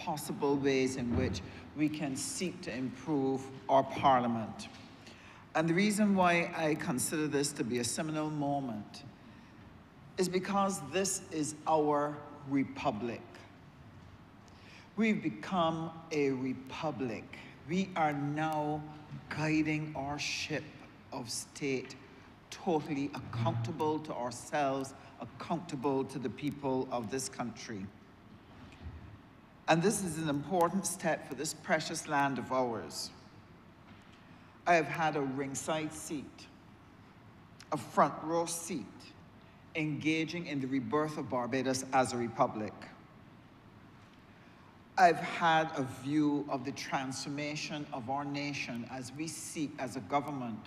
possible ways in which we can seek to improve our parliament. And the reason why I consider this to be a seminal moment is because this is our republic. We've become a republic. We are now guiding our ship of state, totally accountable to ourselves, accountable to the people of this country. And this is an important step for this precious land of ours. I have had a ringside seat, a front row seat, engaging in the rebirth of Barbados as a republic. I've had a view of the transformation of our nation as we seek as a government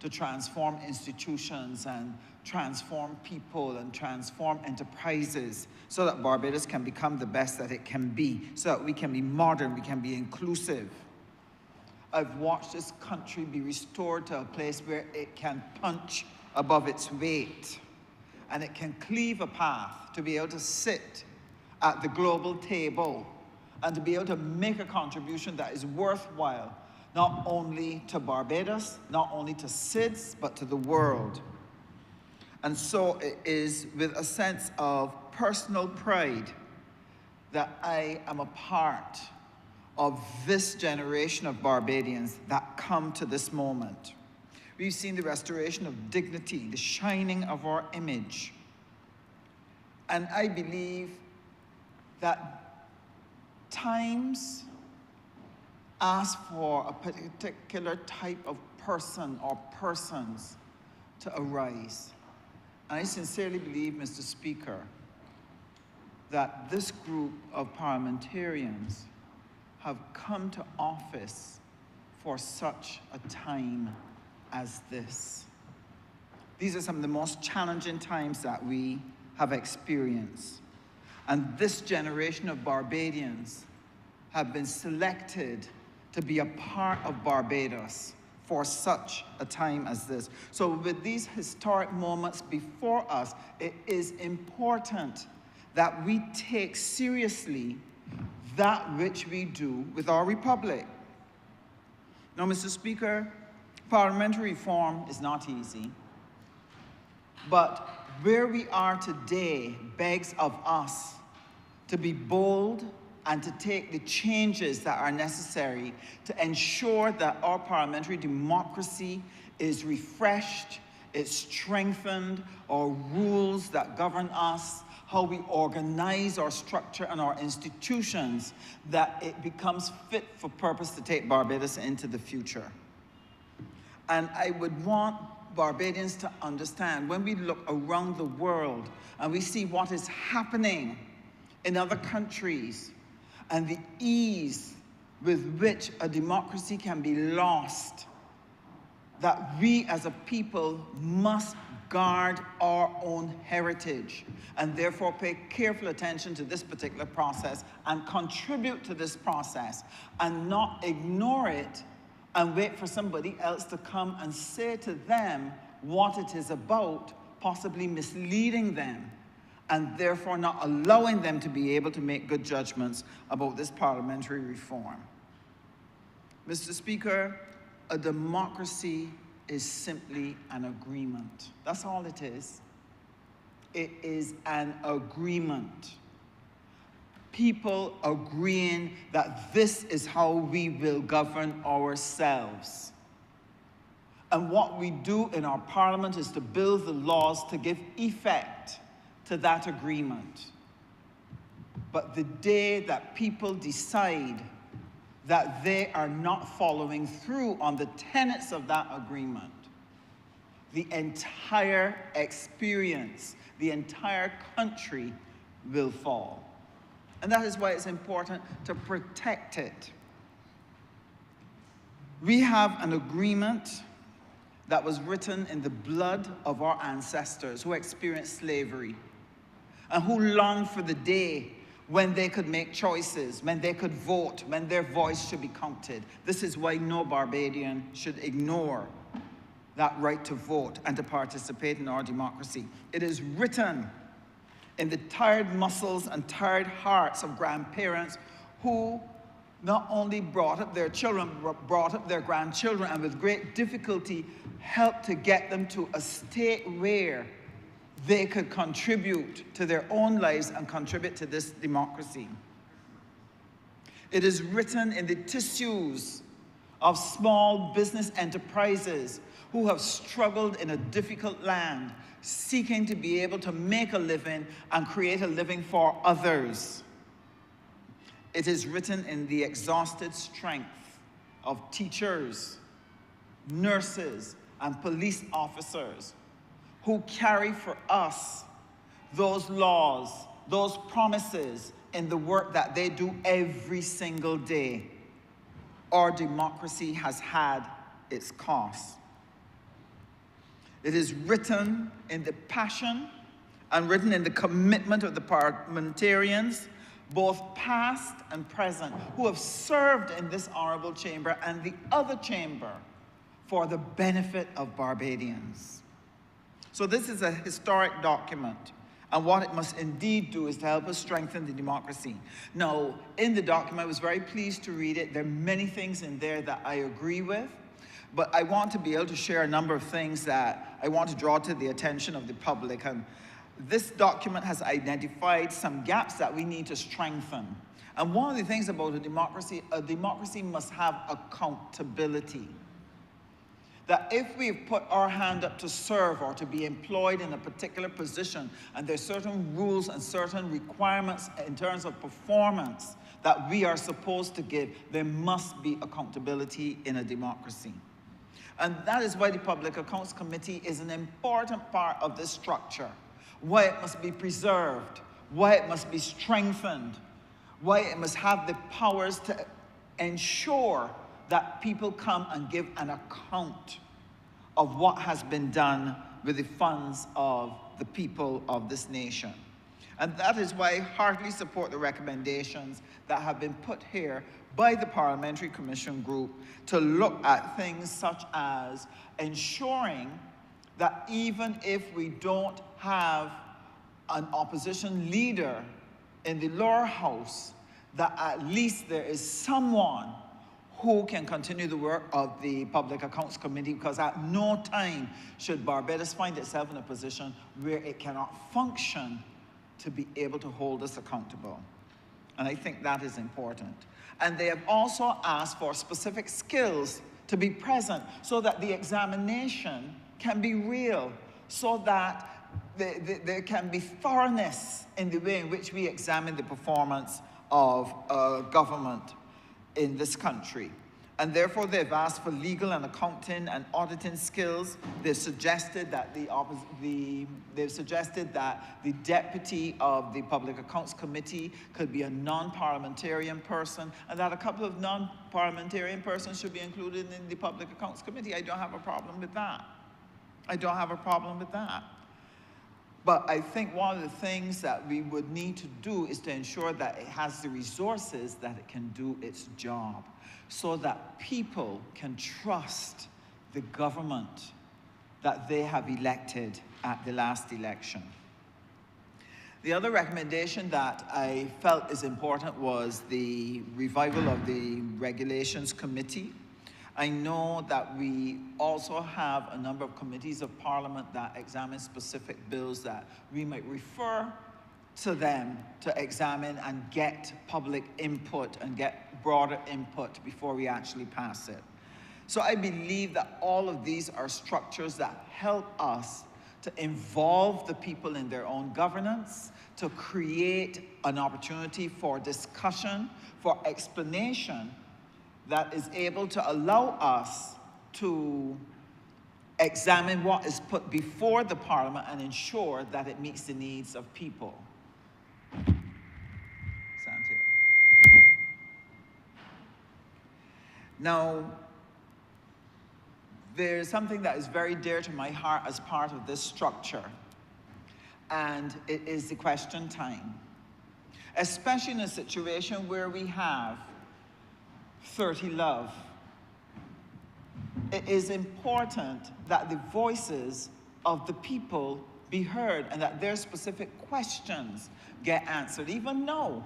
to transform institutions and transform people and transform enterprises so that Barbados can become the best that it can be, so that we can be modern, we can be inclusive. I've watched this country be restored to a place where it can punch above its weight and it can cleave a path to be able to sit at the global table and to be able to make a contribution that is worthwhile, not only to Barbados, not only to SIDS, but to the world. And so it is with a sense of personal pride that I am a part of this generation of Barbadians that come to this moment. We've seen the restoration of dignity, the shining of our image. And I believe that times ask for a particular type of person or persons to arise. And I sincerely believe, Mr. Speaker, that this group of parliamentarians have come to office for such a time as this. These are some of the most challenging times that we have experienced. And this generation of Barbadians have been selected to be a part of Barbados for such a time as this. So with these historic moments before us, it is important that we take seriously that which we do with our republic. Now, Mr. Speaker, parliamentary reform is not easy, but where we are today begs of us to be bold and to take the changes that are necessary to ensure that our parliamentary democracy is refreshed, it's strengthened, our rules that govern us, how we organize our structure and our institutions, that it becomes fit for purpose to take Barbados into the future. And I would want Barbadians to understand, when we look around the world and we see what is happening in other countries and the ease with which a democracy can be lost, that we as a people must guard our own heritage and therefore pay careful attention to this particular process and contribute to this process and not ignore it and wait for somebody else to come and say to them what it is about, possibly misleading them, and therefore not allowing them to be able to make good judgments about this parliamentary reform. Mr. Speaker, a democracy is simply an agreement. That's all it is. It is an agreement. People agreeing that this is how we will govern ourselves. And what we do in our parliament is to build the laws to give effect to that agreement. But the day that people decide that they are not following through on the tenets of that agreement, the entire experience, the entire country will fall. And that is why it's important to protect it. We have an agreement that was written in the blood of our ancestors who experienced slavery and who longed for the day when they could make choices, when they could vote, when their voice should be counted. This is why no Barbadian should ignore that right to vote and to participate in our democracy. It is written in the tired muscles and tired hearts of grandparents who not only brought up their children, but brought up their grandchildren, and with great difficulty helped to get them to a state where they could contribute to their own lives and contribute to this democracy. It is written in the tissues of small business enterprises who have struggled in a difficult land, seeking to be able to make a living and create a living for others. It is written in the exhausted strength of teachers, nurses, and police officers who carry for us those laws, those promises in the work that they do every single day. Our democracy has had its cost. It is written in the passion and written in the commitment of the parliamentarians, both past and present, who have served in this honourable chamber and the other chamber for the benefit of Barbadians. So this is a historic document, and what it must indeed do is to help us strengthen the democracy. Now, in the document, I was very pleased to read it. There are many things in there that I agree with, but I want to be able to share a number of things that I want to draw to the attention of the public. And this document has identified some gaps that we need to strengthen. And one of the things about a democracy must have accountability. That if we've put our hand up to serve or to be employed in a particular position, and there's certain rules and certain requirements in terms of performance that we are supposed to give, there must be accountability in a democracy. And that is why the Public Accounts Committee is an important part of this structure, why it must be preserved, why it must be strengthened, why it must have the powers to ensure that people come and give an account of what has been done with the funds of the people of this nation. And that is why I heartily support the recommendations that have been put here by the Parliamentary Commission Group to look at things such as ensuring that even if we don't have an opposition leader in the lower house, that at least there is someone who can continue the work of the Public Accounts Committee, because at no time should Barbados find itself in a position where it cannot function to be able to hold us accountable. And I think that is important. And they have also asked for specific skills to be present so that the examination can be real, so that there can be thoroughness in the way in which we examine the performance of government in this country. And therefore, they've asked for legal and accounting and auditing skills. They've suggested that the deputy of the Public Accounts Committee could be a non-parliamentarian person, and that a couple of non-parliamentarian persons should be included in the Public Accounts Committee. I don't have a problem with that. I don't have a problem with that. But I think one of the things that we would need to do is to ensure that it has the resources that it can do its job, so that people can trust the government that they have elected at the last election. The other recommendation that I felt is important was the revival of the Regulations Committee. I know that we also have a number of committees of Parliament that examine specific bills that we might refer to them to examine and get public input and get broader input before we actually pass it. So I believe that all of these are structures that help us to involve the people in their own governance, to create an opportunity for discussion, for explanation, that is able to allow us to examine what is put before the Parliament and ensure that it meets the needs of people. Now, there's something that is very dear to my heart as part of this structure, and it is the question time. Especially in a situation where we have 30 Love. It is important that the voices of the people be heard and that their specific questions get answered, even though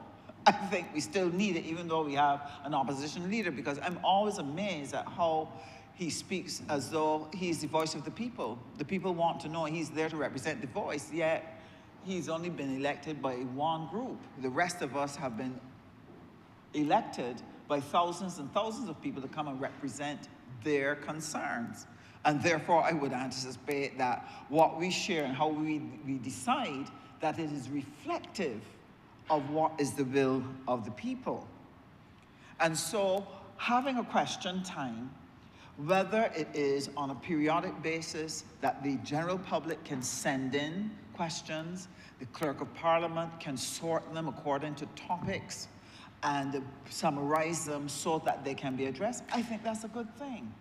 I think we still need it, even though we have an opposition leader, because I'm always amazed at how he speaks as though he's the voice of the people. The people want to know he's there to represent the voice, yet he's only been elected by one group. The rest of us have been elected by thousands and thousands of people to come and represent their concerns. And therefore, I would anticipate that what we share and how we decide that it is reflective of what is the will of the people. And so, having a question time, whether it is on a periodic basis that the general public can send in questions, the Clerk of Parliament can sort them according to topics and summarize them so that they can be addressed, I think that's a good thing.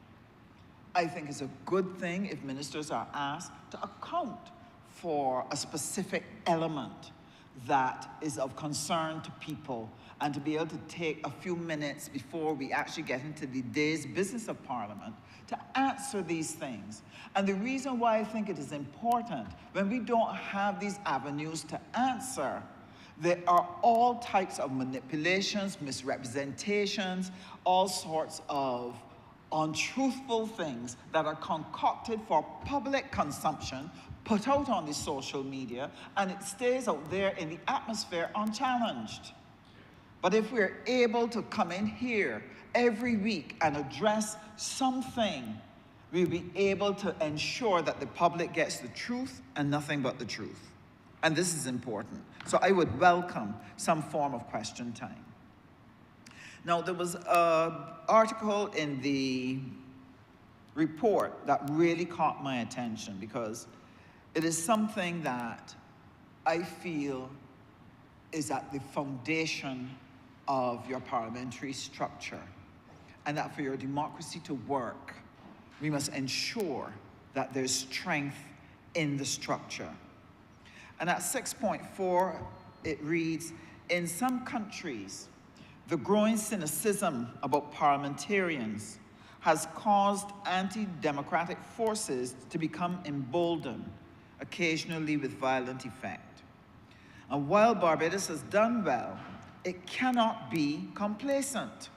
I think it's a good thing if ministers are asked to account for a specific element that is of concern to people, and to be able to take a few minutes before we actually get into the day's business of Parliament to answer these things. And the reason why I think it is important, when we don't have these avenues to answer, there are all types of manipulations, misrepresentations, all sorts of untruthful things that are concocted for public consumption, put out on the social media, and it stays out there in the atmosphere unchallenged. But if we're able to come in here every week and address something, we'll be able to ensure that the public gets the truth and nothing but the truth. And this is important. So I would welcome some form of question time. Now, there was an article in the report that really caught my attention, because it is something that I feel is at the foundation of your parliamentary structure, and that for your democracy to work, we must ensure that there's strength in the structure. And at 6.4, it reads, in some countries, the growing cynicism about parliamentarians has caused anti-democratic forces to become emboldened, occasionally with violent effect. And while Barbados has done well, it cannot be complacent.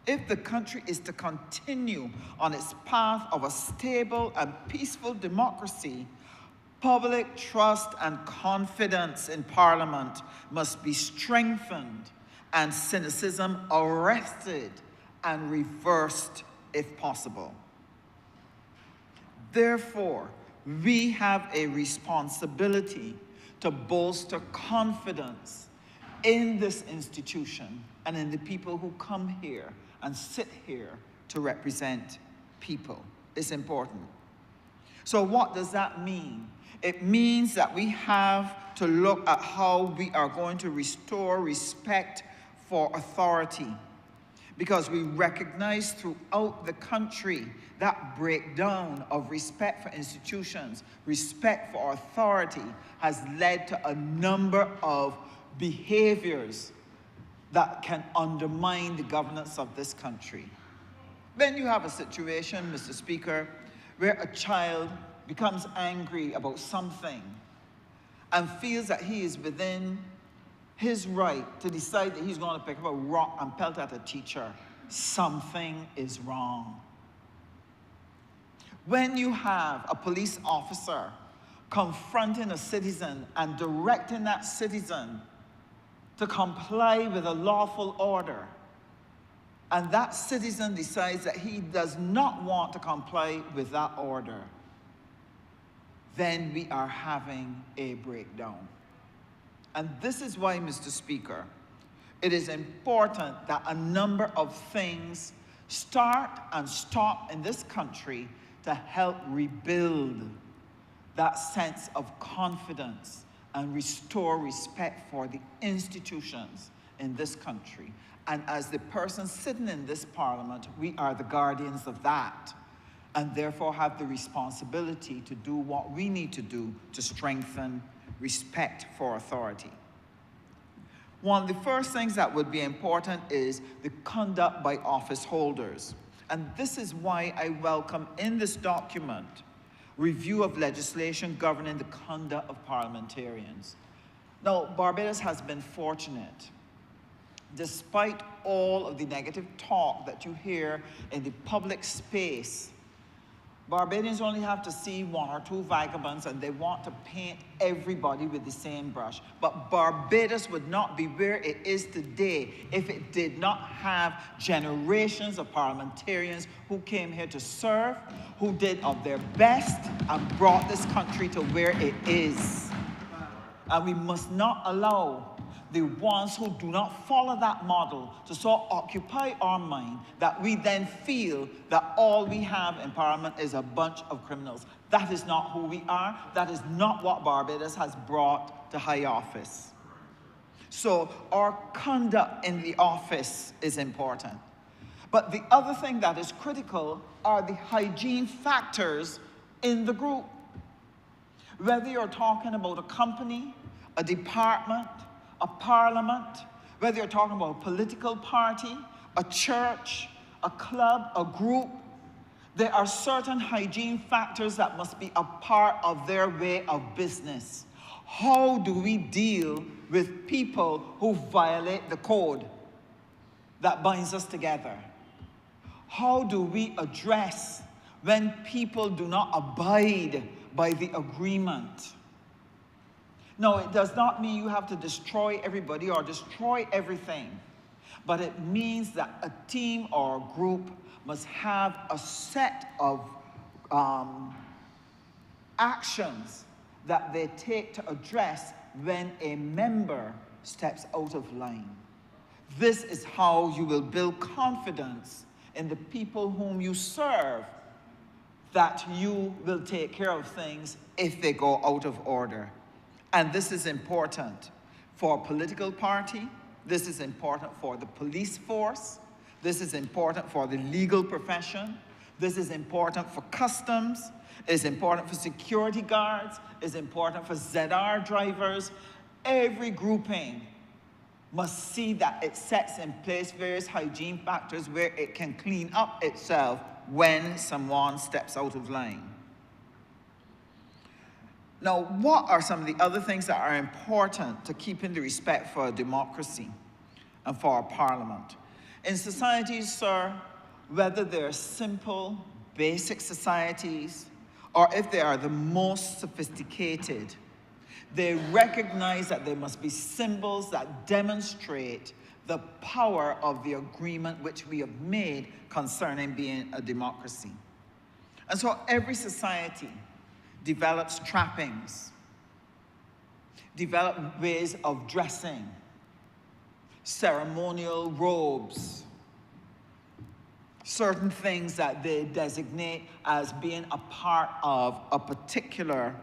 If the country is to continue on its path of a stable and peaceful democracy, public trust and confidence in Parliament must be strengthened and cynicism arrested and reversed if possible. Therefore, we have a responsibility to bolster confidence in this institution and in the people who come here and sit here to represent people. It's important. So what does that mean? It means that we have to look at how we are going to restore respect for authority, because we recognize throughout the country that breakdown of respect for institutions, respect for authority, has led to a number of behaviors that can undermine the governance of this country. Then you have a situation, Mr. Speaker, where a child becomes angry about something and feels that he is within his right to decide that he's going to pick up a rock and pelt at a teacher. Something is wrong. When you have a police officer confronting a citizen and directing that citizen to comply with a lawful order, and that citizen decides that he does not want to comply with that order, then we are having a breakdown. And this is why, Mr. Speaker, it is important that a number of things start and stop in this country to help rebuild that sense of confidence and restore respect for the institutions in this country. And as the person sitting in this Parliament, we are the guardians of that, and therefore have the responsibility to do what we need to do to strengthen respect for authority. One of the first things that would be important is the conduct by office holders. And this is why I welcome in this document review of legislation governing the conduct of parliamentarians. Now, Barbados has been fortunate despite all of the negative talk that you hear in the public space, Barbadians only have to see one or two vagabonds and they want to paint everybody with the same brush. But Barbados would not be where it is today if it did not have generations of parliamentarians who came here to serve, who did of their best and brought this country to where it is. And we must not allow the ones who do not follow that model to so occupy our mind that we then feel that all we have in Parliament is a bunch of criminals. That is not who we are. That is not what Barbados has brought to high office. So our conduct in the office is important. But the other thing that is critical are the hygiene factors in the group. Whether you're talking about a company, a department, a parliament, whether you're talking about a political party, a church, a club, a group, there are certain hygiene factors that must be a part of their way of business. How do we deal with people who violate the code that binds us together? How do we address when people do not abide by the agreement? No, it does not mean you have to destroy everybody or destroy everything. But it means that a team or a group must have a set of actions that they take to address when a member steps out of line. This is how you will build confidence in the people whom you serve, that you will take care of things if they go out of order. And this is important for a political party. This is important for the police force. This is important for the legal profession. This is important for customs. It's important for security guards. It's important for ZR drivers. Every grouping must see that it sets in place various hygiene factors where it can clean up itself when someone steps out of line. Now, what are some of the other things that are important to keeping the respect for a democracy and for our parliament? In societies, sir, whether they're simple, basic societies, or if they are the most sophisticated, they recognize that there must be symbols that demonstrate the power of the agreement which we have made concerning being a democracy. And so every society develops trappings, develop ways of dressing, ceremonial robes, certain things that they designate as being a part of a particular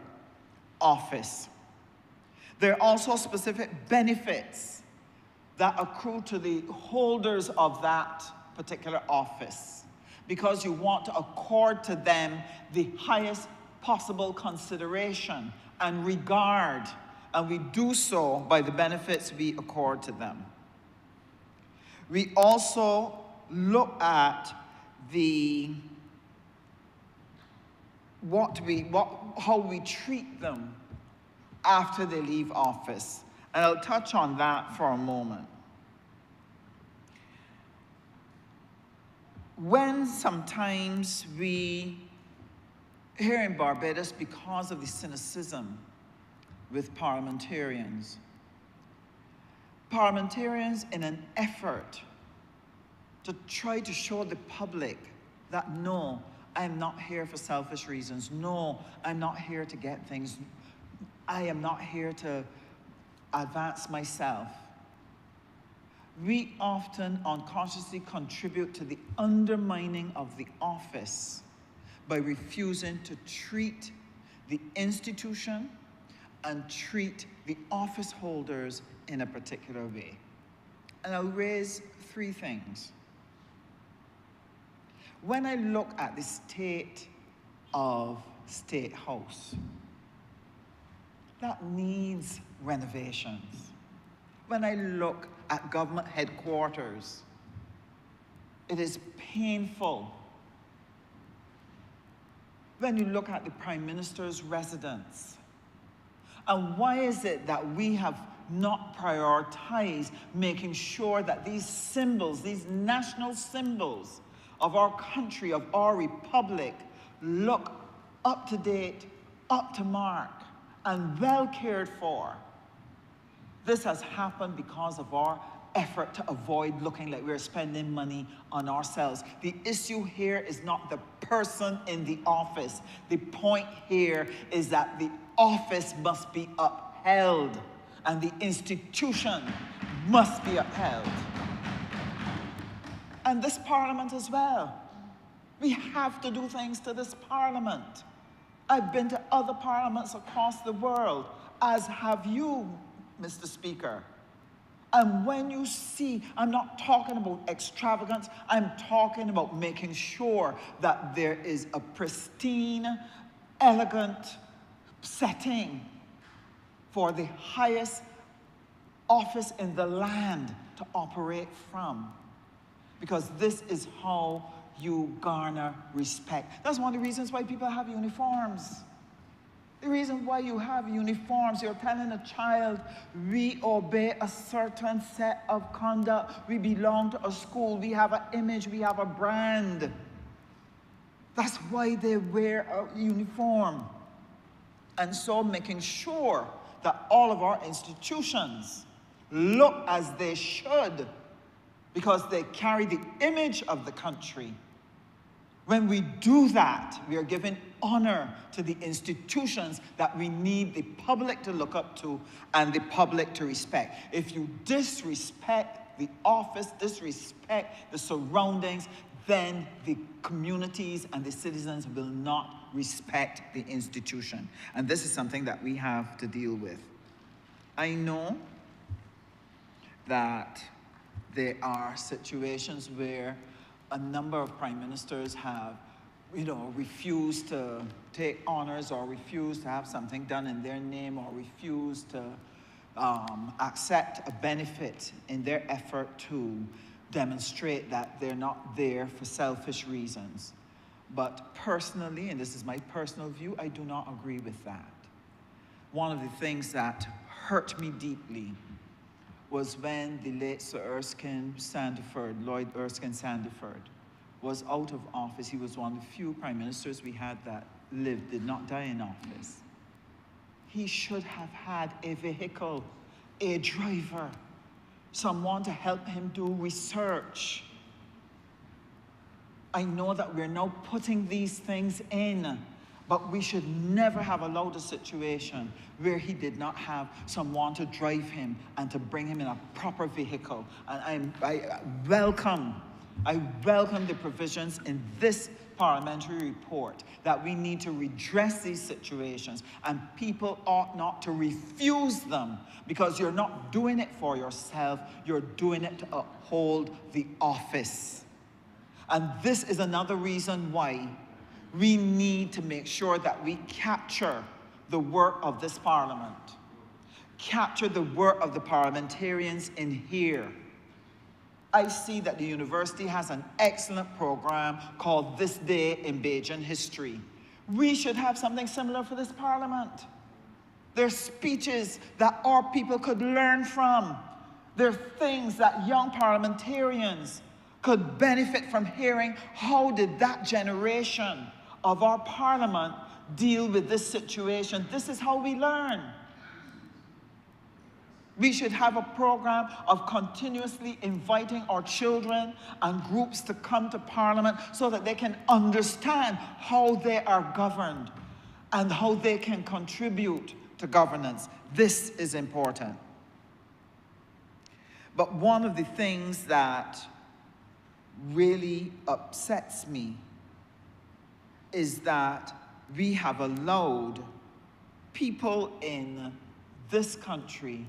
office. There are also specific benefits that accrue to the holders of that particular office, because you want to accord to them the highest possible consideration and regard, and we do so by the benefits we accord to them. We also look at how we treat them after they leave office, and I'll touch on that for a moment. When sometimes we, here in Barbados, because of the cynicism with parliamentarians in an effort to try to show the public that no, I'm not here for selfish reasons. No, I'm not here to get things. I am not here to advance myself. We often unconsciously contribute to the undermining of the office by refusing to treat the institution and treat the office holders in a particular way. And I'll raise three things. When I look at the state of State House, that needs renovations. When I look at government headquarters, it is painful. When you look at the Prime Minister's residence, and why is it that we have not prioritize making sure that these symbols, these national symbols of our country, of our republic, look up to date, up to mark, and well cared for. This has happened because of our effort to avoid looking like we're spending money on ourselves. The issue here is not the person in the office. The point here is that the office must be upheld and the institution must be upheld. And this parliament as well. We have to do things to this parliament. I've been to other parliaments across the world, as have you, Mr. Speaker. And when you see, I'm not talking about extravagance, I'm talking about making sure that there is a pristine, elegant setting for the highest office in the land to operate from. Because this is how you garner respect. That's one of the reasons why people have uniforms. The reason why you have uniforms, you're telling a child, we obey a certain set of conduct. We belong to a school. We have an image. We have a brand. That's why they wear a uniform. And so making sure that all of our institutions look as they should, because they carry the image of the country. When we do that, we are giving honor to the institutions that we need the public to look up to and the public to respect. If you disrespect the office, disrespect the surroundings, then the communities and the citizens will not respect the institution. And this is something that we have to deal with. I know that there are situations where a number of prime ministers have, refused to take honors or refused to have something done in their name or refused to accept a benefit in their effort to demonstrate that they're not there for selfish reasons. But personally, and this is my personal view, I do not agree with that. One of the things that hurt me deeply was when the late Sir Erskine Sandiford, Lloyd Erskine Sandiford, was out of office. He was one of the few prime ministers we had that lived, did not die in office. He should have had a vehicle, a driver, someone to help him do research. I know that we're now putting these things in, but we should never have allowed a situation where he did not have someone to drive him and to bring him in a proper vehicle. And I welcome the provisions in this parliamentary report that we need to redress these situations, and people ought not to refuse them, because you're not doing it for yourself, you're doing it to uphold the office. And this is another reason why we need to make sure that we capture the work of this parliament, capture the work of the parliamentarians in here. I see that the university has an excellent program called This Day in Bajan History. We should have something similar for this parliament. There's speeches that our people could learn from. There are things that young parliamentarians could benefit from hearing. How did that generation of our parliament deal with this situation? This is how we learn. We should have a program of continuously inviting our children and groups to come to Parliament so that they can understand how they are governed and how they can contribute to governance. This is important. But one of the things that really upsets me is that we have allowed people in this country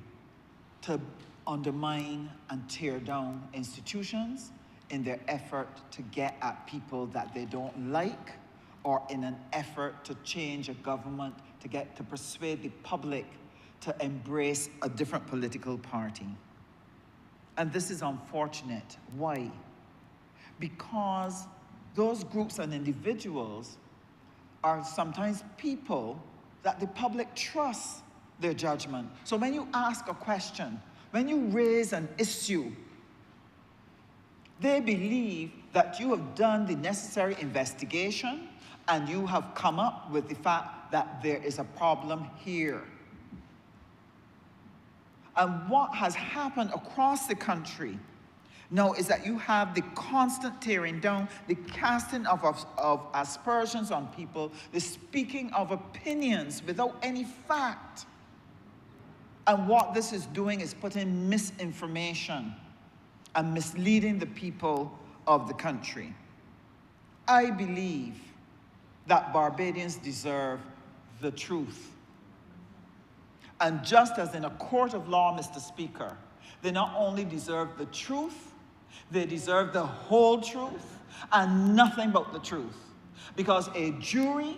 to undermine and tear down institutions in their effort to get at people that they don't like, or in an effort to change a government, to persuade the public to embrace a different political party. And this is unfortunate. Why? Because those groups and individuals are sometimes people that the public trusts. their judgment. So when you ask a question, when you raise an issue, they believe that you have done the necessary investigation and you have come up with the fact that there is a problem here. And what has happened across the country now is that you have the constant tearing down, the casting of aspersions on people, the speaking of opinions without any fact. And what this is doing is putting misinformation and misleading the people of the country. I believe that Barbadians deserve the truth. And just as in a court of law, Mr. Speaker, they not only deserve the truth, they deserve the whole truth and nothing but the truth. Because a jury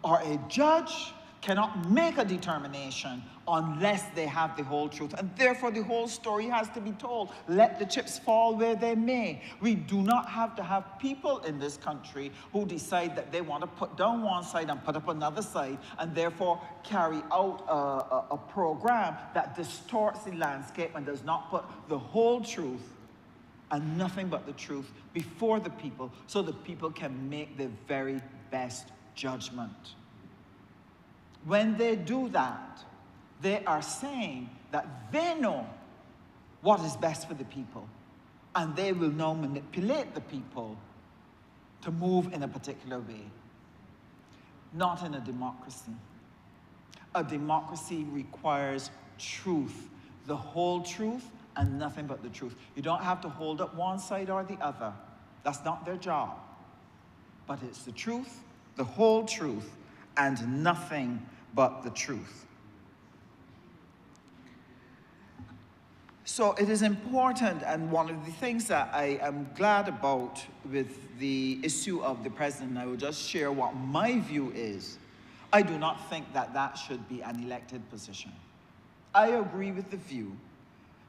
or a judge cannot make a determination unless they have the whole truth. And therefore, the whole story has to be told. Let the chips fall where they may. We do not have to have people in this country who decide that they want to put down one side and put up another side, and therefore carry out a program that distorts the landscape and does not put the whole truth and nothing but the truth before the people, so the people can make the very best judgment. When they do that, they are saying that they know what is best for the people, and they will now manipulate the people to move in a particular way. Not in a democracy. A democracy requires truth, the whole truth and nothing but the truth. You don't have to hold up one side or the other. That's not their job. But it's the truth, the whole truth, and nothing but the truth. So it is important, and one of the things that I am glad about with the issue of the president, I will just share what my view is. I do not think that that should be an elected position. I agree with the view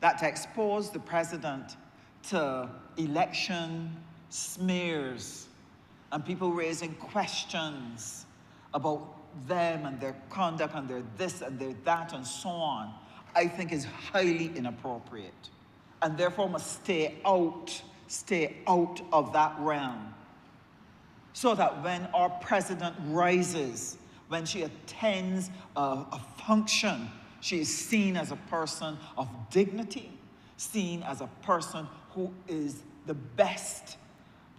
that to expose the president to election smears and people raising questions about them and their conduct and their this and their that and so on, I think is highly inappropriate, and therefore must stay out of that realm, so that when our president rises, when she attends a function, she is seen as a person of dignity, seen as a person who is the best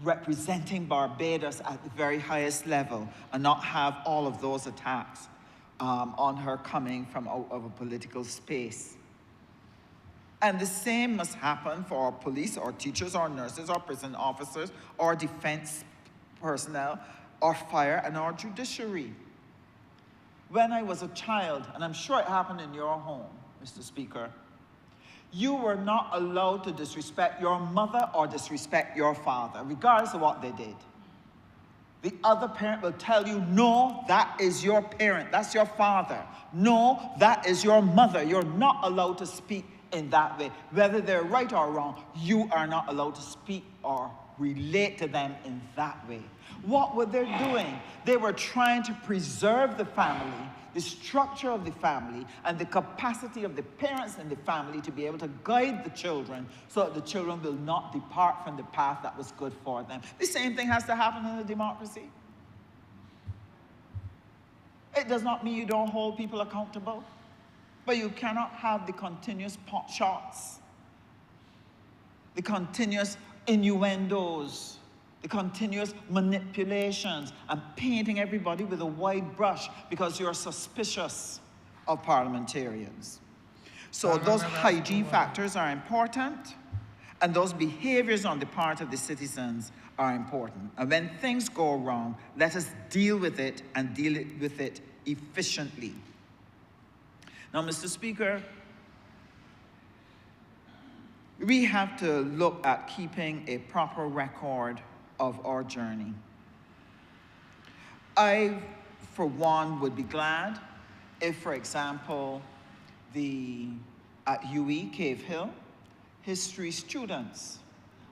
representing Barbados at the very highest level, and not have all of those attacks on her coming from out of a political space. And the same must happen for our police, our teachers, our nurses, our prison officers, our defense personnel, our fire, and our judiciary. When I was a child, and I'm sure it happened in your home, Mr. Speaker, you were not allowed to disrespect your mother or disrespect your father, regardless of what they did. The other parent will tell you, no, that is your parent, that's your father. No, that is your mother. You're not allowed to speak in that way. Whether they're right or wrong, you are not allowed to speak or relate to them in that way. What were they doing? They were trying to preserve the family, the structure of the family, and the capacity of the parents in the family to be able to guide the children so that the children will not depart from the path that was good for them. The same thing has to happen in a democracy. It does not mean you don't hold people accountable, but you cannot have the continuous pot shots, the continuous innuendos, the continuous manipulations, and painting everybody with a wide brush because you're suspicious of parliamentarians. So those hygiene factors are important, and those behaviors on the part of the citizens are important. And when things go wrong, let us deal with it and deal with it efficiently. Now, Mr. Speaker, we have to look at keeping a proper record of our journey. I, for one, would be glad if, for example, at UE Cave Hill, history students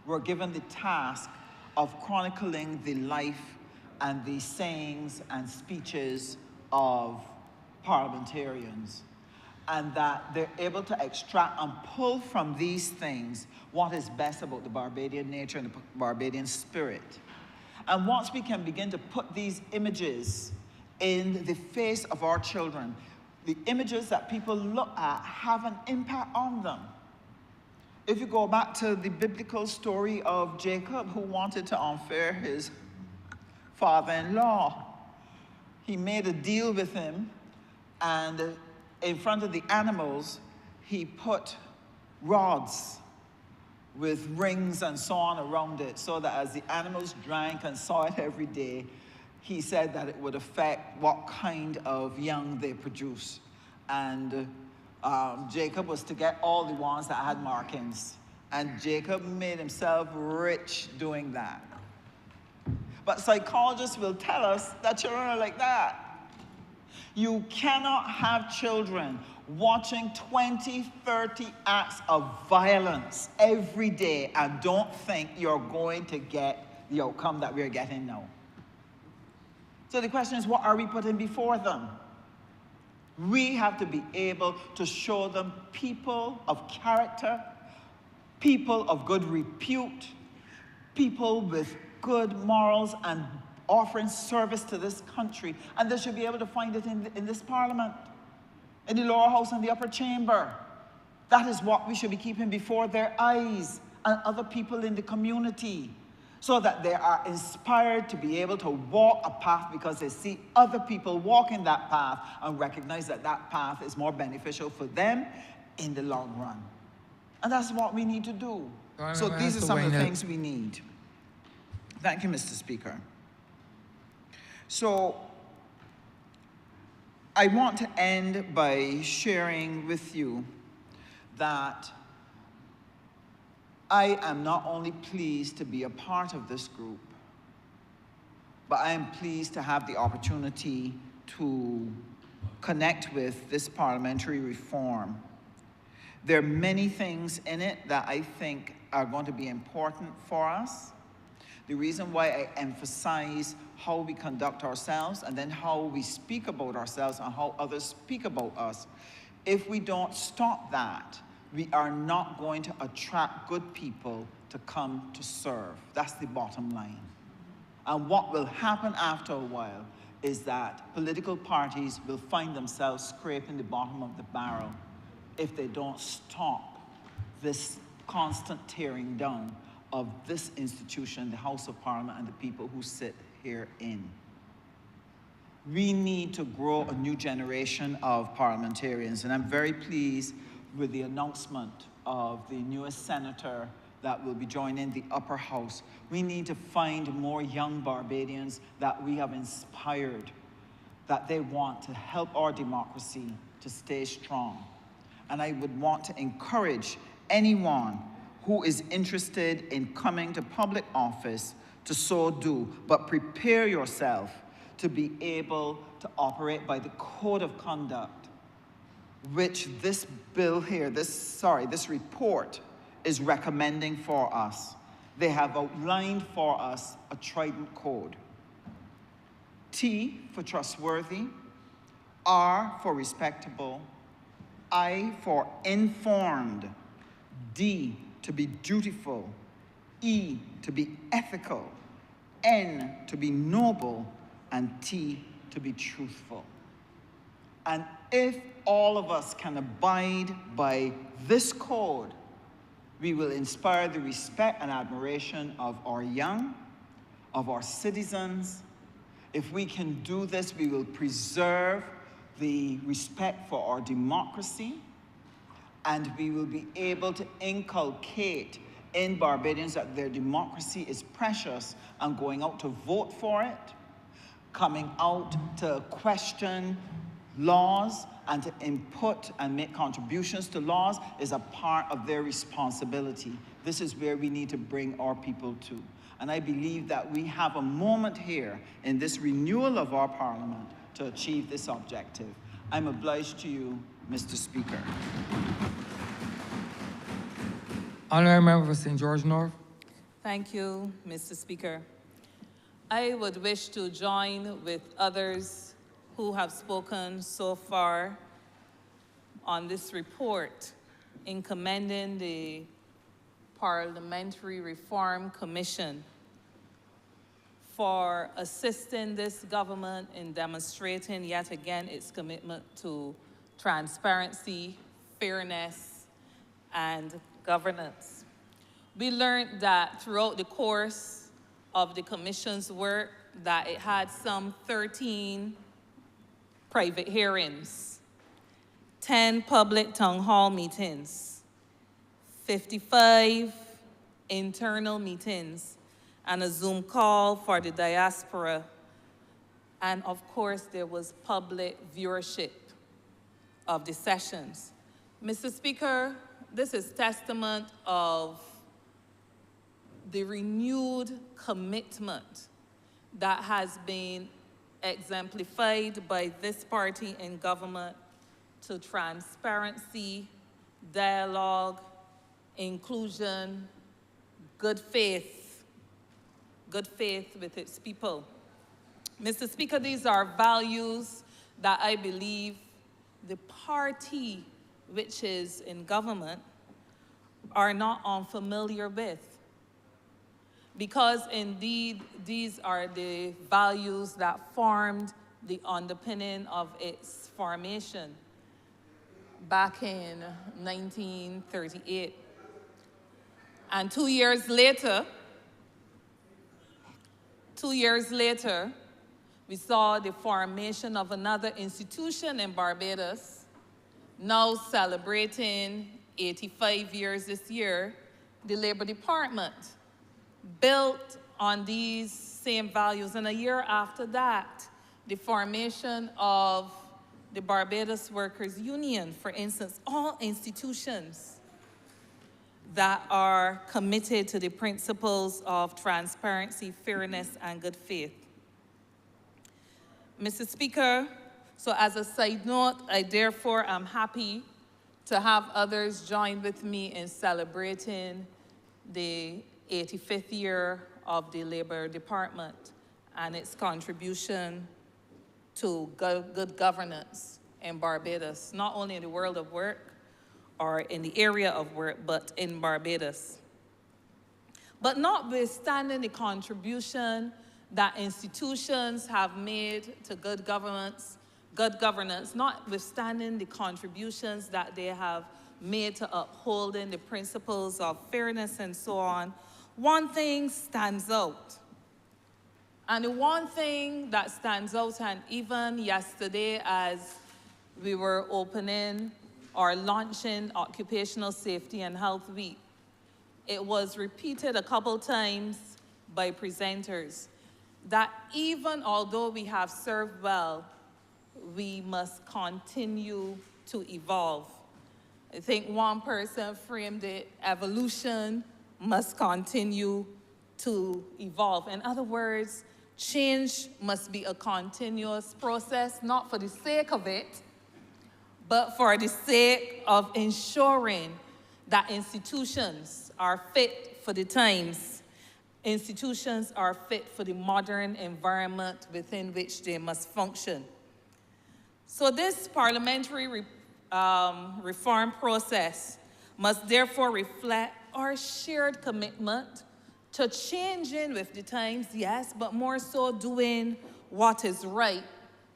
were given the task of chronicling the life and the sayings and speeches of parliamentarians. and that they're able to extract and pull from these things what is best about the Barbadian nature and the Barbadian spirit. And once we can begin to put these images in the face of our children, the images that people look at have an impact on them. If you go back to the biblical story of Jacob, who wanted to unfair his father-in-law, he made a deal with him, and in front of the animals, he put rods with rings and so on around it, so that as the animals drank and saw it every day, he said that it would affect what kind of young they produce. And Jacob was to get all the ones that had markings. And Jacob made himself rich doing that. But psychologists will tell us that children are like that. You cannot have children watching 20, 30 acts of violence every day and don't think you're going to get the outcome that we're getting now. So the question is, what are we putting before them? We have to be able to show them people of character, people of good repute, people with good morals and offering service to this country. And they should be able to find it in this parliament, in the lower house and the upper chamber. That is what we should be keeping before their eyes and other people in the community, so that they are inspired to be able to walk a path because they see other people walking that path and recognize that that path is more beneficial for them in the long run. And that's what we need to do. So these are some of the things we need. Thank you, Mr. Speaker. So I want to end by sharing with you that I am not only pleased to be a part of this group, but I am pleased to have the opportunity to connect with this parliamentary reform. There are many things in it that I think are going to be important for us. The reason why I emphasize how we conduct ourselves and then how we speak about ourselves and how others speak about us, if we don't stop that, we are not going to attract good people to come to serve. That's the bottom line. And what will happen after a while is that political parties will find themselves scraping the bottom of the barrel if they don't stop this constant tearing down of this institution, the House of Parliament, and the people who sit herein. We need to grow a new generation of parliamentarians, and I'm very pleased with the announcement of the newest senator that will be joining the upper house. We need to find more young Barbadians that we have inspired, that they want to help our democracy to stay strong. And I would want to encourage anyone who is interested in coming to public office to so do, but prepare yourself to be able to operate by the code of conduct which this bill here, this report is recommending for us. They have outlined for us a trident code. T for trustworthy, R for respectable, I for informed, D to be dutiful, E to be ethical, N to be noble, and T to be truthful. And if all of us can abide by this code, we will inspire the respect and admiration of our young, of our citizens. If we can do this, we will preserve the respect for our democracy, and we will be able to inculcate in Barbadians that their democracy is precious, and going out to vote for it, coming out to question laws and to input and make contributions to laws is a part of their responsibility. This is where we need to bring our people to. And I believe that we have a moment here in this renewal of our parliament to achieve this objective. I'm obliged to you, Mr. Speaker. Honourable Member for St. George North. Thank you, Mr. Speaker. I would wish to join with others who have spoken so far on this report in commending the Parliamentary Reform Commission for assisting this government in demonstrating yet again its commitment to transparency, fairness, and governance. We learned that throughout the course of the Commission's work that it had some 13 private hearings, 10 public town hall meetings, 55 internal meetings, and a Zoom call for the diaspora. And of course, there was public viewership of the sessions. Mr. Speaker, this is testament of the renewed commitment that has been exemplified by this party in government to transparency, dialogue, inclusion, good faith with its people. Mr. Speaker, these are values that I believe the party which is in government are not unfamiliar with. Because indeed, these are the values that formed the underpinning of its formation back in 1938. And 2 years later, we saw the formation of another institution in Barbados, now celebrating 85 years this year, the Labor Department, built on these same values. And a year after that, the formation of the Barbados Workers Union, for instance, all institutions that are committed to the principles of transparency, fairness, and good faith. Mr. Speaker, so as a side note, I therefore am happy to have others join with me in celebrating the 85th year of the Labor Department and its contribution to good governance in Barbados, not only in the world of work or in the area of work, but in Barbados. But notwithstanding the contribution that institutions have made to good governance, notwithstanding the contributions that they have made to upholding the principles of fairness and so on, one thing stands out. And the one thing that stands out, and even yesterday as we were opening or launching Occupational Safety and Health Week, it was repeated a couple times by presenters, that even although we have served well, we must continue to evolve. I think one person framed it, evolution must continue to evolve. In other words, change must be a continuous process, not for the sake of it, but for the sake of ensuring that institutions are fit for the times. Institutions are fit for the modern environment within which they must function. So this parliamentary reform process must therefore reflect our shared commitment to changing with the times, yes, but more so doing what is right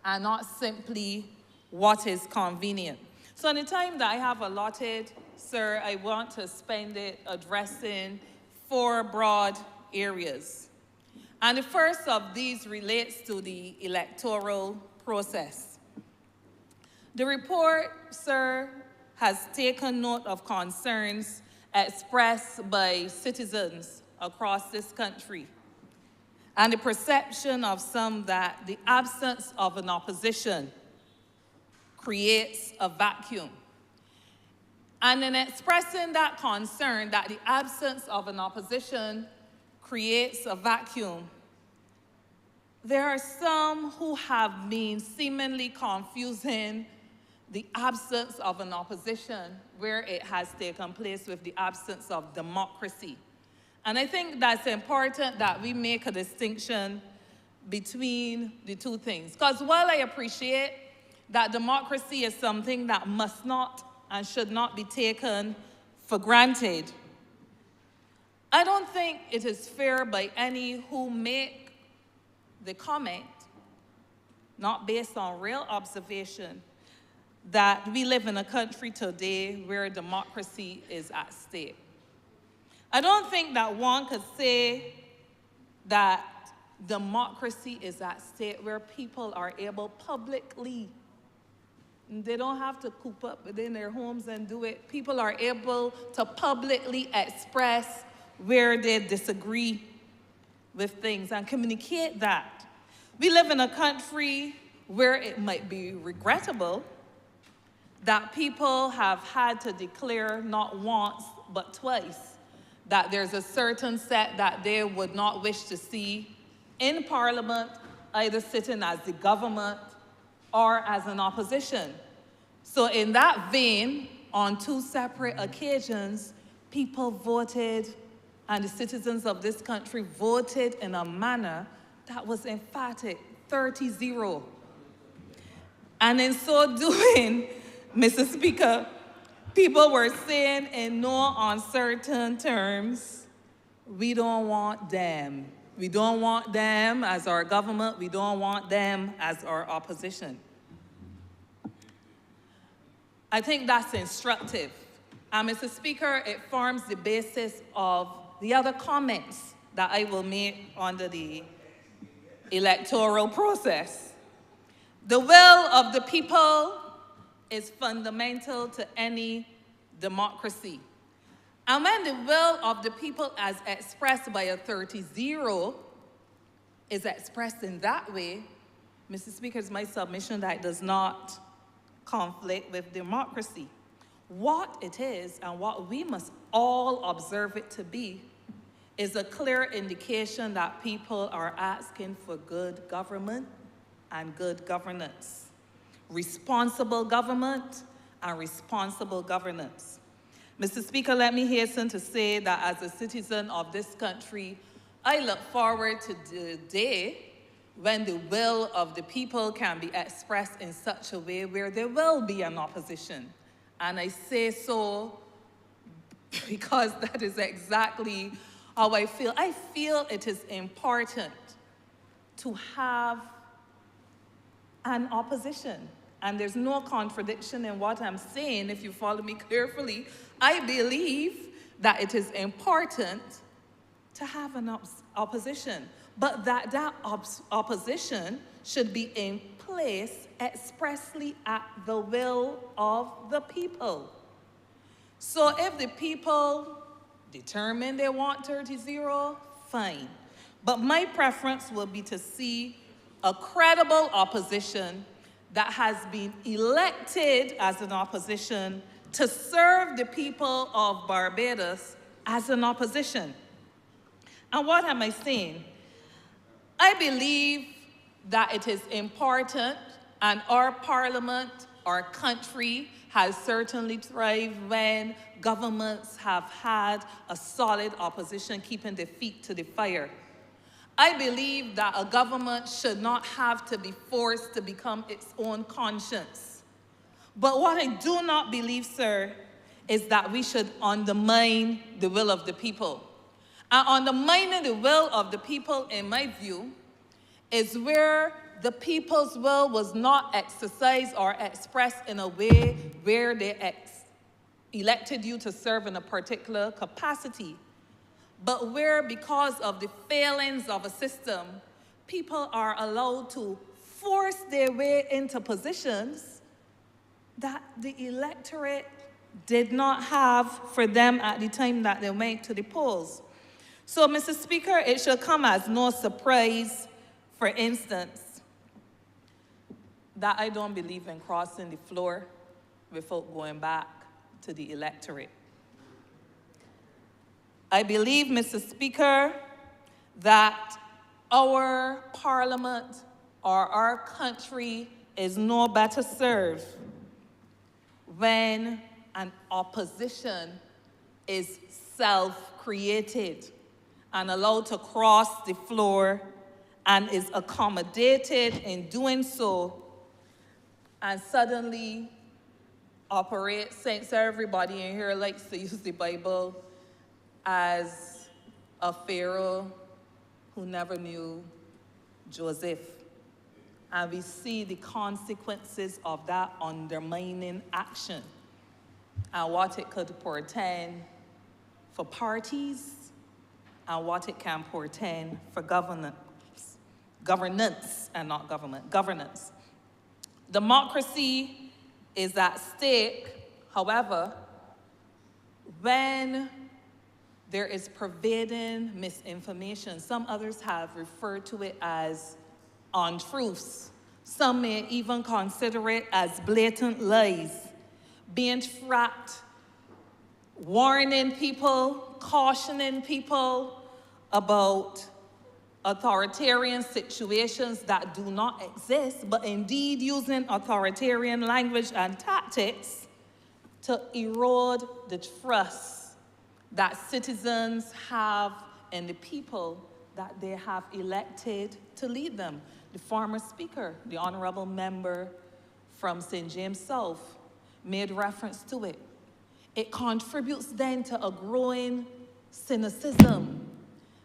and not simply what is convenient. So in the time that I have allotted, sir, I want to spend it addressing 4 broad areas. And the first of these relates to the electoral process. The report, sir, has taken note of concerns expressed by citizens across this country and the perception of some that the absence of an opposition creates a vacuum. And in expressing that concern that the absence of an opposition creates a vacuum, there are some who have been seemingly confusing the absence of an opposition where it has taken place with the absence of democracy. And I think that's important that we make a distinction between the two things. Because while I appreciate that democracy is something that must not and should not be taken for granted. I don't think it is fair by any who make the comment, not based on real observation, that we live in a country today where democracy is at stake. I don't think that one could say that democracy is at stake where people are able publicly, they don't have to coop up within their homes and do it. People are able to publicly express where they disagree with things and communicate that. We live in a country where it might be regrettable that people have had to declare not once but twice that there's a certain set that they would not wish to see in Parliament, either sitting as the government or as an opposition. So in that vein, on two separate occasions, people voted, and the citizens of this country voted in a manner that was emphatic, 30-0. And in so doing, Mr. Speaker, people were saying in no uncertain terms, we don't want them. We don't want them as our government. We don't want them as our opposition. I think that's instructive. And Mr. Speaker, it forms the basis of the other comments that I will make under the electoral process. The will of the people is fundamental to any democracy. And when the will of the people as expressed by a 30-0 is expressed in that way, Mr. Speaker, it's my submission that it does not conflict with democracy. What it is and what we must all observe it to be is a clear indication that people are asking for good government and good governance. Responsible government and responsible governance. Mr. Speaker, let me hasten to say that as a citizen of this country, I look forward to the day when the will of the people can be expressed in such a way where there will be an opposition. And I say so because that is exactly how I feel. I feel it is important to have an opposition. And there's no contradiction in what I'm saying if you follow me carefully. I believe that it is important to have an opposition, but that opposition should be in place expressly at the will of the people. So if the people determine they want 30-0, fine. But my preference will be to see a credible opposition that has been elected as an opposition to serve the people of Barbados as an opposition. And what am I saying? I believe that it is important, and our parliament, our country, has certainly thrived when governments have had a solid opposition keeping their feet to the fire. I believe that a government should not have to be forced to become its own conscience. But what I do not believe, sir, is that we should undermine the will of the people. And undermining the will of the people, in my view, is where the people's will was not exercised or expressed in a way where they elected you to serve in a particular capacity, but where, because of the failings of a system, people are allowed to force their way into positions that the electorate did not have for them at the time that they went to the polls. So, Mr. Speaker, it should come as no surprise, for instance, that I don't believe in crossing the floor without going back to the electorate. I believe, Mr. Speaker, that our parliament or our country is no better served when an opposition is self-created and allowed to cross the floor and is accommodated in doing so and suddenly operate, since everybody in here likes to use the Bible as a Pharaoh who never knew Joseph. And we see the consequences of that undermining action and what it could portend for parties and what it can portend for governance and not government, governance. Democracy is at stake, however, when there is pervading misinformation. Some others have referred to it as untruths. Some may even consider it as blatant lies, being trapped, warning people, cautioning people about authoritarian situations that do not exist, but indeed using authoritarian language and tactics to erode the trust that citizens have in the people that they have elected to lead them. The former speaker, the honorable member from St. James South, made reference to it. It contributes then to a growing cynicism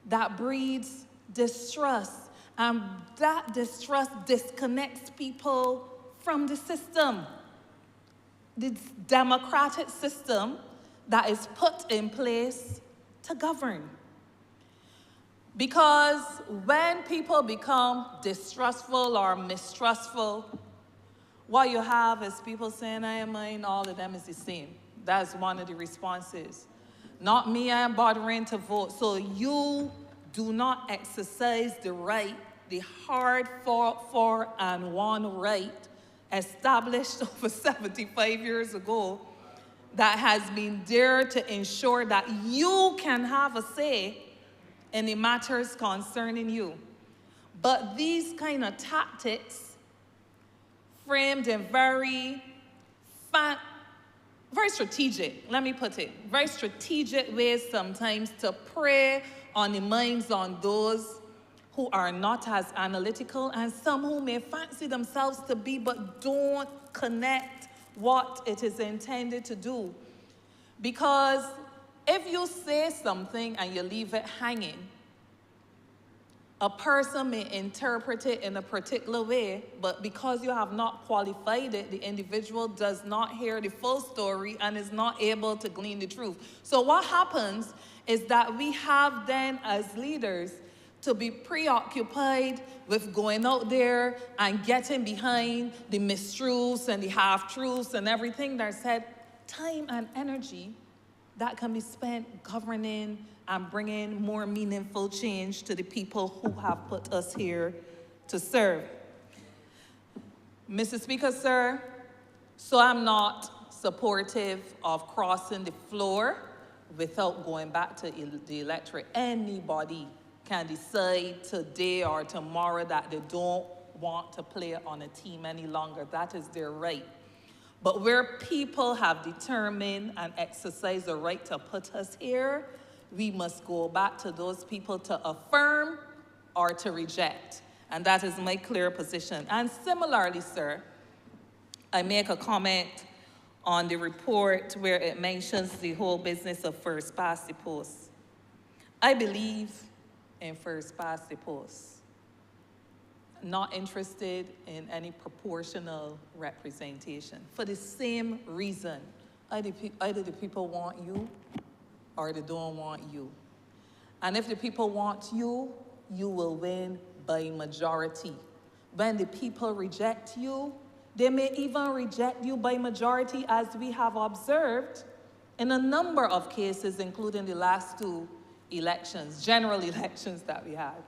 that breeds distrust, and that distrust disconnects people from the system, the democratic system that is put in place to govern. Because when people become distrustful or mistrustful, what you have is people saying, I mean, all of them is the same. That's one of the responses. Not me, I am bothering to vote. So you do not exercise the right, the hard fought for and won right established over 75 years ago that has been there to ensure that you can have a say in the matters concerning you. But these kind of tactics, framed in very strategic, let me put it, very strategic ways sometimes to prey on the minds on those who are not as analytical, and some who may fancy themselves to be but don't connect what it is intended to do. Because if you say something and you leave it hanging, a person may interpret it in a particular way, but because you have not qualified it, the individual does not hear the full story and is not able to glean the truth. So what happens is that we have then as leaders to be preoccupied with going out there and getting behind the mistruths and the half-truths and everything that's said, time and energy that can be spent governing and bringing more meaningful change to the people who have put us here to serve. Mr. Speaker, sir, so I'm not supportive of crossing the floor without going back to the electorate. Anybody can decide today or tomorrow that they don't want to play on a team any longer. That is their right. But where people have determined and exercised the right to put us here, we must go back to those people to affirm or to reject. And that is my clear position. And similarly, sir, I make a comment on the report where it mentions the whole business of first past the post. I believe in first past the post. Not interested in any proportional representation. For the same reason, either the people want you or they don't want you. And if the people want you, you will win by majority. When the people reject you, they may even reject you by majority, as we have observed in a number of cases, including the last two elections, general elections that we had,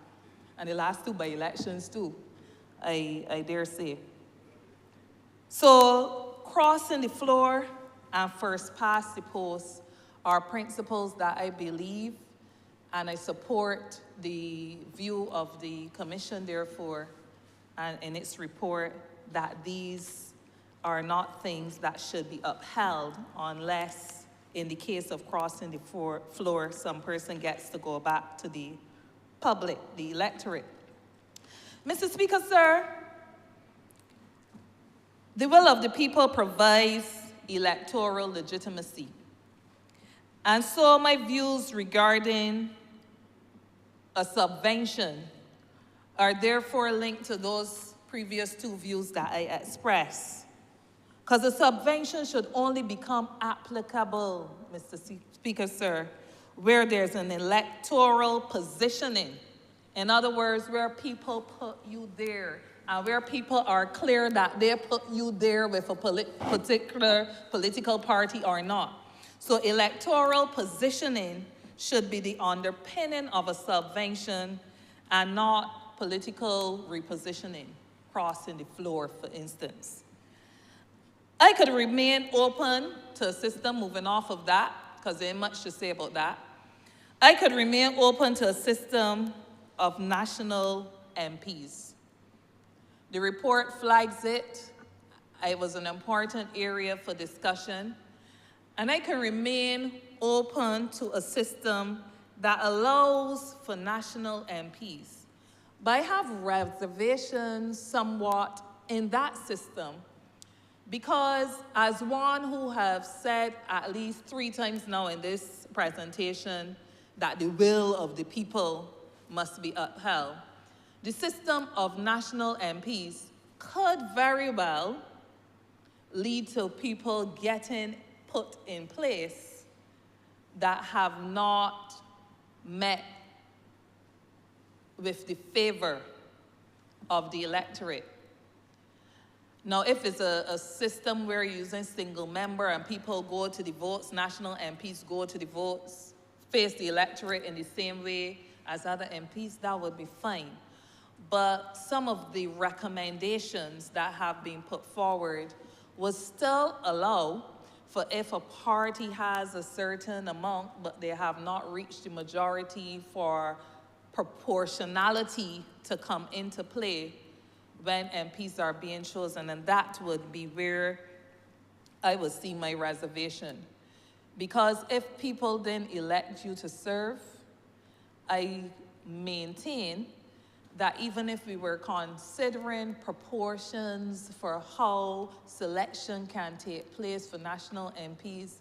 and the last two by elections too, I dare say. So crossing the floor and first past the post are principles that I believe, and I support the view of the commission, therefore, and in its report, that these are not things that should be upheld unless, in the case of crossing the floor, some person gets to go back to the public, the electorate. Mr. Speaker, sir, The will of the people provides electoral legitimacy. And so my views regarding a subvention are therefore linked to those previous two views that I expressed. Because a subvention should only become applicable, Mr. Speaker, sir, where there's an electoral positioning. In other words, where people put you there, and where people are clear that they put you there with a particular political party or not. So electoral positioning should be the underpinning of a subvention and not political repositioning, crossing the floor, for instance. I could remain open to a system, moving off of that, because there ain't much to say about that. I could remain open to a system of national MPs. The report flags it. It was an important area for discussion. And I can remain open to a system that allows for national MPs. But I have reservations somewhat in that system because, as one who has said at least 3 times now in this presentation that the will of the people must be upheld, the system of national MPs could very well lead to people getting put in place that have not met with the favor of the electorate. Now, if it's a system where you're using single member and people go to the votes, national MPs go to the votes, face the electorate in the same way as other MPs, that would be fine. But some of the recommendations that have been put forward would still allow for if a party has a certain amount, but they have not reached the majority, for proportionality to come into play when MPs are being chosen, and that would be where I would see my reservation. Because if people then elect you to serve, I maintain that even if we were considering proportions for how selection can take place for national MPs,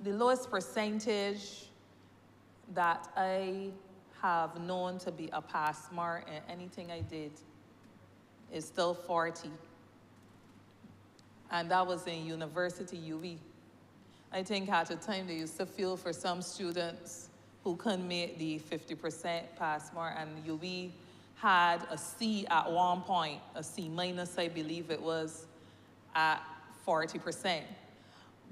the lowest percentage that I have known to be a pass mark in anything I did is still 40. And that was in University UE. I think at the time they used to feel for some students who couldn't make the 50% pass mark, and UE had a C at one point, a C minus, I believe it was, at 40%.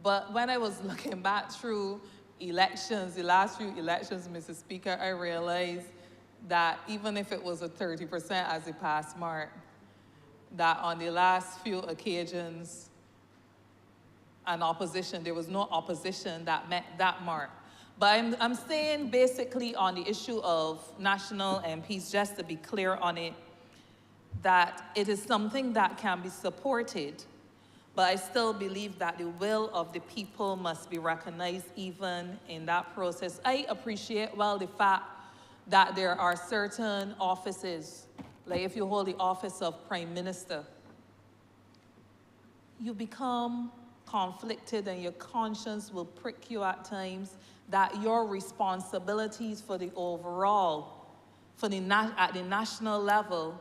But when I was looking back through elections, the last few elections, Mr. Speaker, I realized that even if it was a 30% as a pass mark, that on the last few occasions, there was no opposition that met that mark. But I'm saying basically on the issue of national MPs, just to be clear on it, that it is something that can be supported, but I still believe that the will of the people must be recognized even in that process. I appreciate, well, the fact that there are certain offices, like if you hold the office of Prime Minister, you become conflicted and your conscience will prick you at times that your responsibilities for the overall, at the national level,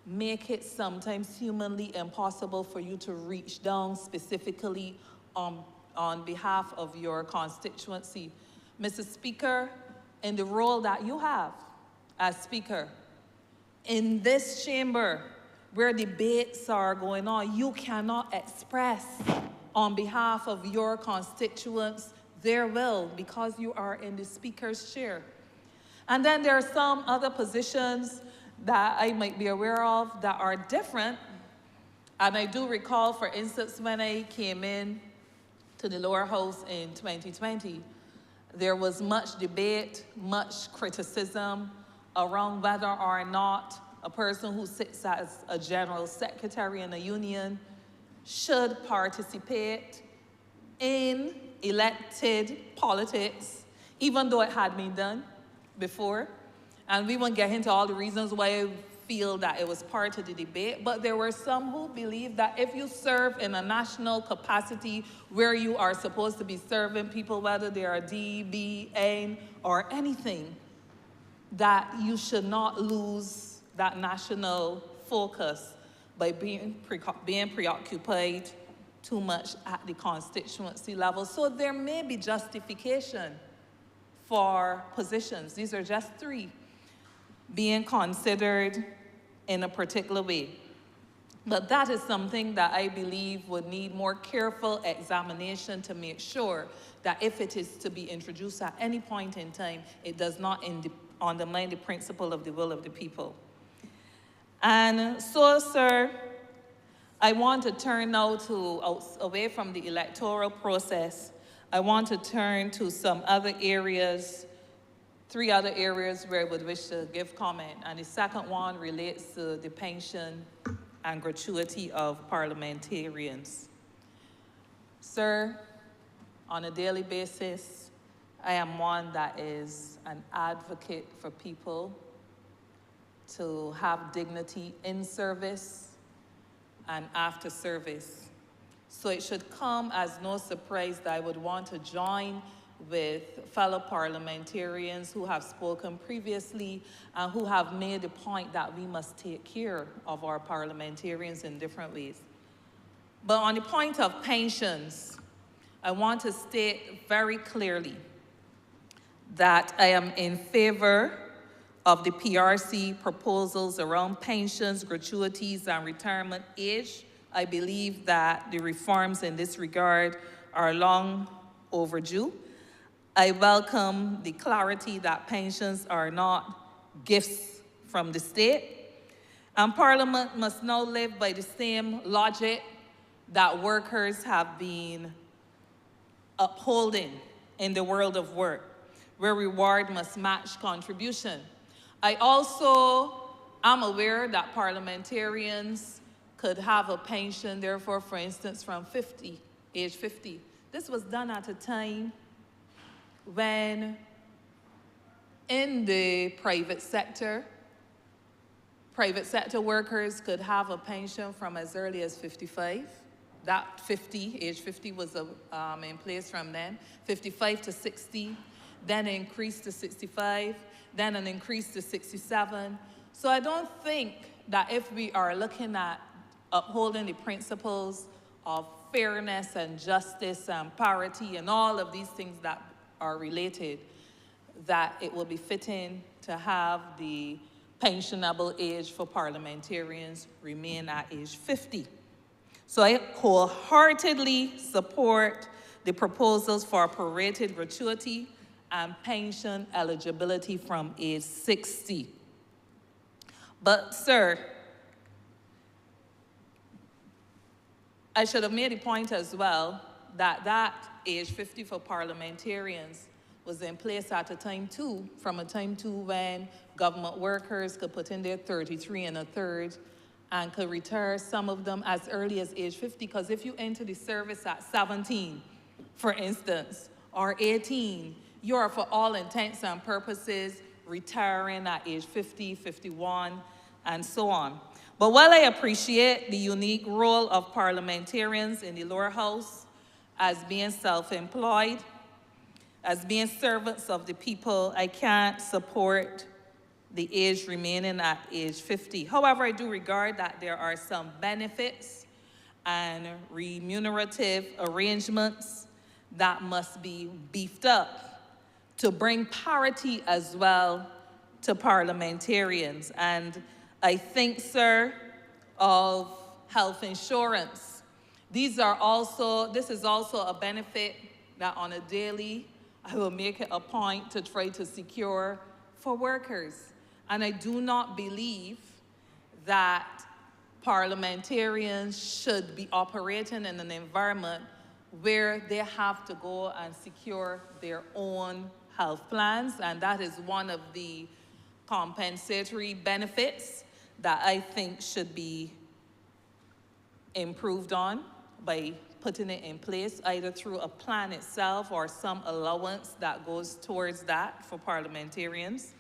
make it sometimes humanly impossible for you to reach down specifically on behalf of your constituency. Mr. Speaker, in the role that you have as Speaker, in this chamber where debates are going on, you cannot express on behalf of your constituents their will because you are in the Speaker's chair. And then there are some other positions that I might be aware of that are different. And I do recall, for instance, when I came in to the lower house in 2020, there was much debate, much criticism around whether or not a person who sits as a general secretary in a union should participate in elected politics, even though it had been done before. And we won't get into all the reasons why feel that it was part of the debate, but there were some who believed that if you serve in a national capacity where you are supposed to be serving people, whether they are D, B, A, or anything, that you should not lose that national focus by being preoccupied too much at the constituency level. So there may be justification for positions. These are just 3 being considered in a particular way. But that is something that I believe would need more careful examination to make sure that if it is to be introduced at any point in time, it does not undermine the principle of the will of the people. And so, sir, I want to turn now away from the electoral process. I want to turn to some other areas, 3 other areas where I would wish to give comment. And the second one relates to the pension and gratuity of parliamentarians. Sir, on a daily basis, I am one that is an advocate for people to have dignity in service and after service. So it should come as no surprise that I would want to join with fellow parliamentarians who have spoken previously and who have made the point that we must take care of our parliamentarians in different ways. But on the point of pensions, I want to state very clearly that I am in favor of the PRC proposals around pensions, gratuities, and retirement age. I believe that the reforms in this regard are long overdue. I welcome the clarity that pensions are not gifts from the state. And Parliament must now live by the same logic that workers have been upholding in the world of work, where reward must match contribution. I also am aware that parliamentarians could have a pension, therefore, for instance, from age 50. This was done at a time when in the private sector workers could have a pension from as early as 55. That age 50 was in place from then. 55 to 60, then increased to 65, then an increase to 67. So I don't think that if we are looking at upholding the principles of fairness and justice and parity and all of these things that are related, that it will be fitting to have the pensionable age for parliamentarians remain at age 50. So I wholeheartedly support the proposals for prorated gratuity and pension eligibility from age 60. But, sir, I should have made a point as well that age 50 for parliamentarians was in place at a time too, from a time too when government workers could put in their 33 1/3 and could retire, some of them as early as age 50, because if you enter the service at 17, for instance, or 18, you are for all intents and purposes retiring at age 50, 51, and so on. But while I appreciate the unique role of parliamentarians in the lower house as being self-employed, as being servants of the people, I can't support the age remaining at age 50. However, I do regard that there are some benefits and remunerative arrangements that must be beefed up to bring parity as well to parliamentarians. And I think, sir, of health insurance. This is also a benefit that on a daily, I will make it a point to try to secure for workers. And I do not believe that parliamentarians should be operating in an environment where they have to go and secure their own health plans, and that is one of the compensatory benefits that I think should be improved on by putting it in place either through a plan itself or some allowance that goes towards that for parliamentarians.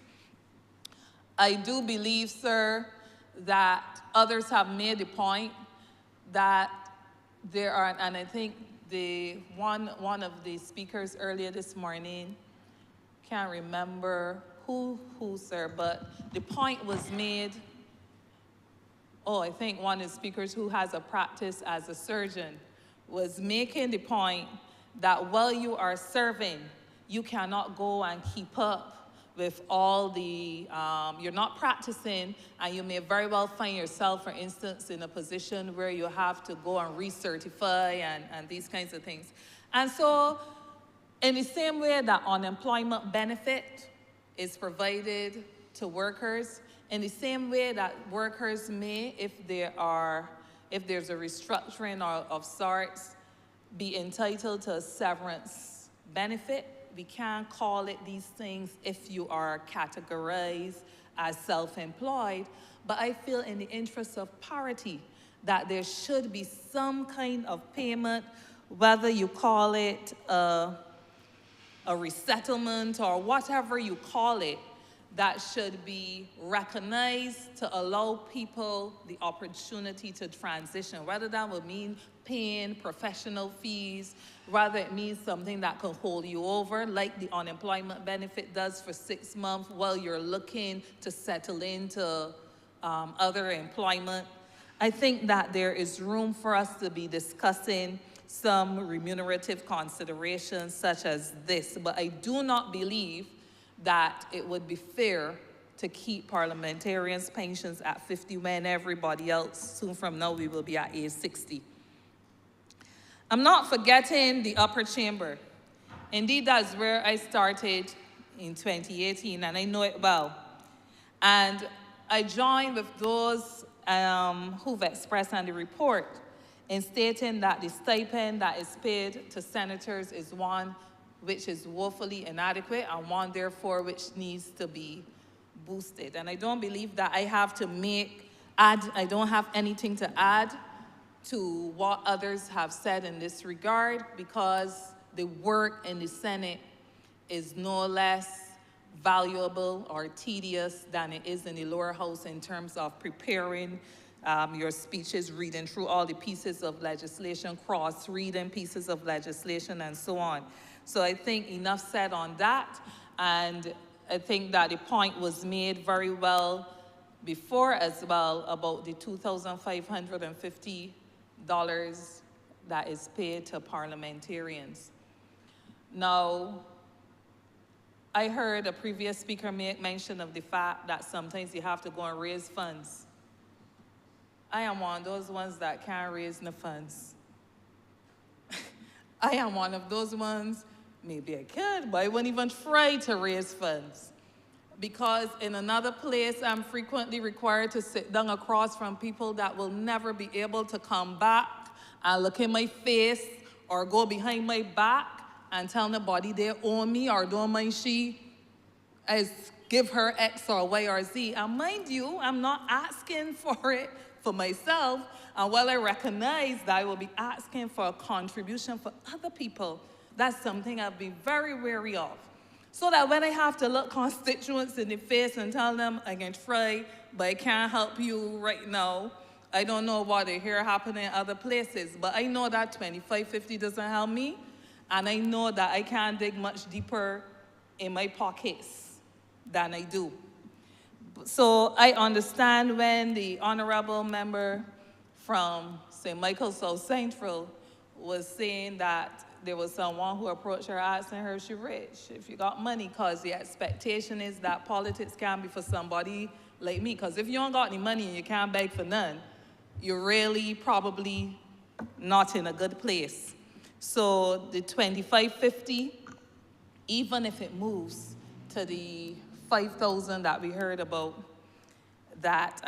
I do believe, sir, that others have made the point that there are, and I think one of the speakers earlier this morning, can't remember who, sir, but the point was made, I think one of the speakers who has a practice as a surgeon was making the point that while you are serving, you cannot go and keep up with all the, you're not practicing, and you may very well find yourself, for instance, in a position where you have to go and recertify and these kinds of things. And so, in the same way that unemployment benefit is provided to workers, in the same way that workers may, if there's a restructuring of sorts, be entitled to a severance benefit. We can't call it these things if you are categorized as self-employed, but I feel in the interest of parity that there should be some kind of payment, whether you call it a resettlement or whatever you call it, that should be recognized to allow people the opportunity to transition, whether that would mean paying professional fees, whether it means something that can hold you over, like the unemployment benefit does for 6 months while you're looking to settle into other employment. I think that there is room for us to be discussing some remunerative considerations such as this, but I do not believe that it would be fair to keep parliamentarians' pensions at 50 when everybody else, soon from now, we will be at age 60. I'm not forgetting the upper chamber. Indeed, that's where I started in 2018, and I know it well. And I joined with those who've expressed on the report in stating that the stipend that is paid to senators is one which is woefully inadequate and one, therefore, which needs to be boosted. And I don't believe that I have to I don't have anything to add to what others have said in this regard, because the work in the Senate is no less valuable or tedious than it is in the lower house in terms of preparing your speeches, reading through all the pieces of legislation, cross-reading pieces of legislation, and so on. So I think enough said on that, and I think that the point was made very well before as well about the $2,550 that is paid to parliamentarians. Now, I heard a previous speaker make mention of the fact that sometimes you have to go and raise funds. I am one of those ones that can't raise no funds. I am one of those ones, maybe I could, but I wouldn't even try to raise funds. Because in another place, I'm frequently required to sit down across from people that will never be able to come back and look in my face or go behind my back and tell nobody they owe me or don't mind she as give her X or Y or Z. And mind you, I'm not asking for it for myself. And while I recognize that I will be asking for a contribution for other people, that's something I've been very wary of. So that when I have to look constituents in the face and tell them I can try, but I can't help you right now, I don't know what I hear happening in other places, but I know that $25.50 doesn't help me, and I know that I can't dig much deeper in my pockets than I do. So I understand when the honorable member from St. Michael's South Central was saying that there was someone who approached her asking her if she's rich, if you got money, because the expectation is that politics can be for somebody like me. Because if you don't got any money and you can't beg for none, you're really probably not in a good place. So the $25.50, even if it moves to the $5,000 that we heard about, that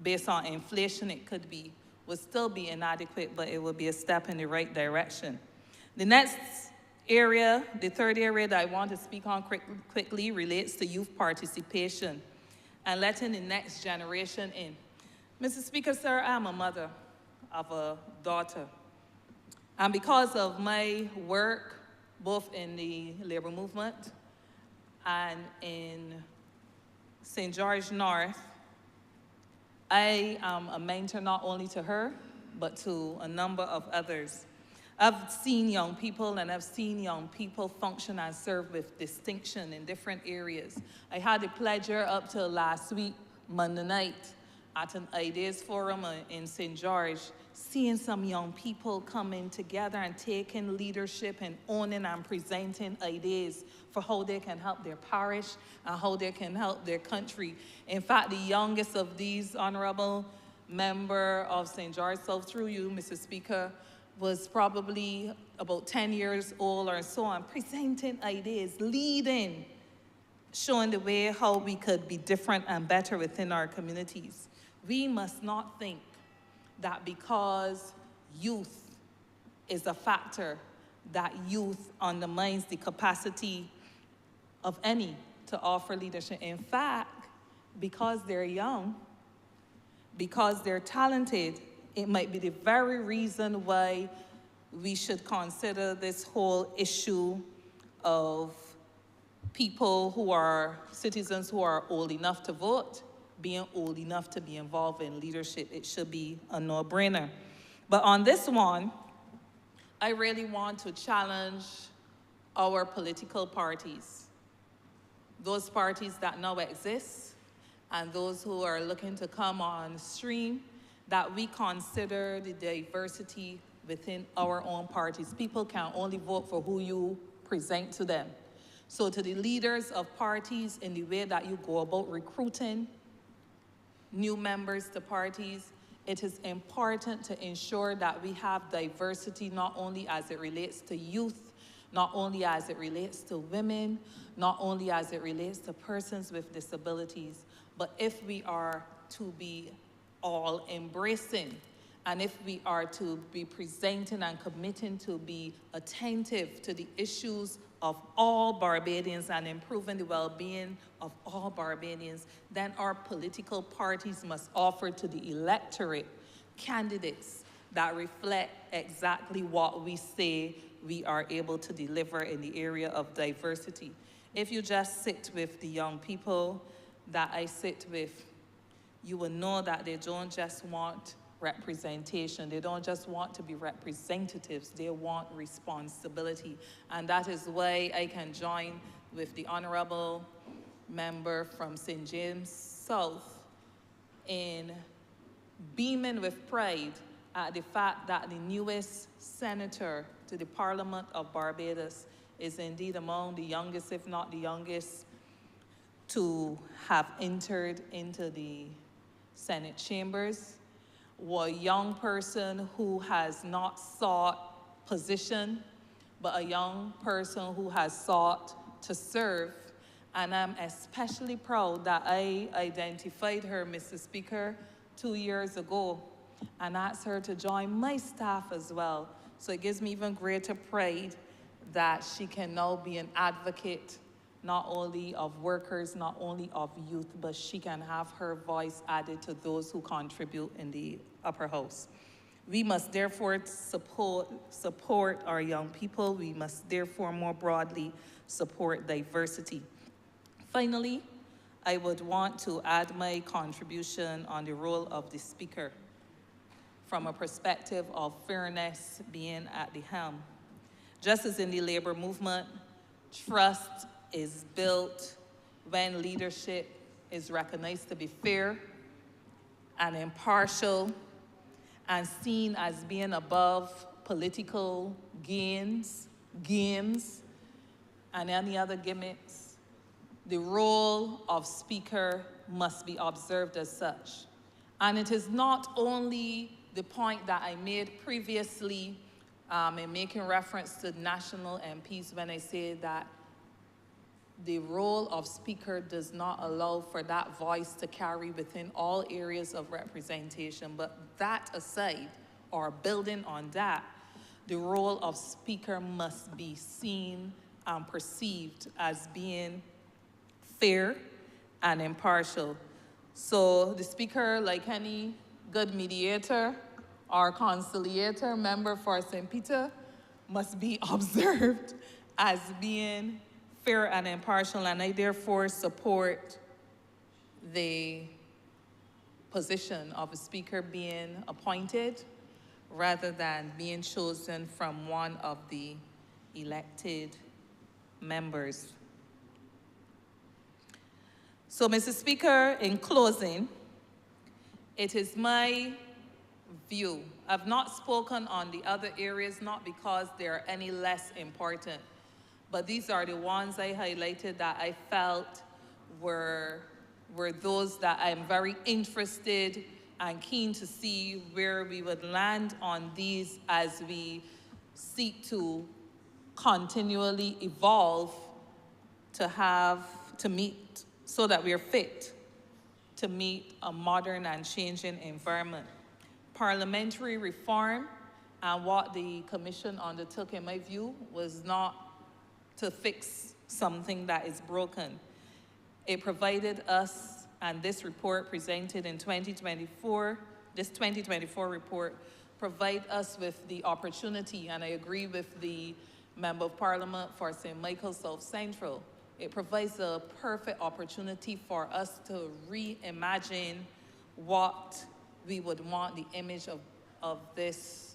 based on inflation it could be, would still be inadequate, but it would be a step in the right direction. The next area, the third area that I want to speak on quickly relates to youth participation and letting the next generation in. Mr. Speaker, sir, I'm a mother of a daughter. And because of my work, both in the labor movement and in St. George North, I am a mentor not only to her, but to a number of others. I've seen young people and I've seen young people function and serve with distinction in different areas. I had the pleasure up till last week, Monday night, at an Ideas Forum in St. George, seeing some young people coming together and taking leadership and owning and presenting ideas for how they can help their parish and how they can help their country. In fact, the youngest of these, Honourable Member of St. George South, through you, Mr. Speaker, was probably about 10 years old or so, and presenting ideas, leading, showing the way how we could be different and better within our communities. We must not think that because youth is a factor, that youth undermines the capacity of any to offer leadership. In fact, because they're young, because they're talented, it might be the very reason why we should consider this whole issue of people who are citizens who are old enough to vote, being old enough to be involved in leadership. It should be a no-brainer. But on this one, I really want to challenge our political parties, those parties that now exist and those who are looking to come on stream, that we consider the diversity within our own parties. People can only vote for who you present to them. So to the leaders of parties, in the way that you go about recruiting new members to parties, it is important to ensure that we have diversity not only as it relates to youth, not only as it relates to women, not only as it relates to persons with disabilities, but if we are to be all embracing, and if we are to be presenting and committing to be attentive to the issues of all Barbadians and improving the well-being of all Barbadians, then our political parties must offer to the electorate candidates that reflect exactly what we say we are able to deliver in the area of diversity. If you just sit with the young people that I sit with, you will know that they don't just want representation. They don't just want to be representatives. They want responsibility. And that is why I can join with the Honourable Member from St. James South in beaming with pride at the fact that the newest senator to the Parliament of Barbados is indeed among the youngest, if not the youngest, to have entered into the Senate chambers, or a young person who has not sought position, but a young person who has sought to serve. And I'm especially proud that I identified her, Mr. Speaker, 2 years ago and asked her to join my staff as well. So it gives me even greater pride that she can now be an advocate not only of workers, not only of youth, but she can have her voice added to those who contribute in the upper house. We must therefore support our young people. We must therefore more broadly support diversity. Finally, I would want to add my contribution on the role of the speaker from a perspective of fairness being at the helm. Just as in the labor movement, trust is built when leadership is recognized to be fair and impartial and seen as being above political games, and any other gimmicks. The role of speaker must be observed as such. And it is not only the point that I made previously in making reference to national MPs when I say that the role of speaker does not allow for that voice to carry within all areas of representation. But that aside, or building on that, the role of speaker must be seen and perceived as being fair and impartial. So the speaker, like any good mediator or conciliator, member for St. Peter, must be observed as being fair and impartial, and I therefore support the position of a speaker being appointed rather than being chosen from one of the elected members. So, Mr. Speaker, in closing, it is my view. I've not spoken on the other areas, not because they're any less important, but these are the ones I highlighted that I felt were those that I'm very interested and keen to see where we would land on these as we seek to continually evolve to meet, so that we're fit to meet a modern and changing environment. Parliamentary reform and what the Commission undertook, in my view, was not to fix something that is broken. It provided us, and this report presented in 2024, this 2024 report, provide us with the opportunity, and I agree with the Member of Parliament for St. Michael South Central, it provides a perfect opportunity for us to reimagine what we would want the image of this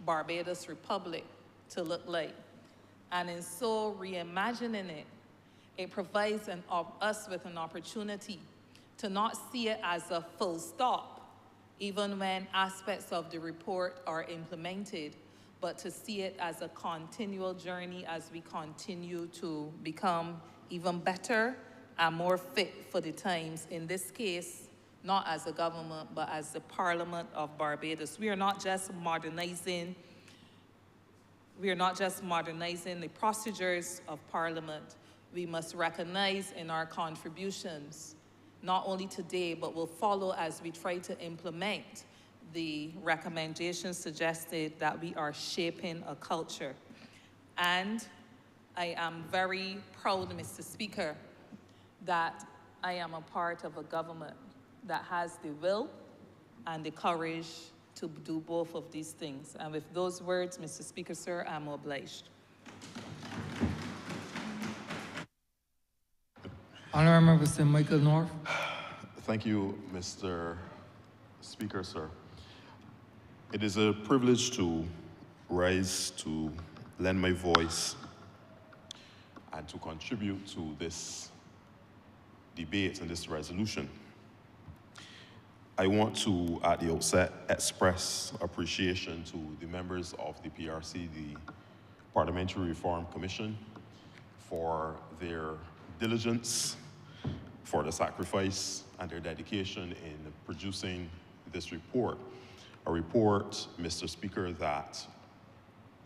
Barbados Republic to look like. And in so reimagining it, it provides us with an opportunity to not see it as a full stop, even when aspects of the report are implemented, but to see it as a continual journey as we continue to become even better and more fit for the times. In this case, not as a government, but as the Parliament of Barbados. We are not just modernizing the procedures of Parliament. We must recognize in our contributions, not only today, but will follow as we try to implement the recommendations suggested, that we are shaping a culture. And I am very proud, Mr. Speaker, that I am a part of a government that has the will and the courage to do both of these things. And with those words, Mr. Speaker, sir, I'm obliged. Honourable Member St. Michael North. Thank you, Mr. Speaker, sir. It is a privilege to rise to lend my voice and to contribute to this debate and this resolution. I want to, at the outset, express appreciation to the members of the PRC, the Parliamentary Reform Commission, for their diligence, for the sacrifice and their dedication in producing this report. A report, Mr. Speaker, that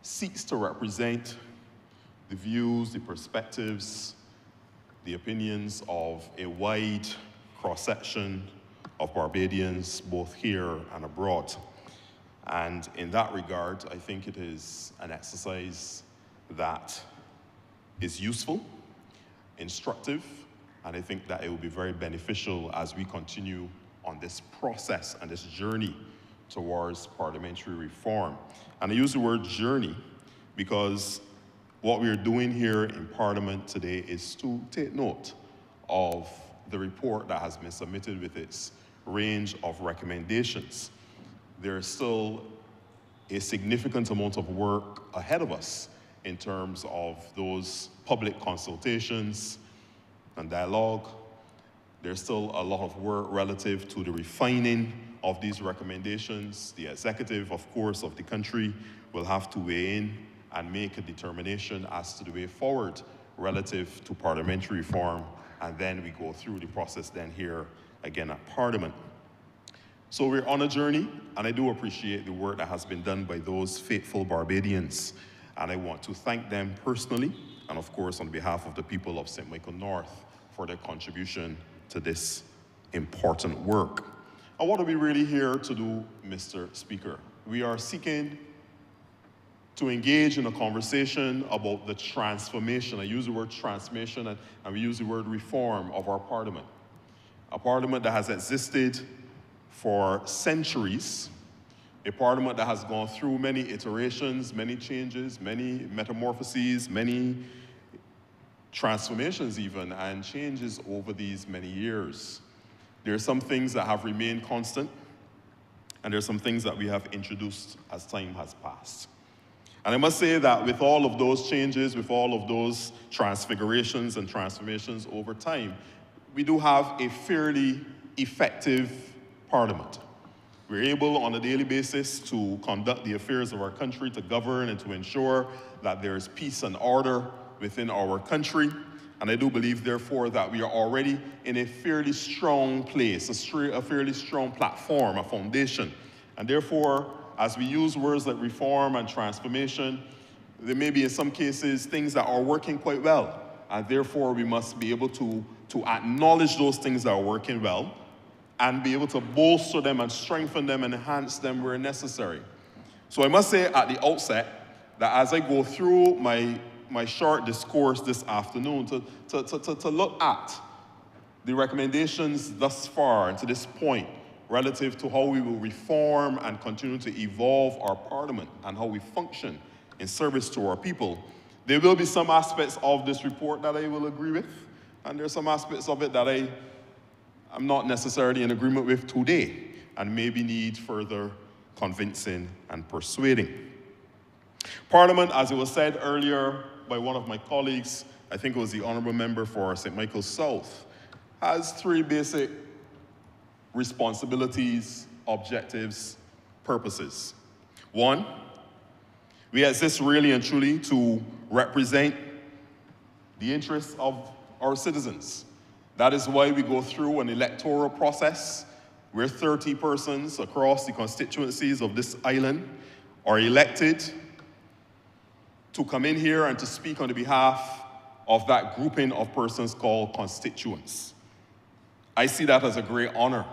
seeks to represent the views, the perspectives, the opinions of a wide cross-section of Barbadians, both here and abroad. And in that regard, I think it is an exercise that is useful, instructive, and I think that it will be very beneficial as we continue on this process and this journey towards parliamentary reform. And I use the word journey because what we are doing here in Parliament today is to take note of the report that has been submitted with its range of recommendations. There is still a significant amount of work ahead of us in terms of those public consultations and dialogue. There's still a lot of work relative to the refining of these recommendations. The executive, of course, of the country will have to weigh in and make a determination as to the way forward relative to parliamentary reform, and then we go through the process then here again at Parliament. So we're on a journey, and I do appreciate the work that has been done by those faithful Barbadians, and I want to thank them personally, and of course on behalf of the people of St. Michael North, for their contribution to this important work. And what are we really here to do, Mr. Speaker? We are seeking to engage in a conversation about the transformation. I use the word transformation and we use the word reform of our Parliament. A Parliament that has existed for centuries, a Parliament that has gone through many iterations, many changes, many metamorphoses, many transformations even, and changes over these many years. There are some things that have remained constant, and there are some things that we have introduced as time has passed. And I must say that with all of those changes, with all of those transfigurations and transformations over time, we do have a fairly effective Parliament. We're able on a daily basis to conduct the affairs of our country, to govern and to ensure that there is peace and order within our country. And I do believe, therefore, that we are already in a fairly strong place, a fairly strong platform, a foundation. And therefore, as we use words like reform and transformation, there may be in some cases things that are working quite well. And therefore, we must be able to acknowledge those things that are working well and be able to bolster them and strengthen them and enhance them where necessary. So I must say at the outset that as I go through my short discourse this afternoon to look at the recommendations thus far and to this point relative to how we will reform and continue to evolve our Parliament and how we function in service to our people, there will be some aspects of this report that I will agree with, and there are some aspects of it that I'm not necessarily in agreement with today and maybe need further convincing and persuading. Parliament, as it was said earlier by one of my colleagues, I think it was the Honourable Member for St. Michael South, has three basic responsibilities, objectives, purposes. One, we exist really and truly to represent the interests of our citizens. That is why we go through an electoral process where 30 persons across the constituencies of this island are elected to come in here and to speak on the behalf of that grouping of persons called constituents. I see that as a great honor,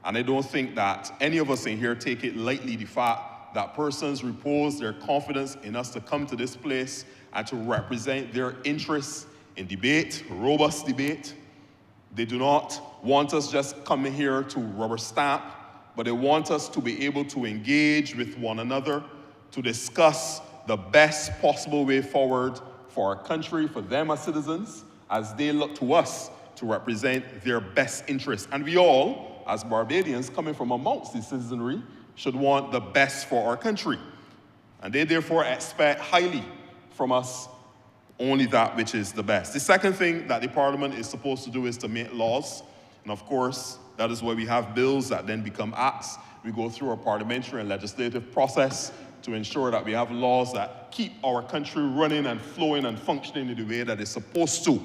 and I don't think that any of us in here take it lightly, the fact that persons repose their confidence in us to come to this place and to represent their interests in debate, robust debate. They do not want us just coming here to rubber stamp, but they want us to be able to engage with one another, to discuss the best possible way forward for our country, for them as citizens, as they look to us to represent their best interests. And we all, as Barbadians coming from amongst the citizenry, should want the best for our country. And they therefore expect highly from us only that which is the best. The second thing that the Parliament is supposed to do is to make laws. And of course, that is why we have bills that then become acts. We go through a parliamentary and legislative process to ensure that we have laws that keep our country running and flowing and functioning in the way that it's supposed to.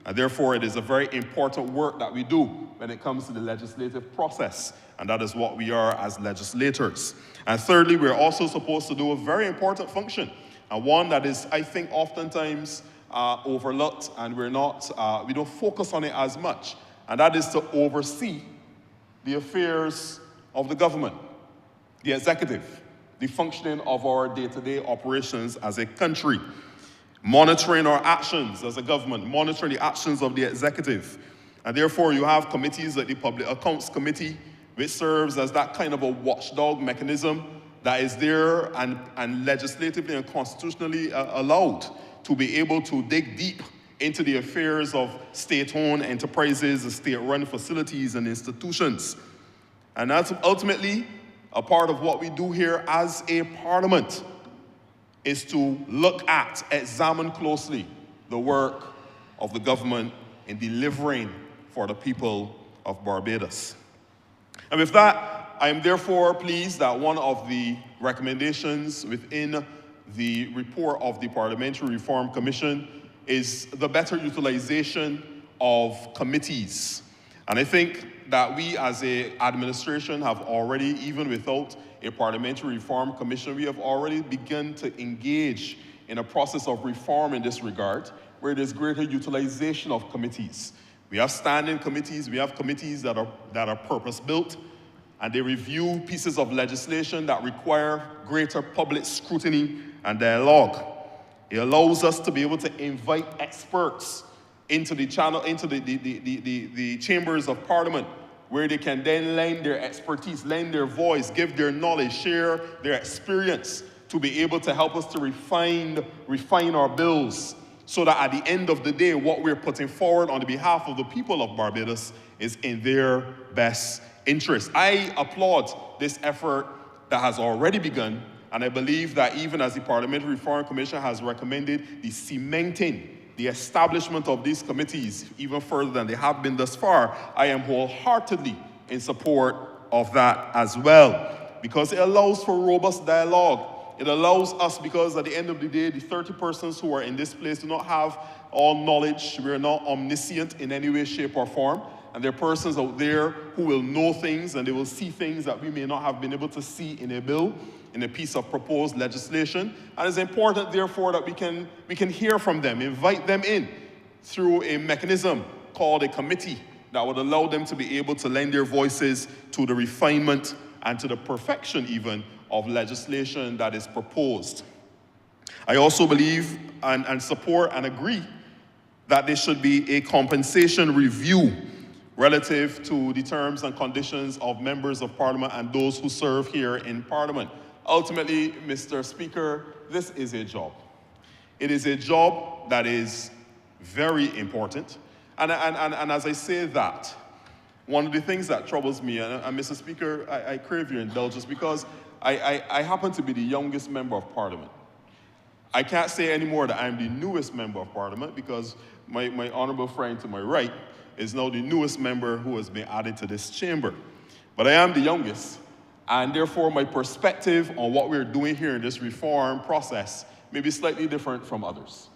And therefore, it is a very important work that we do when it comes to the legislative process. And that is what we are as legislators. And thirdly, we're also supposed to do a very important function, and one that is, I think, oftentimes overlooked, and we don't focus on it as much. And that is to oversee the affairs of the government, the executive, the functioning of our day-to-day operations as a country, monitoring our actions as a government, monitoring the actions of the executive. And therefore, you have committees like the Public Accounts Committee, which serves as that kind of a watchdog mechanism that is there and legislatively and constitutionally allowed to be able to dig deep into the affairs of state-owned enterprises, state-run facilities and institutions. And that's ultimately a part of what we do here as a Parliament, is to look at, examine closely the work of the government in delivering for the people of Barbados. And with that, I am therefore pleased that one of the recommendations within the report of the Parliamentary Reform Commission is the better utilization of committees. And I think that we as an administration have already, even without a Parliamentary Reform Commission, we have already begun to engage in a process of reform in this regard, where there's greater utilization of committees. We have standing committees, we have committees that are purpose-built, and they review pieces of legislation that require greater public scrutiny and dialogue. It allows us to be able to invite experts into the chambers of Parliament, where they can then lend their expertise, lend their voice, give their knowledge, share their experience to be able to help us to refine our bills, so that at the end of the day, what we're putting forward on the behalf of the people of Barbados is in their best interest. I applaud this effort that has already begun, and I believe that even as the Parliamentary Reform Commission has recommended the cementing, the establishment of these committees even further than they have been thus far, I am wholeheartedly in support of that as well, because it allows for robust dialogue. It allows us, because at the end of the day, the 30 persons who are in this place do not have all knowledge. We're not omniscient in any way, shape, or form. And there are persons out there who will know things, and they will see things that we may not have been able to see in a bill, in a piece of proposed legislation. And it's important, therefore, that we can hear from them, invite them in through a mechanism called a committee that would allow them to be able to lend their voices to the refinement and to the perfection even of legislation that is proposed. I also believe and support and agree that there should be a compensation review relative to the terms and conditions of members of Parliament and those who serve here in Parliament. Ultimately, Mr. Speaker, this is a job. It is a job that is very important. And as I say that, one of the things that troubles me, and Mr. Speaker, I crave your indulgence because I happen to be the youngest member of Parliament. I can't say anymore that I'm the newest member of Parliament because my honourable friend to my right is now the newest member who has been added to this chamber. But I am the youngest, and therefore my perspective on what we're doing here in this reform process may be slightly different from others.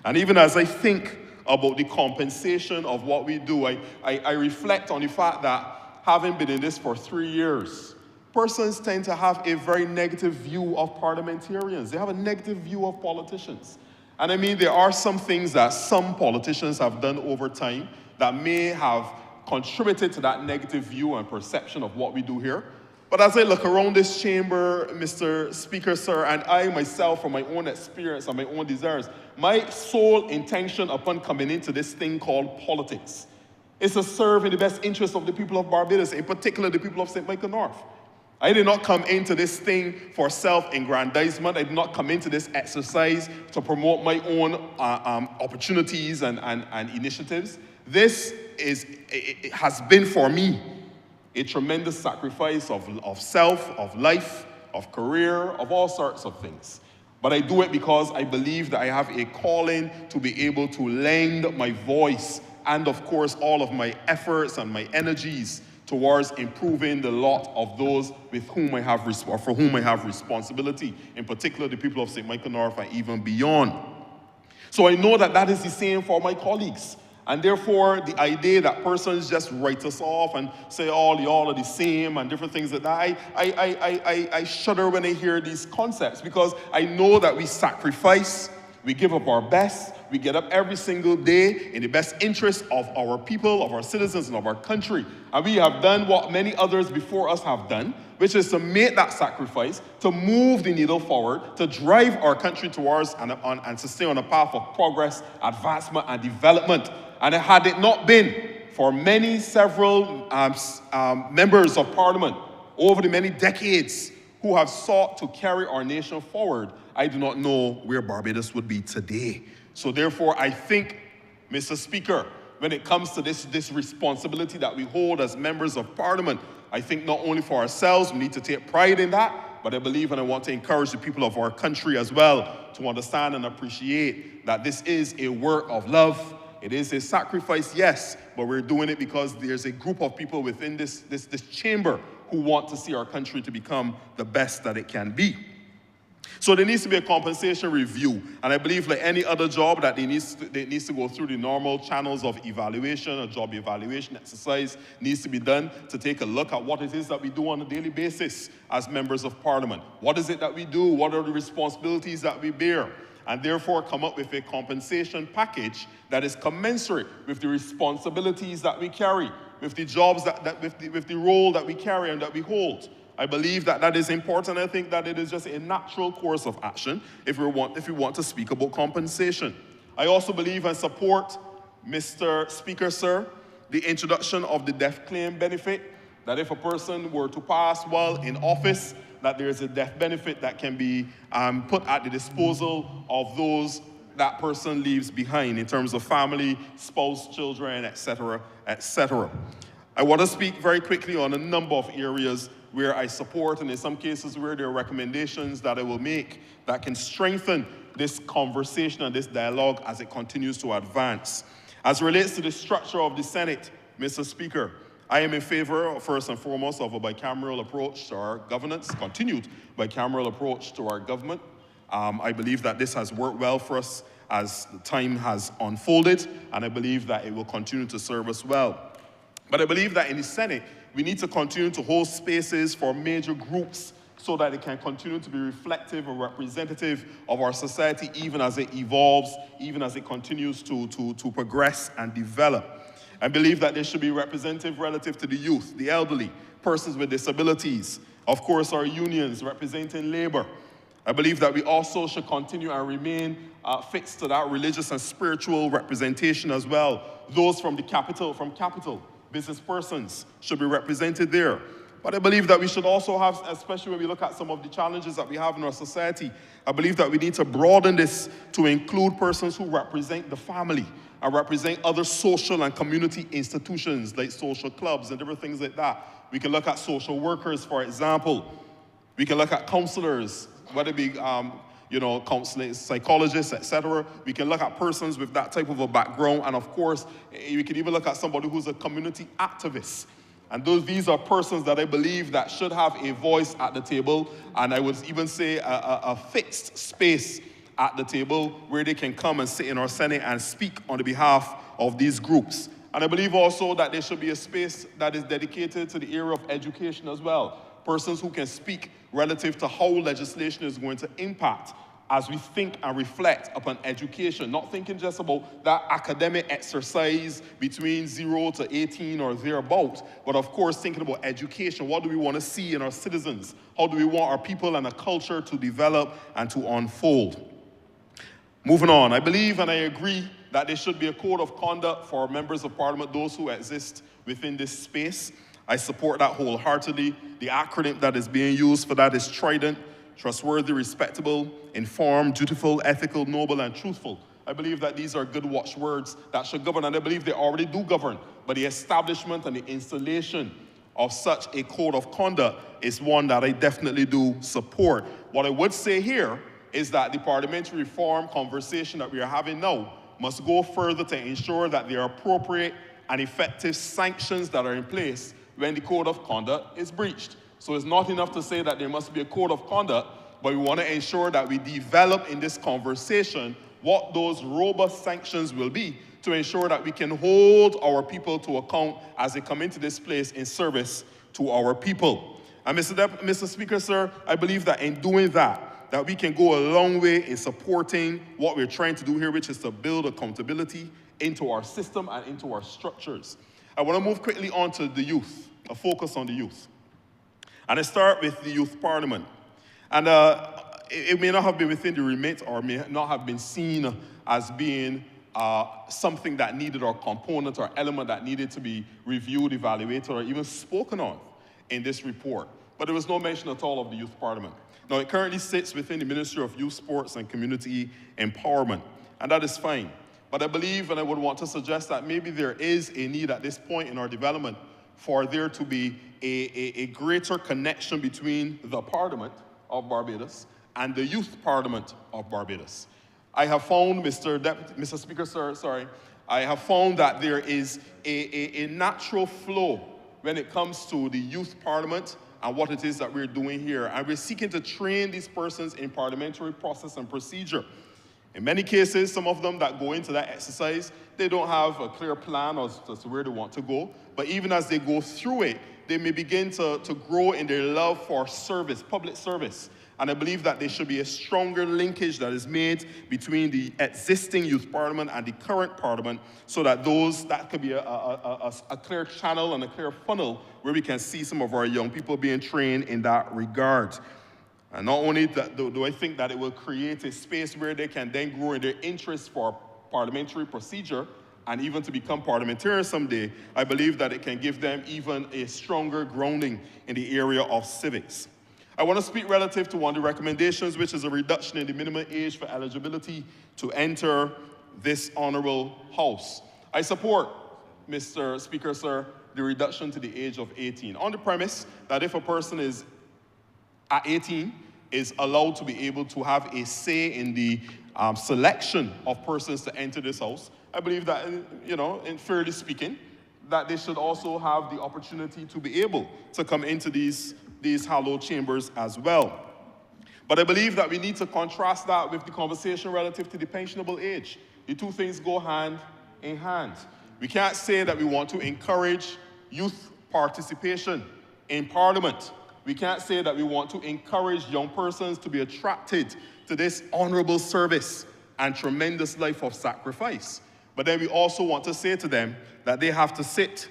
And even as I think about the compensation of what we do, I reflect on the fact that having been in this for 3 years, persons tend to have a very negative view of parliamentarians. They have a negative view of politicians. And I mean, there are some things that some politicians have done over time that may have contributed to that negative view and perception of what we do here. But as I look around this chamber, Mr. Speaker, sir, and I myself, from my own experience and my own desires, my sole intention upon coming into this thing called politics is to serve in the best interest of the people of Barbados, in particular the people of St. Michael North. I did not come into this thing for self-aggrandizement. I did not come into this exercise to promote my own opportunities and initiatives. This it has been for me a tremendous sacrifice of self, of life, of career, of all sorts of things. But I do it because I believe that I have a calling to be able to lend my voice and, of course, all of my efforts and my energies towards improving the lot of those with whom I have or for whom I have responsibility, in particular the people of St. Michael North and even beyond. So I know that that is the same for my colleagues. And therefore, the idea that persons just write us off and say, oh, y'all are the same and different things like that, I shudder when I hear these concepts because I know that we sacrifice, we give up our best, we get up every single day in the best interest of our people, of our citizens, and of our country. And we have done what many others before us have done, which is to make that sacrifice, to move the needle forward, to drive our country towards and to stay on a path of progress, advancement, and development. And had it not been for several members of Parliament over the many decades who have sought to carry our nation forward, I do not know where Barbados would be today. So therefore, I think, Mr. Speaker, when it comes to this responsibility that we hold as members of Parliament, I think not only for ourselves, we need to take pride in that, but I believe and I want to encourage the people of our country as well to understand and appreciate that this is a work of love. It is a sacrifice, yes, but we're doing it because there's a group of people within this chamber who want to see our country to become the best that it can be. So there needs to be a compensation review. And I believe like any other job that it needs to go through the normal channels of evaluation. A job evaluation exercise needs to be done to take a look at what it is that we do on a daily basis as members of Parliament. What is it that we do? What are the responsibilities that we bear? And therefore come up with a compensation package that is commensurate with the responsibilities that we carry, with the jobs with the role that we carry and that we hold. I believe that that is important. I think that it is just a natural course of action if we want to speak about compensation. I also believe and support, Mr. Speaker, sir, the introduction of the death claim benefit, that if a person were to pass while in office, that there is a death benefit that can be put at the disposal of those that person leaves behind in terms of family, spouse, children, etc., etc. I want to speak very quickly on a number of areas where I support, and in some cases where there are recommendations that I will make that can strengthen this conversation and this dialogue as it continues to advance. As it relates to the structure of the Senate, Mr. Speaker, I am in favor, first and foremost, of a bicameral approach to our governance, continued bicameral approach to our government. I believe that this has worked well for us as the time has unfolded, and I believe that it will continue to serve us well. But I believe that in the Senate, we need to continue to hold spaces for major groups so that it can continue to be reflective and representative of our society even as it evolves, even as it continues to progress and develop. I believe that they should be representative relative to the youth, the elderly, persons with disabilities, of course our unions representing labor. I believe that we also should continue and remain fixed to that religious and spiritual representation as well. Those from capital, business persons should be represented there. But I believe that we should also have, especially when we look at some of the challenges that we have in our society, I believe that we need to broaden this to include persons who represent the family and represent other social and community institutions like social clubs and different things like that. We can look at social workers, for example. We can look at counselors, whether it be counseling, psychologists, etc. We can look at persons with that type of a background, and of course, we can even look at somebody who's a community activist. And these are persons that I believe that should have a voice at the table, and I would even say a fixed space at the table where they can come and sit in our Senate and speak on the behalf of these groups. And I believe also that there should be a space that is dedicated to the area of education as well. Persons who can speak relative to how legislation is going to impact as we think and reflect upon education, not thinking just about that academic exercise between 0 to 18 or thereabout, but of course thinking about education. What do we want to see in our citizens? How do we want our people and a culture to develop and to unfold? Moving on, I believe and I agree that there should be a code of conduct for members of parliament, those who exist within this space. I support that wholeheartedly. The acronym that is being used for that is TRIDENT: trustworthy, respectable, informed, dutiful, ethical, noble, and truthful. I believe that these are good watchwords that should govern, and I believe they already do govern, but the establishment and the installation of such a code of conduct is one that I definitely do support. What I would say here is that the parliamentary reform conversation that we are having now must go further to ensure that there are appropriate and effective sanctions that are in place when the code of conduct is breached. So it's not enough to say that there must be a code of conduct, but we want to ensure that we develop in this conversation what those robust sanctions will be to ensure that we can hold our people to account as they come into this place in service to our people. And Mr. Speaker, sir, I believe that in doing that we can go a long way in supporting what we're trying to do here, which is to build accountability into our system and into our structures. I want to move quickly on to the youth, a focus on the youth. And I start with the Youth Parliament. And it may not have been within the remit or may not have been seen as being something that needed or component or element that needed to be reviewed, evaluated, or even spoken on in this report. But there was no mention at all of the Youth Parliament. Now, it currently sits within the Ministry of Youth, Sports, and Community Empowerment, and that is fine. But I believe, and I would want to suggest that maybe there is a need at this point in our development for there to be a greater connection between the Parliament of Barbados and the Youth Parliament of Barbados. I have found, Mr. Speaker, sir, I have found that there is a natural flow when it comes to the Youth Parliament and what it is that we're doing here. And we're seeking to train these persons in parliamentary process and procedure. In many cases, some of them that go into that exercise, they don't have a clear plan as to where they want to go. But even as they go through it, they may begin to grow in their love for service, public service. And I believe that there should be a stronger linkage that is made between the existing Youth Parliament and the current Parliament so that that could be a clear channel and a clear funnel where we can see some of our young people being trained in that regard. And not only that, do I think that it will create a space where they can then grow in their interest for parliamentary procedure and even to become parliamentarians someday, I believe that it can give them even a stronger grounding in the area of civics. I want to speak relative to one of the recommendations, which is a reduction in the minimum age for eligibility to enter this honorable house. I support, Mr. Speaker, sir, the reduction to the age of 18, on the premise that if a person is at 18, is allowed to be able to have a say in the selection of persons to enter this house, I believe that, in fairly speaking, that they should also have the opportunity to be able to come into these hallowed chambers as well. But I believe that we need to contrast that with the conversation relative to the pensionable age. The two things go hand in hand. We can't say that we want to encourage youth participation in Parliament. We can't say that we want to encourage young persons to be attracted to this honourable service and tremendous life of sacrifice. But then we also want to say to them that they have to sit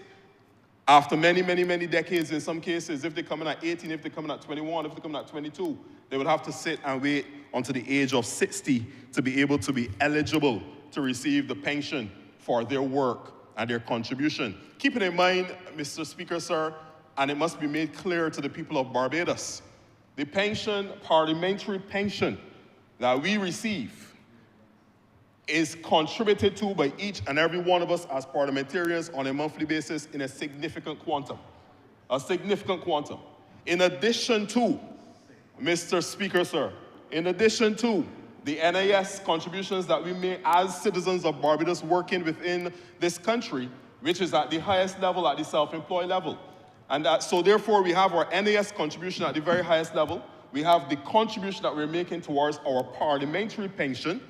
after many, many, many decades, in some cases, if they come in at 18, if they come in at 21, if they come in at 22, they would have to sit and wait until the age of 60 to be able to be eligible to receive the pension for their work and their contribution. Keeping in mind, Mr. Speaker, sir, and it must be made clear to the people of Barbados, the pension, parliamentary pension that we receive is contributed to by each and every one of us as parliamentarians on a monthly basis in a significant quantum. A significant quantum. In addition to, Mr. Speaker, sir, in addition to the NIS contributions that we make as citizens of Barbados working within this country, which is at the highest level, at the self-employed level. And so therefore we have our NIS contribution at the very highest level. We have the contribution that we're making towards our parliamentary pension,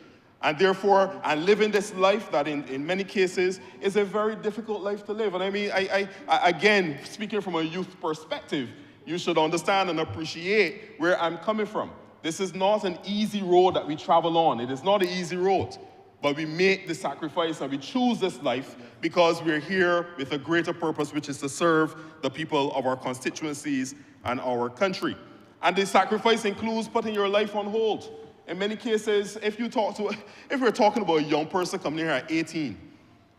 and therefore, and living this life that in many cases is a very difficult life to live. And I mean, I again, speaking from a youth perspective, you should understand and appreciate where I'm coming from. This is not an easy road that we travel on. It is not an easy road, but we make the sacrifice and we choose this life because we're here with a greater purpose, which is to serve the people of our constituencies and our country. And the sacrifice includes putting your life on hold. In many cases, if we're talking about a young person coming here at 18,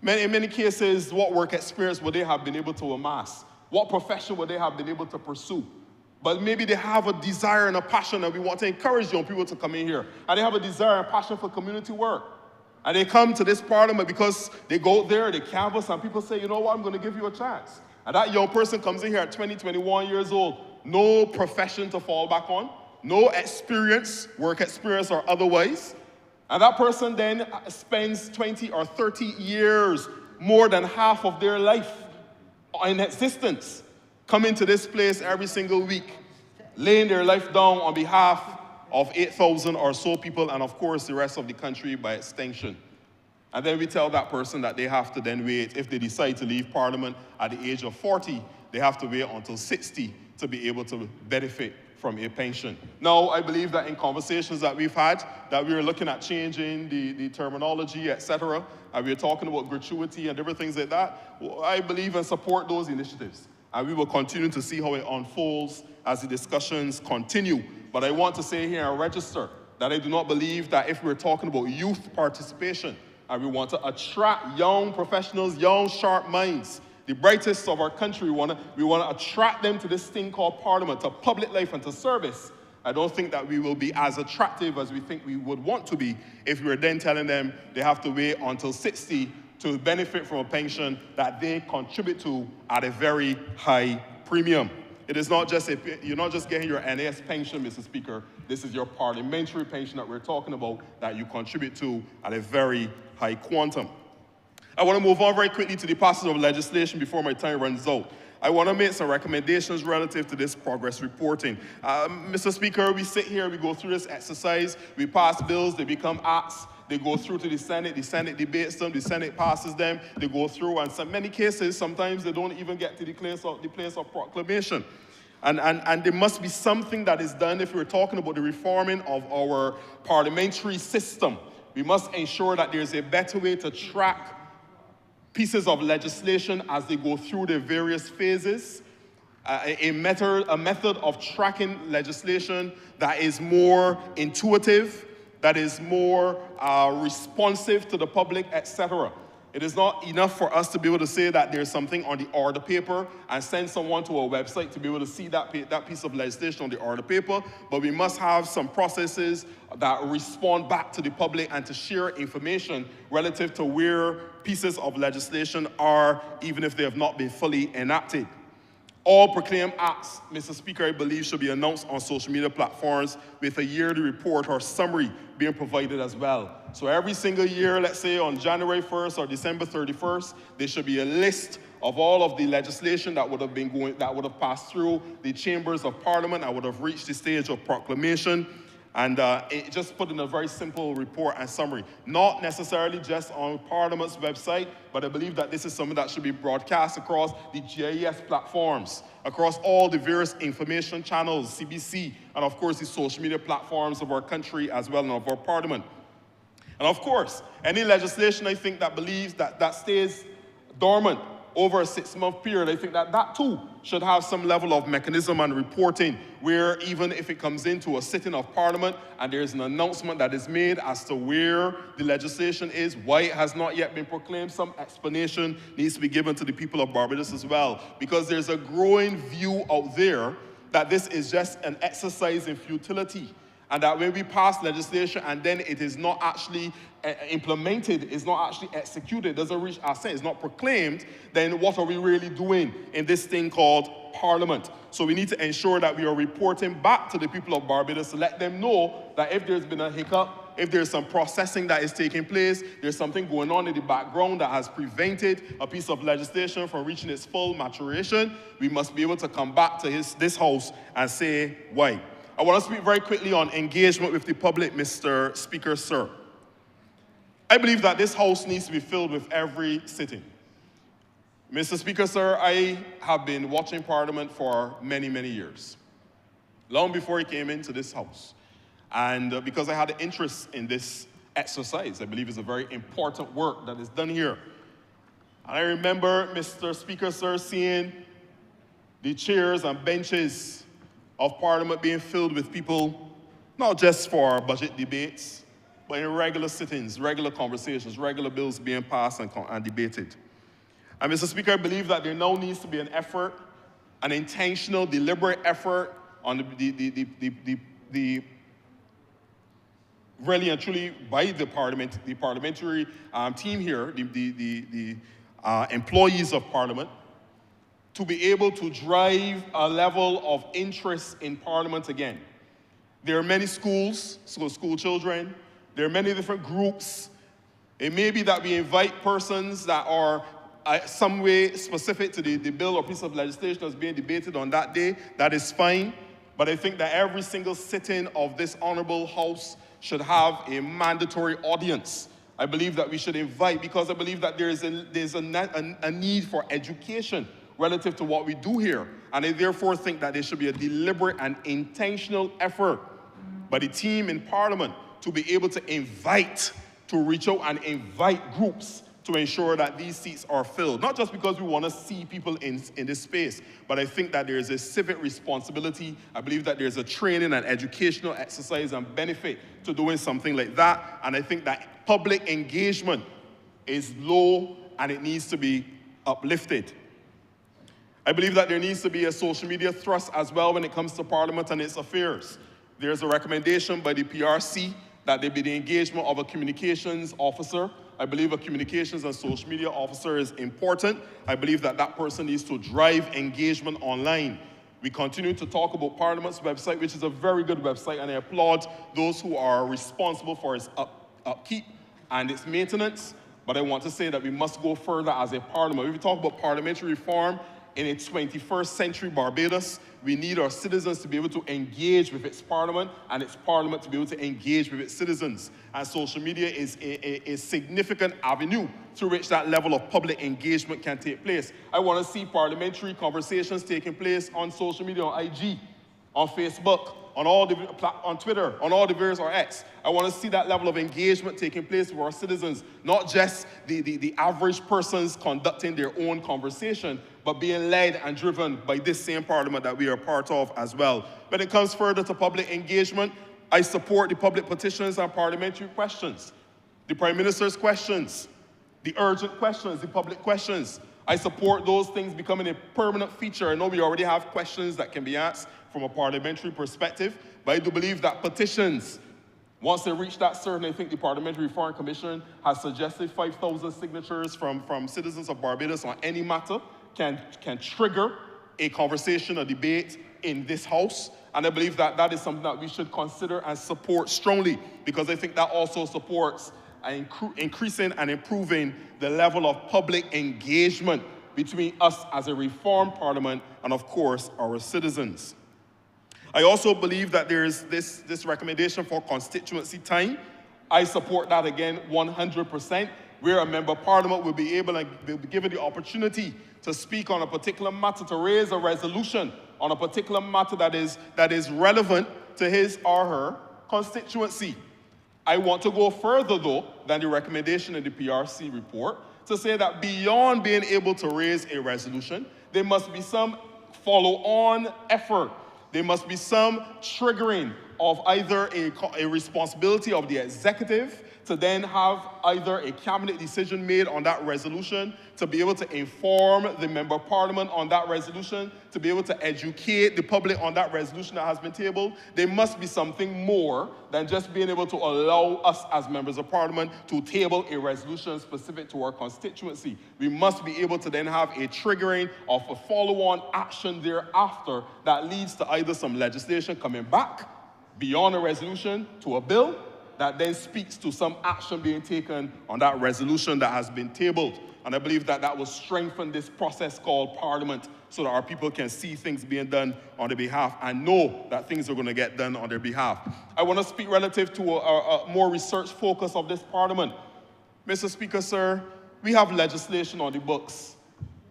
in many cases, what work experience would they have been able to amass? What profession would they have been able to pursue? But maybe they have a desire and a passion, and we want to encourage young people to come in here. And they have a desire and passion for community work. And they come to this parliament because they go there, they canvass, and people say, you know what, I'm going to give you a chance. And that young person comes in here at 20, 21 years old, no profession to fall back on, no experience, work experience or otherwise. And that person then spends 20 or 30 years, more than half of their life in existence, coming to this place every single week, laying their life down on behalf of 8,000 or so people, and of course the rest of the country by extension. And then we tell that person that they have to then wait, if they decide to leave Parliament at the age of 40, they have to wait until 60 to be able to benefit from a pension. Now, I believe that in conversations that we've had, that we are looking at changing the terminology, etc., and we're talking about gratuity and different things like that. I believe and support those initiatives. And we will continue to see how it unfolds as the discussions continue. But I want to say here and register that I do not believe that if we're talking about youth participation and we want to attract young professionals, young sharp minds, the brightest of our country, we want to attract them to this thing called Parliament, to public life and to service. I don't think that we will be as attractive as we think we would want to be if we were then telling them they have to wait until 60 to benefit from a pension that they contribute to at a very high premium. It is not just you're not just getting your NAS pension, Mr. Speaker. This is your parliamentary pension that we're talking about that you contribute to at a very high quantum. I want to move on very quickly to the passage of legislation before my time runs out. I want to make some recommendations relative to this progress reporting. Mr. Speaker, we sit here, we go through this exercise, we pass bills, they become acts, they go through to the Senate debates them, the Senate passes them, they go through, and in many cases, sometimes they don't even get to the place of proclamation. And there must be something that is done if we're talking about the reforming of our parliamentary system. We must ensure that there's a better way to track pieces of legislation as they go through the various phases, a method of tracking legislation that is more intuitive, that is more responsive to the public, etc. It is not enough for us to be able to say that there's something on the order paper and send someone to a website to be able to see that piece of legislation on the order paper, but we must have some processes that respond back to the public and to share information relative to where pieces of legislation are, even if they have not been fully enacted. All proclaimed acts, Mr. Speaker, I believe should be announced on social media platforms with a yearly report or summary being provided as well. So every single year, let's say on January 1st or December 31st, there should be a list of all of the legislation that would have passed through the chambers of Parliament, that would have reached the stage of proclamation. And it just put in a very simple report and summary. Not necessarily just on Parliament's website, but I believe that this is something that should be broadcast across the GIS platforms, across all the various information channels, CBC, and of course the social media platforms of our country as well and of our Parliament. And of course, any legislation I think that believes that stays dormant over a 6-month period, I think that too should have some level of mechanism and reporting where even if it comes into a sitting of Parliament and there's an announcement that is made as to where the legislation is, why it has not yet been proclaimed, some explanation needs to be given to the people of Barbados as well. Because there's a growing view out there that this is just an exercise in futility. And that when we pass legislation and then it is not actually implemented, is not actually executed, doesn't reach our sense, it's not proclaimed, then what are we really doing in this thing called Parliament? So we need to ensure that we are reporting back to the people of Barbados to let them know that if there's been a hiccup, if there's some processing that is taking place, there's something going on in the background that has prevented a piece of legislation from reaching its full maturation, we must be able to come back to this house and say why. I want to speak very quickly on engagement with the public, Mr. Speaker, sir. I believe that this house needs to be filled with every sitting. Mr. Speaker, sir, I have been watching Parliament for many, many years, long before he came into this house. And because I had an interest in this exercise, I believe it's a very important work that is done here. And I remember, Mr. Speaker, sir, seeing the chairs and benches of Parliament being filled with people, not just for budget debates, but in regular sittings, regular conversations, regular bills being passed and debated. And Mr. Speaker, I believe that there now needs to be an effort, an intentional, deliberate effort on the really and truly by the parliamentary team here, the employees of Parliament, to be able to drive a level of interest in Parliament again. There are many schools, school children, there are many different groups. It may be that we invite persons that are some way specific to the bill or piece of legislation that's being debated on that day. That is fine. But I think that every single sitting of this honorable house should have a mandatory audience. I believe that we should invite, because I believe that there's a need for education relative to what we do here. And I therefore think that there should be a deliberate and intentional effort by the team in Parliament to be able to reach out and invite groups to ensure that these seats are filled. Not just because we want to see people in this space, but I think that there's a civic responsibility. I believe that there's a training and educational exercise and benefit to doing something like that. And I think that public engagement is low and it needs to be uplifted. I believe that there needs to be a social media thrust as well when it comes to Parliament and its affairs. There's a recommendation by the PRC that there be the engagement of a communications officer. I believe a communications and social media officer is important. I believe that that person needs to drive engagement online. We continue to talk about Parliament's website, which is a very good website, and I applaud those who are responsible for its upkeep and its maintenance. But I want to say that we must go further as a Parliament. If we talk about parliamentary reform, in a 21st century Barbados, we need our citizens to be able to engage with its Parliament and its Parliament to be able to engage with its citizens. And social media is a significant avenue through which that level of public engagement can take place. I want to see parliamentary conversations taking place on social media, on IG, on Facebook, on Twitter, on all the various, or X. I want to see that level of engagement taking place with our citizens, not just the average persons conducting their own conversation, but being led and driven by this same Parliament that we are part of as well. When it comes further to public engagement, I support the public petitions and parliamentary questions, the Prime Minister's questions, The urgent questions, the public questions. I support those things becoming a permanent feature. I know we already have questions that can be asked from a parliamentary perspective, but I do believe that petitions, once they reach that certain, I think the Parliamentary Foreign Commission has suggested 5,000 signatures from citizens of Barbados on any matter can trigger a conversation, a debate in this House. And I believe that that is something that we should consider and support strongly, because I think that also supports increasing and improving the level of public engagement between us as a reformed parliament and, of course, our citizens. I also believe that there's this recommendation for constituency time. I support that again 100%, where a member of parliament will be able and will be given the opportunity to speak on a particular matter, to raise a resolution on a particular matter that is relevant to his or her constituency. I want to go further, though, than the recommendation in the PRC report to say that beyond being able to raise a resolution, there must be some follow-on effort. There must be some triggering of either a responsibility of the executive to then have either a cabinet decision made on that resolution, to be able to inform the member of parliament on that resolution, to be able to educate the public on that resolution that has been tabled. There must be something more than just being able to allow us as members of parliament to table a resolution specific to our constituency. We must be able to then have a triggering of a follow-on action thereafter that leads to either some legislation coming back beyond a resolution to a bill that then speaks to some action being taken on that resolution that has been tabled. And I believe that that will strengthen this process called Parliament, so that our people can see things being done on their behalf and know that things are going to get done on their behalf. I want to speak relative to a more research focus of this Parliament. Mr. Speaker, sir, we have legislation on the books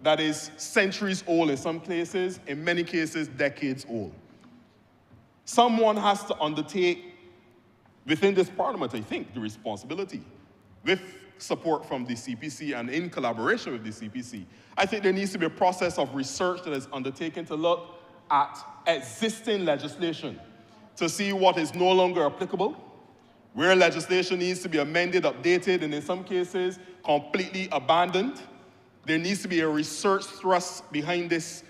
that is centuries old in some cases, in many cases decades old. Someone has to undertake within this Parliament, I think, the responsibility, with support from the CPC and in collaboration with the CPC. I think there needs to be a process of research that is undertaken to look at existing legislation, to see what is no longer applicable, where legislation needs to be amended, updated, and in some cases, completely abandoned. There needs to be a research thrust behind this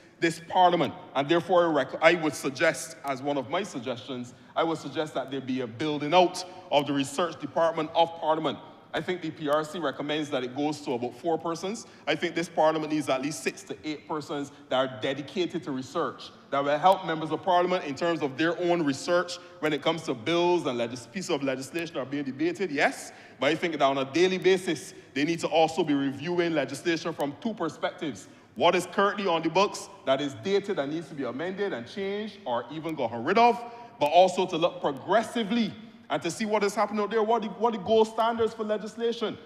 Parliament, and therefore I would suggest, as one of my suggestions, I would suggest that there be a building out of the research department of Parliament. I think the PRC recommends that it goes to about 4 persons. I think this Parliament needs at least 6 to 8 persons that are dedicated to research, that will help members of Parliament in terms of their own research when it comes to bills and pieces of legislation that are being debated, yes, but I think that on a daily basis, they need to also be reviewing legislation from 2 perspectives. What is currently on the books that is dated and needs to be amended and changed or even gotten rid of, but also to look progressively and to see what is happening out there, what the gold standards for legislation,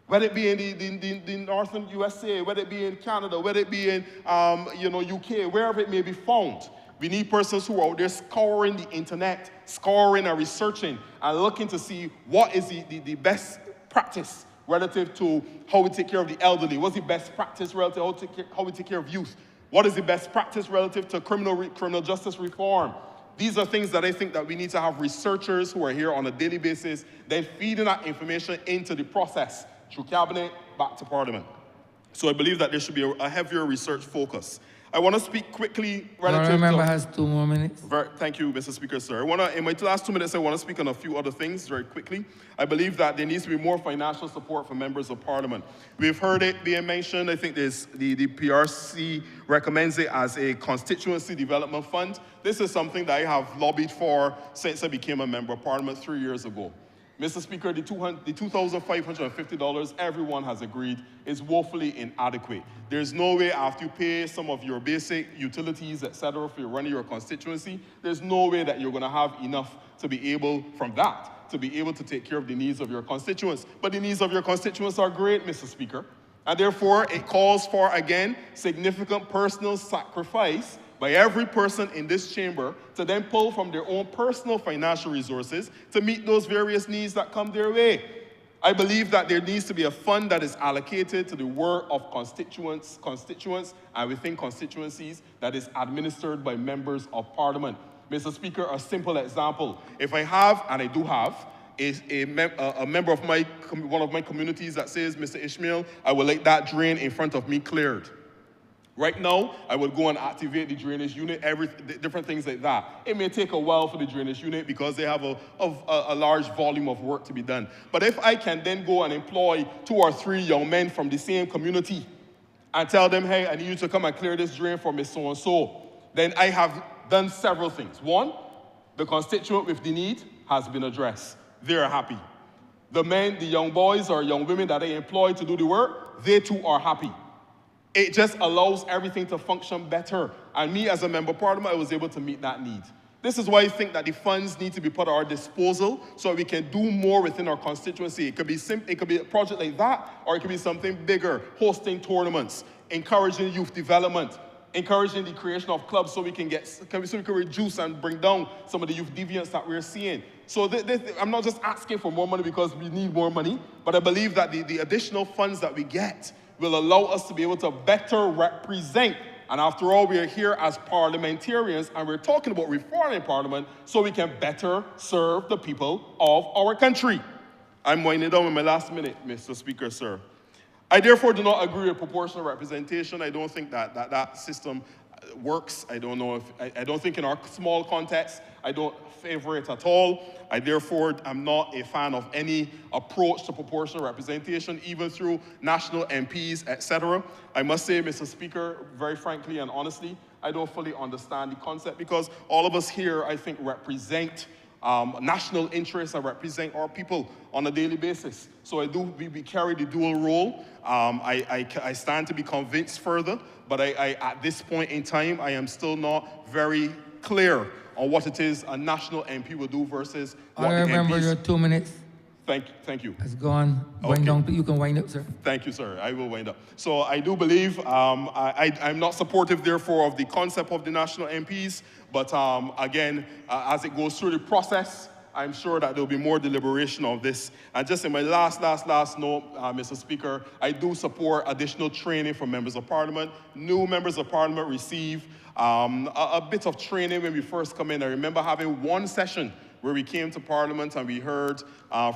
whether it be in the northern USA, whether it be in Canada, whether it be in UK, wherever it may be found. We need persons who are out there scouring the internet, scouring and researching and looking to see what is the best practice relative to how we take care of the elderly. What's the best practice relative to how we take care of youth? What is the best practice relative to criminal justice reform? These are things that I think that we need to have researchers who are here on a daily basis, then feeding that information into the process through Cabinet, back to Parliament. So I believe that there should be a heavier research focus. I want to speak quickly relative Honourable member has 2 more minutes. Thank you, Mr. Speaker, sir. In my last 2 minutes, I want to speak on a few other things very quickly. I believe that there needs to be more financial support for members of Parliament. We've heard it being mentioned. I think the PRC recommends it as a constituency development fund. This is something that I have lobbied for since I became a member of Parliament 3 years ago. Mr. Speaker, the $2,550 everyone has agreed is woefully inadequate. There's no way after you pay some of your basic utilities, etc., for running your constituency, there's no way that you're going to have enough to be able, from that, to be able to take care of the needs of your constituents. But the needs of your constituents are great, Mr. Speaker. And therefore, it calls for, again, significant personal sacrifice by every person in this chamber to then pull from their own personal financial resources to meet those various needs that come their way. I believe that there needs to be a fund that is allocated to the work of constituents and within constituencies that is administered by members of Parliament. Mr. Speaker, a simple example. If I have, and I do have, a member of one of my communities that says, Mr. Ishmael, I would like that drain in front of me cleared. Right now, I would go and activate the drainage unit, different things like that. It may take a while for the drainage unit because they have a large volume of work to be done. But if I can then go and employ 2 or 3 young men from the same community and tell them, hey, I need you to come and clear this drain for Miss So-and-so, then I have done several things. One, the constituent with the need has been addressed. They're happy. The men, the young boys or young women that I employ to do the work, they too are happy. It just allows everything to function better. And me as a member of parliament, I was able to meet that need. This is why I think that the funds need to be put at our disposal so we can do more within our constituency. It could be a project like that, or it could be something bigger, hosting tournaments, encouraging youth development, encouraging the creation of clubs so we can reduce and bring down some of the youth deviance that we're seeing. So I'm not just asking for more money because we need more money, but I believe that the additional funds that we get will allow us to be able to better represent. And after all, we are here as parliamentarians, and we're talking about reform in parliament so we can better serve the people of our country. I'm winding down in my last minute, Mr. Speaker, sir. I therefore do not agree with proportional representation. I don't think that system works. I don't think in our small context, I don't favor it at all. I therefore am not a fan of any approach to proportional representation, even through national MPs, etc. I must say, Mr. Speaker, very frankly and honestly, I don't fully understand the concept because all of us here, I think, represent national interests and represent our people on a daily basis. So we carry the dual role. I stand to be convinced further, but at this point in time, I am still not very clear on what it is a national MP will do versus what the MPs... Remember your 2 minutes. Thank you. It's gone. Wind down. You can wind up, sir. Thank you, sir. I will wind up. So I do believe, I'm not supportive, therefore, of the concept of the national MPs, but again, as it goes through the process, I'm sure that there'll be more deliberation of this. And just in my last note, Mr. Speaker, I do support additional training for members of parliament. New members of parliament receive a bit of training when we first come in. I remember having one session where we came to Parliament and we heard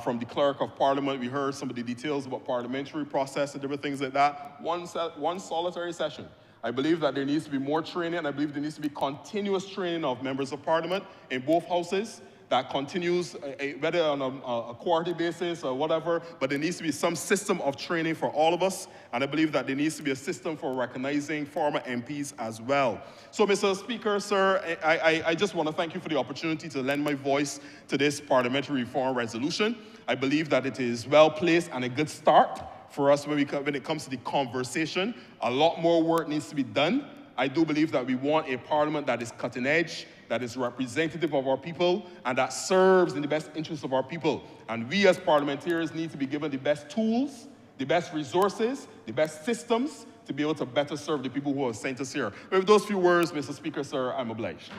from the Clerk of Parliament, we heard some of the details about parliamentary process and different things like that. One solitary session. I believe that there needs to be more training, and I believe there needs to be continuous training of members of Parliament in both houses that continues, whether on a quarterly basis or whatever, but there needs to be some system of training for all of us, and I believe that there needs to be a system for recognizing former MPs as well. So, Mr. Speaker, sir, I just want to thank you for the opportunity to lend my voice to this parliamentary reform resolution. I believe that it is well placed and a good start for us when it comes to the conversation. A lot more work needs to be done. I do believe that we want a parliament that is cutting edge, that is representative of our people, and that serves in the best interests of our people. And we as parliamentarians need to be given the best tools, the best resources, the best systems to be able to better serve the people who have sent us here. With those few words, Mr. Speaker, sir, I'm obliged.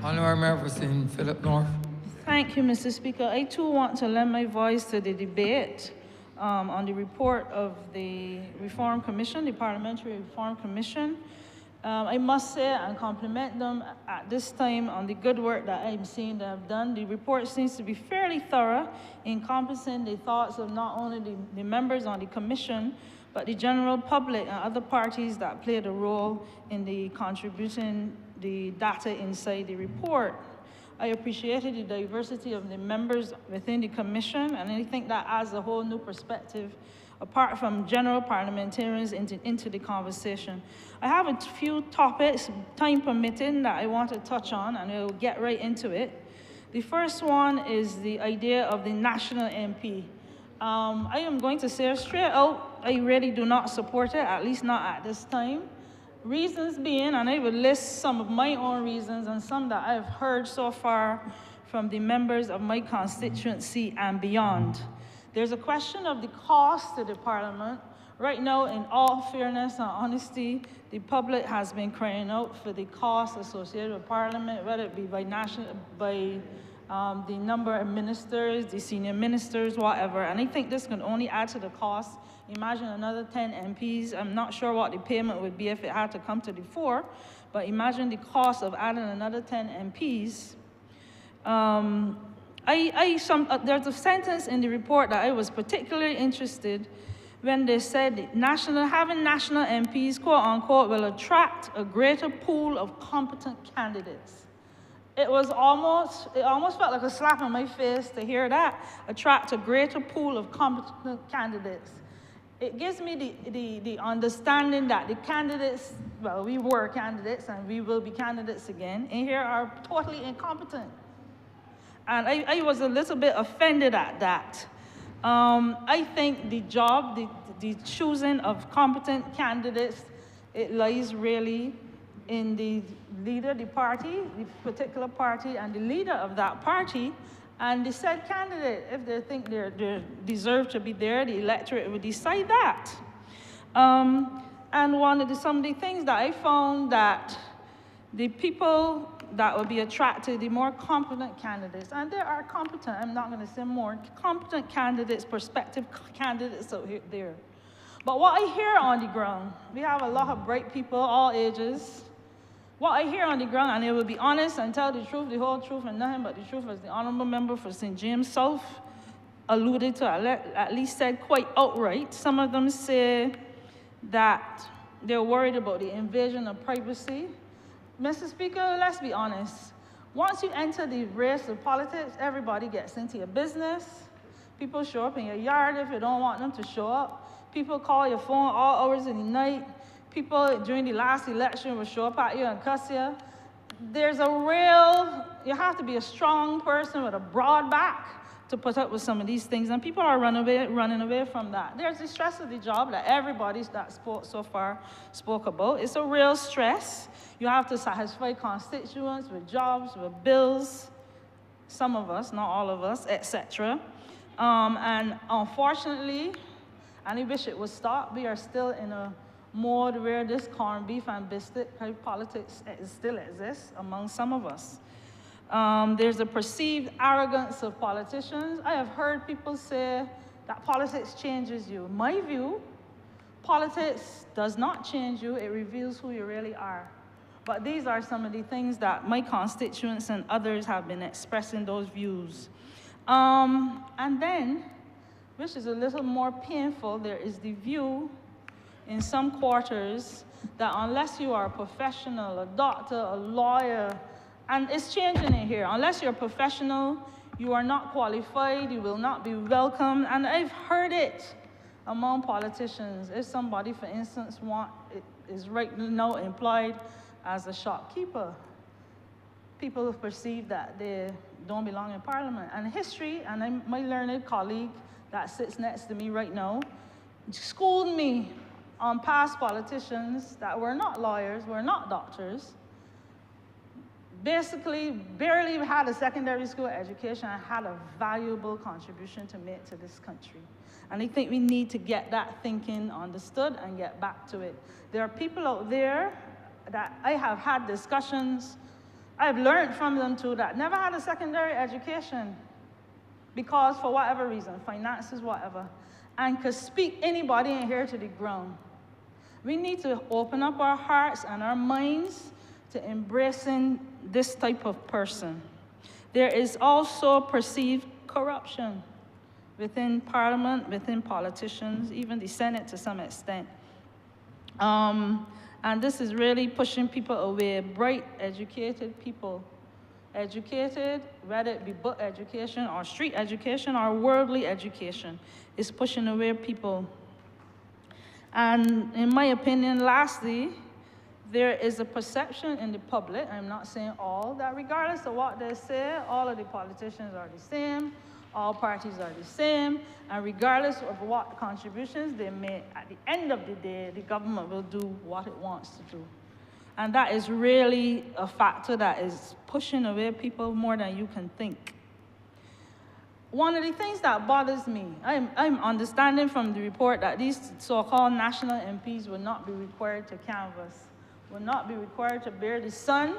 Honourable Member Philip North. Thank you, Mr. Speaker. I too want to lend my voice to the debate on the report of the Reform Commission, the Parliamentary Reform Commission. I must say and compliment them at this time on the good work that I'm seeing they have done. The report seems to be fairly thorough, encompassing the thoughts of not only the members on the commission, but the general public and other parties that played a role in the contributing the data inside the report. I appreciated the diversity of the members within the commission, and I think that adds a whole new perspective apart from general parliamentarians into the conversation. I have a few topics, time permitting, that I want to touch on, and I'll get right into it. The first one is the idea of the national MP. I am going to say straight out, I really do not support it, at least not at this time. Reasons being, and I will list some of my own reasons and some that I've heard so far from the members of my constituency and beyond. There's a question of the cost to the parliament. Right now, in all fairness and honesty, the public has been crying out for the cost associated with parliament, whether it be by the number of ministers, the senior ministers, whatever. And I think this can only add to the cost. Imagine another 10 MPs. I'm not sure what the payment would be if it had to come to the fore, but imagine the cost of adding another 10 MPs. There's a sentence in the report that I was particularly interested when they said having national MPs, quote unquote, will attract a greater pool of competent candidates. It almost felt like a slap in my face to hear that, attract a greater pool of competent candidates. It gives me the understanding that the candidates, well, we were candidates and we will be candidates again, and here are totally incompetent. And I was a little bit offended at that. I think the job, the choosing of competent candidates, it lies really in the leader, the party, the particular party, and the leader of that party, and the said candidate. If they think they deserve to be there, the electorate will decide that. And some of the things that I found that the people that would be attracted, the more competent candidates, and there are competent, I'm not going to say more, competent candidates, prospective candidates out there. But what I hear on the ground, we have a lot of bright people, all ages. What I hear on the ground, and I will be honest and tell the truth, the whole truth, and nothing but the truth, as the Honourable Member for St. James South alluded to, at least said quite outright. Some of them say that they're worried about the invasion of privacy. Mr. Speaker, let's be honest. Once you enter the race of politics, everybody gets into your business. People show up in your yard if you don't want them to show up. People call your phone all hours of the night. People during the last election will show up at you and cuss you. You have to be a strong person with a broad back to put up with some of these things, and people are running away from that. There's the stress of the job that everybody that spoke so far spoke about. It's a real stress. You have to satisfy constituents with jobs, with bills, some of us, not all of us, etc. And unfortunately, and I wish it would stop, we are still in a mode where this corned beef and biscuit type politics still exists among some of us. There's a perceived arrogance of politicians. I have heard people say that politics changes you. In my view, politics does not change you, it reveals who you really are. But these are some of the things that my constituents and others have been expressing those views. And then, which is a little more painful, there is the view in some quarters that unless you are a professional, a doctor, a lawyer, and it's changing it here, unless you're a professional, you are not qualified, you will not be welcomed, and I've heard it among politicians. If somebody, for instance, is right now employed as a shopkeeper, people perceive that they don't belong in Parliament. And history, and my learned colleague that sits next to me right now, schooled me on past politicians that were not lawyers, were not doctors, basically barely had a secondary school education and had a valuable contribution to make to this country. And I think we need to get that thinking understood and get back to it. There are people out there that I have had discussions, I've learned from them too, that never had a secondary education because for whatever reason, finances, whatever, and could speak anybody in here to the ground. We need to open up our hearts and our minds to embracing this type of person. There is also perceived corruption within Parliament, within politicians, even the Senate to some extent. And this is really pushing people away, bright, educated people. Educated, whether it be book education or street education or worldly education, is pushing away people. And in my opinion, lastly, there is a perception in the public, I'm not saying all, that regardless of what they say, all of the politicians are the same, all parties are the same, and regardless of what contributions they make, at the end of the day, the government will do what it wants to do. And that is really a factor that is pushing away people more than you can think. One of the things that bothers me, I'm understanding from the report that these so-called national MPs will not be required to canvass, will not be required to bear the sun,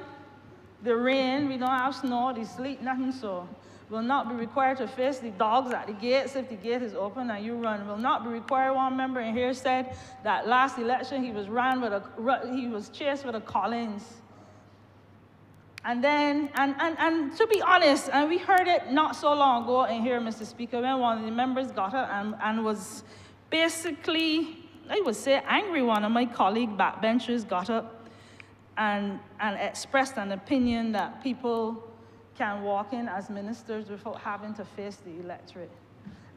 the rain, we don't have snow, the sleet, nothing so. Will not be required to face the dogs at the gates if the gate is open and you run. Will not be required. One member in here said that last election he was chased with a Collins. And then, and to be honest, and we heard it not so long ago in here, Mr. Speaker, when one of the members got up and was basically, I would say, angry. One of my colleague backbenchers got up and expressed an opinion that people can walk in as ministers without having to face the electorate.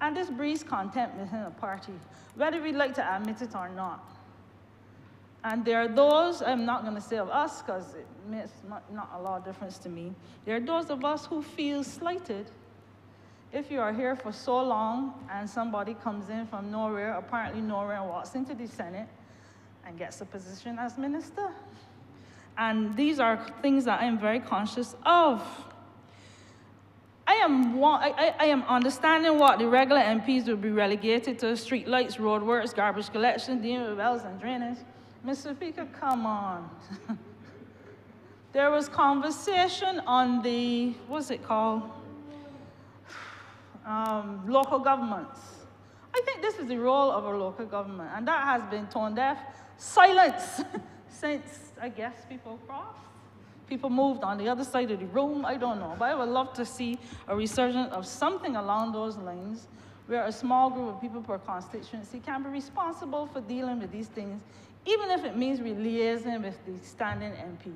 And this breeds contempt within a party, whether we like to admit it or not. And there are those, I'm not going to say of us, because it makes not a lot of difference to me. There are those of us who feel slighted if you are here for so long and somebody comes in from nowhere, apparently nowhere, and walks into the Senate and gets a position as minister. And these are things that I am very conscious of. I am understanding what the regular MPs will be relegated to: street lights, roadworks, garbage collection, dealing with wells and drainage. Mr. Speaker, come on. There was conversation on the, what's it called? Local governments. I think this is the role of a local government, and that has been tone deaf, silence, since, I guess, people crossed. People moved on the other side of the room, I don't know. But I would love to see a resurgence of something along those lines, where a small group of people per constituency can be responsible for dealing with these things, even if it means liaising with the standing MP.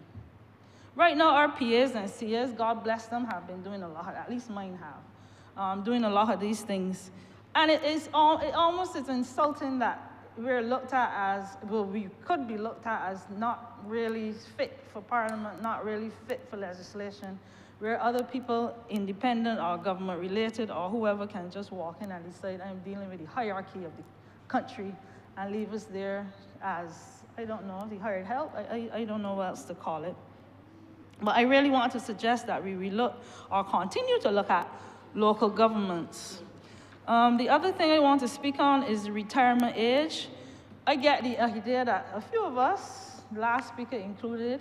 Right now, our PAs and CAs, God bless them, have been doing a lot, at least mine have, doing a lot of these things. And it almost is insulting that we're looked at as, well, we could be looked at as not really fit for Parliament, not really fit for legislation, where other people, independent or government related or whoever, can just walk in and decide, I'm dealing with the hierarchy of the country, and leave us there as, I don't know, the hired help. I don't know what else to call it. But I really want to suggest that we relook or continue to look at local governments. The other thing I want to speak on is retirement age. I get the idea that a few of us, last speaker included,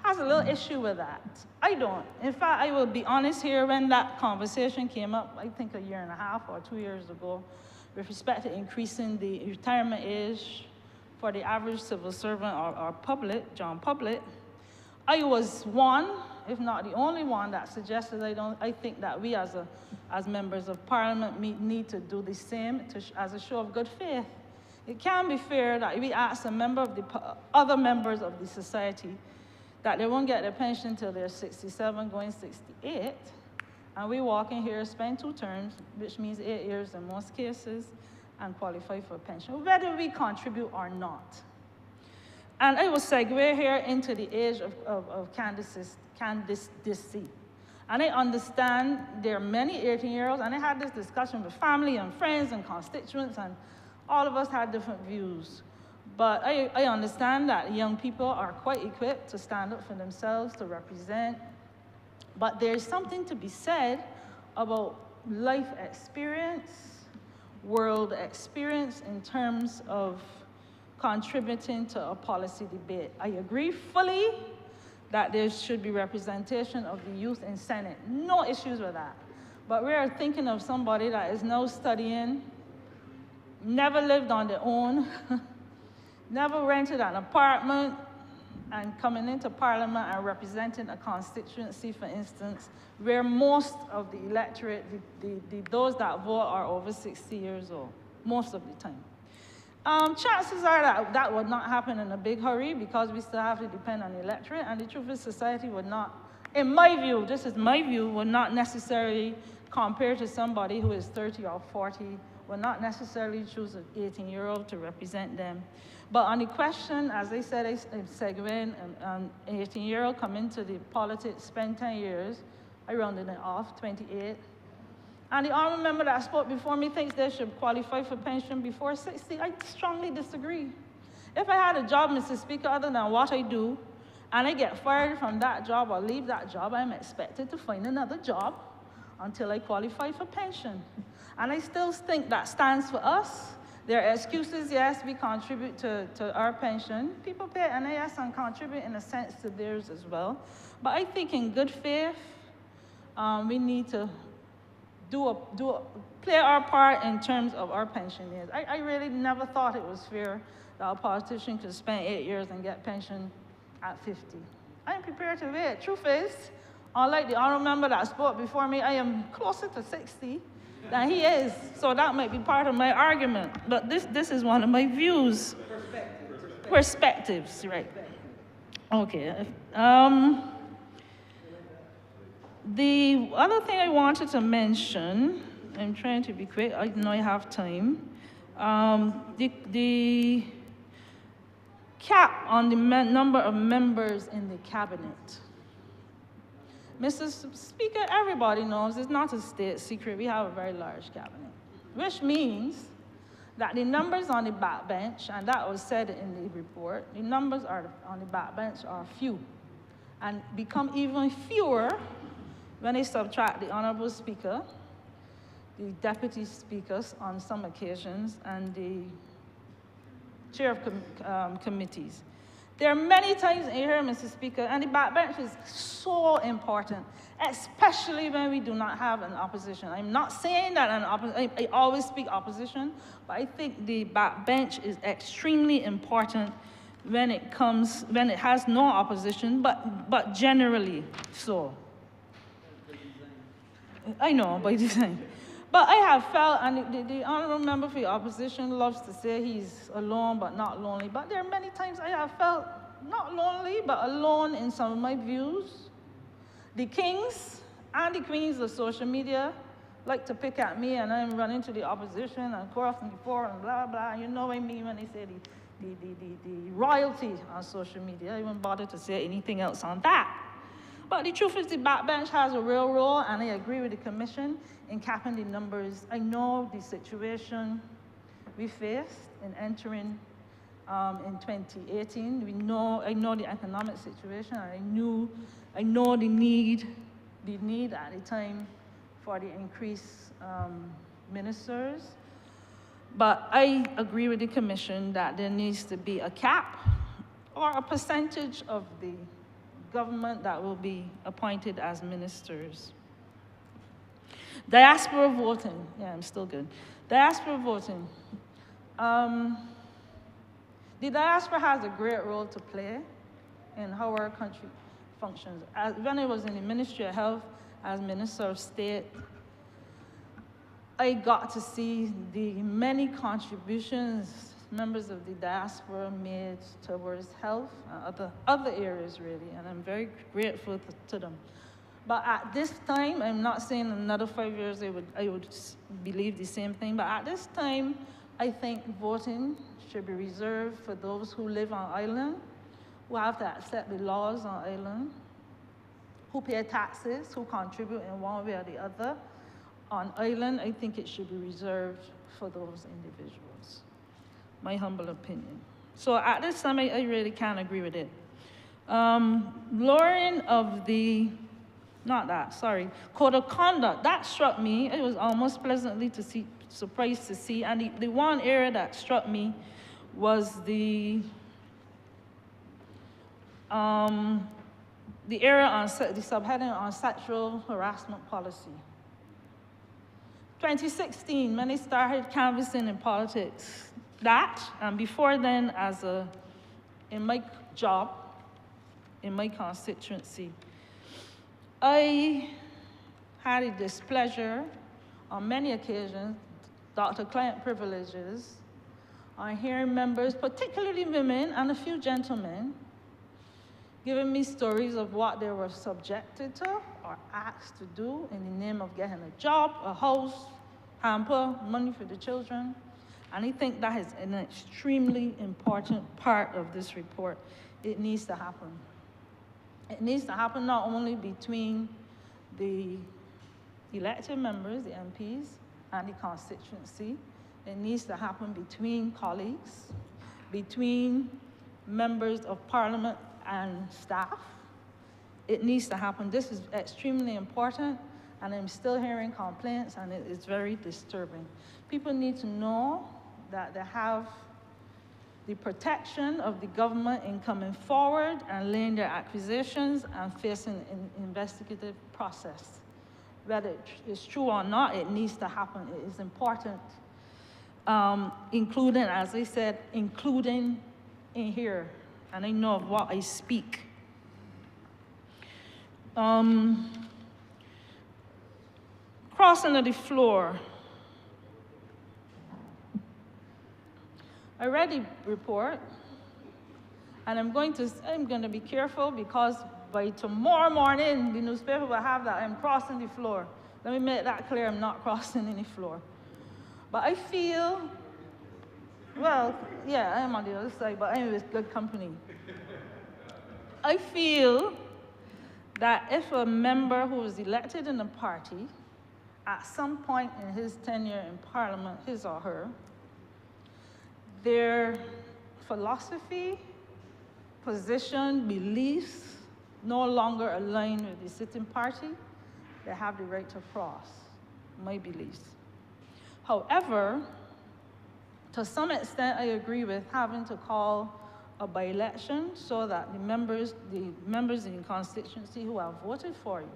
has a little issue with that. I don't. In fact, I will be honest here, when that conversation came up, I think 1.5 years or 2 years ago, with respect to increasing the retirement age for the average civil servant or John Public, I was one, if not the only one, that suggested I think that we as members of Parliament need to do the same as a show of good faith. It can't be fair that we ask other members of the society that they won't get their pension until they're 67, going 68, and we walk in here, spend 2 terms, which means 8 years in most cases, and qualify for a pension, whether we contribute or not. And I will segue here into the age of candidacy. And I understand there are many 18-year-olds, and I had this discussion with family and friends and constituents, and all of us had different views. But I understand that young people are quite equipped to stand up for themselves, to represent. But there's something to be said about life experience, world experience, in terms of contributing to a policy debate. I agree fully that there should be representation of the youth in Senate. No issues with that. But we are thinking of somebody that is now studying, never lived on their own, never rented an apartment, and coming into Parliament and representing a constituency, for instance, where most of the electorate, those that vote, are over 60 years old, most of the time. Chances are that would not happen in a big hurry, because we still have to depend on the electorate, and the truth is society would not, in my view, this is my view, would not necessarily compare to somebody who is 30 or 40, would not necessarily choose an 18-year-old to represent them. But on the question, as I said, I'm segueing, an 18-year-old come into the politics, spend 10 years, I rounded it off, 28. And the honourable member that spoke before me thinks they should qualify for pension before 60. I strongly disagree. If I had a job, Mr. Speaker, other than what I do, and I get fired from that job or leave that job, I'm expected to find another job until I qualify for pension. And I still think that stands for us. There are excuses, yes, we contribute to our pension. People pay NIS and contribute in a sense to theirs as well. But I think in good faith, we need to play our part in terms of our pension years. I really never thought it was fair that a politician could spend 8 years and get pension at 50. I am prepared to wait. Truth is, unlike the honourable member that spoke before me, I am closer to 60 than he is. So that might be part of my argument. But this is one of my views. Perspectives, right. Okay. The other thing I wanted to mention, I'm trying to be quick, I know I have time. The cap on the number of members in the cabinet. Mr. Speaker, everybody knows it's not a state secret. We have a very large cabinet, which means that the numbers on the backbench, and that was said in the report, the numbers on the backbench are few and become even fewer when they subtract the Honourable Speaker, the Deputy Speakers on some occasions, and the Chair of committees. There are many times in here, Mr. Speaker, and the backbench is so important, especially when we do not have an opposition. I'm not saying that I always speak opposition, but I think the backbench is extremely important when it has no opposition, but generally so. I know, by design. But I have felt, and the honourable member for the opposition loves to say he's alone but not lonely. But there are many times I have felt not lonely but alone in some of my views. The kings and the queens of social media like to pick at me, and I'm running to the opposition and crossing the floor and blah, blah. You know what I mean when they say the royalty on social media. I won't bother to say anything else on that. But the truth is the backbench has a real role, and I agree with the Commission in capping the numbers. I know the situation we faced in entering in 2018. I know the economic situation, and I know the need at the time for the increased ministers. But I agree with the Commission that there needs to be a cap or a percentage of the government that will be appointed as ministers. Diaspora voting. Yeah, I'm still good. Diaspora voting. The diaspora has a great role to play in how our country functions. When I was in the Ministry of Health as Minister of State, I got to see the many contributions members of the diaspora made towards health and other areas, really, and I'm very grateful to them. But at this time, I'm not saying in another 5 years I would believe the same thing, but at this time, I think voting should be reserved for those who live on island, who have to accept the laws on island, who pay taxes, who contribute in one way or the other. On island, I think it should be reserved for those individuals. My humble opinion. So at this time, I really can't agree with it. Lowering of the, code of conduct, that struck me. It was almost pleasantly surprised to see. And the one area that struck me was the area on the subheading on sexual harassment policy. 2016, when they started canvassing in politics, and before then, in my job, in my constituency, I had a displeasure on many occasions, doctor-client privileges, on hearing members, particularly women and a few gentlemen, giving me stories of what they were subjected to or asked to do in the name of getting a job, a house, hamper, money for the children. And I think that is an extremely important part of this report. It needs to happen. It needs to happen not only between the elected members, the MPs, and the constituency. It needs to happen between colleagues, between members of parliament and staff. It needs to happen. This is extremely important, and I'm still hearing complaints, and it is very disturbing. People need to know that they have the protection of the government in coming forward and laying their accusations and facing an investigative process. Whether it's true or not, it needs to happen. It is important, including, as I said, including in here, and I know of what I speak. Crossing of the floor. I read the report, and I'm going to be careful because by tomorrow morning, the newspaper will have that I'm crossing the floor. Let me make that clear, I'm not crossing any floor. But I feel, well, yeah, I am on the other side, but I'm with good company. I feel that if a member who was elected in a party, at some point in his tenure in Parliament, his or her, their philosophy, position, beliefs no longer align with the sitting party, they have the right to cross, my beliefs. However, to some extent, I agree with having to call a by-election so that the members in the constituency who have voted for you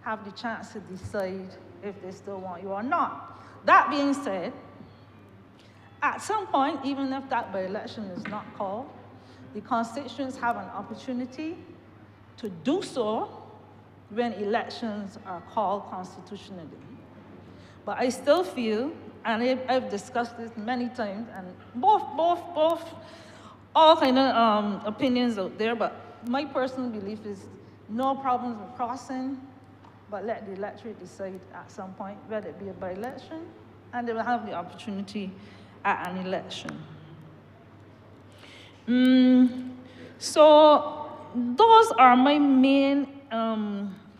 have the chance to decide if they still want you or not. That being said, at some point, even if that by-election is not called, the constituents have an opportunity to do so when elections are called constitutionally. But I still feel, and I've discussed this many times, and all kind of opinions out there, but my personal belief is no problems with crossing, but let the electorate decide at some point whether it be a by-election, and they will have the opportunity at an election. So those are my main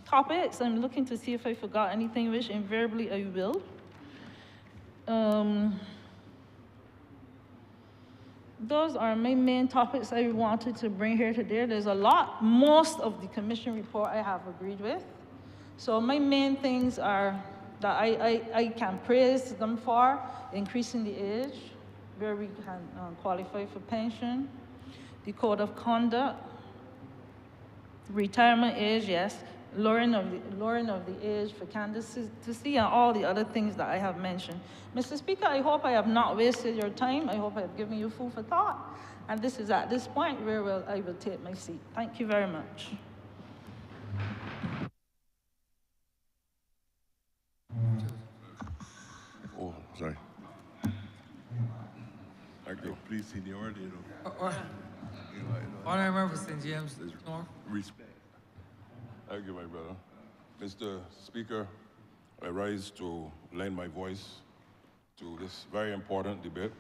topics. I'm looking to see if I forgot anything, which invariably I will. Those are my main topics I wanted to bring here today. There's a lot. Most of the commission report I have agreed with. So my main things are that I can praise them for: increasing the age where we can qualify for pension, the code of conduct, retirement age, yes, lowering of the age for candidacy, and all the other things that I have mentioned. Mr. Speaker, I hope I have not wasted your time. I hope I have given you food for thought. And this is at this point where I will take my seat. Thank you very much. Oh, sorry. Thank you. Please, seniority. Honourable Member St. James North. Respect. Thank you, my brother. Mr. Speaker, I rise to lend my voice to this very important debate,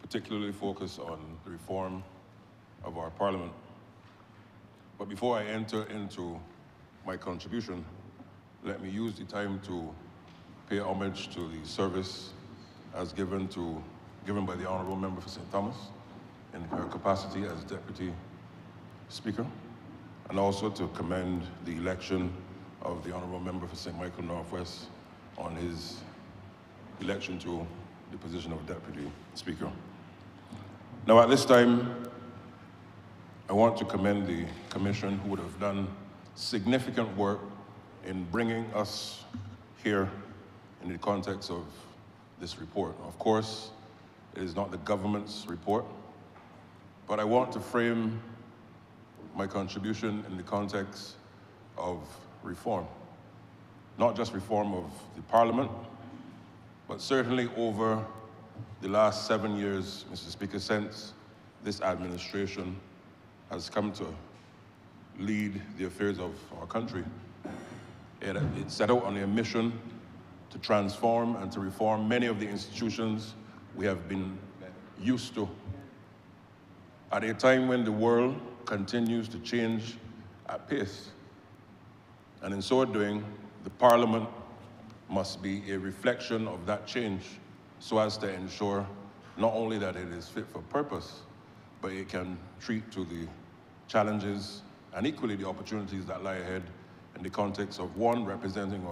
particularly focused on the reform of our parliament. But before I enter into my contribution, let me use the time to pay homage to the service as given by the Honourable Member for St. Thomas in her capacity as Deputy Speaker, and also to commend the election of the Honourable Member for St. Michael Northwest on his election to the position of Deputy Speaker. Now, at this time, I want to commend the Commission, who would have done significant work in bringing us here in the context of this report. Of course, it is not the government's report, but I want to frame my contribution in the context of reform. Not just reform of the Parliament, but certainly over the last 7 years, Mr. Speaker, since this administration has come to lead the affairs of our country. It set out on a mission to transform and to reform many of the institutions we have been used to. At a time when the world continues to change at pace. And in so doing, the Parliament must be a reflection of that change so as to ensure not only that it is fit for purpose, but it can treat to the challenges and equally the opportunities that lie ahead in the context of, one, representing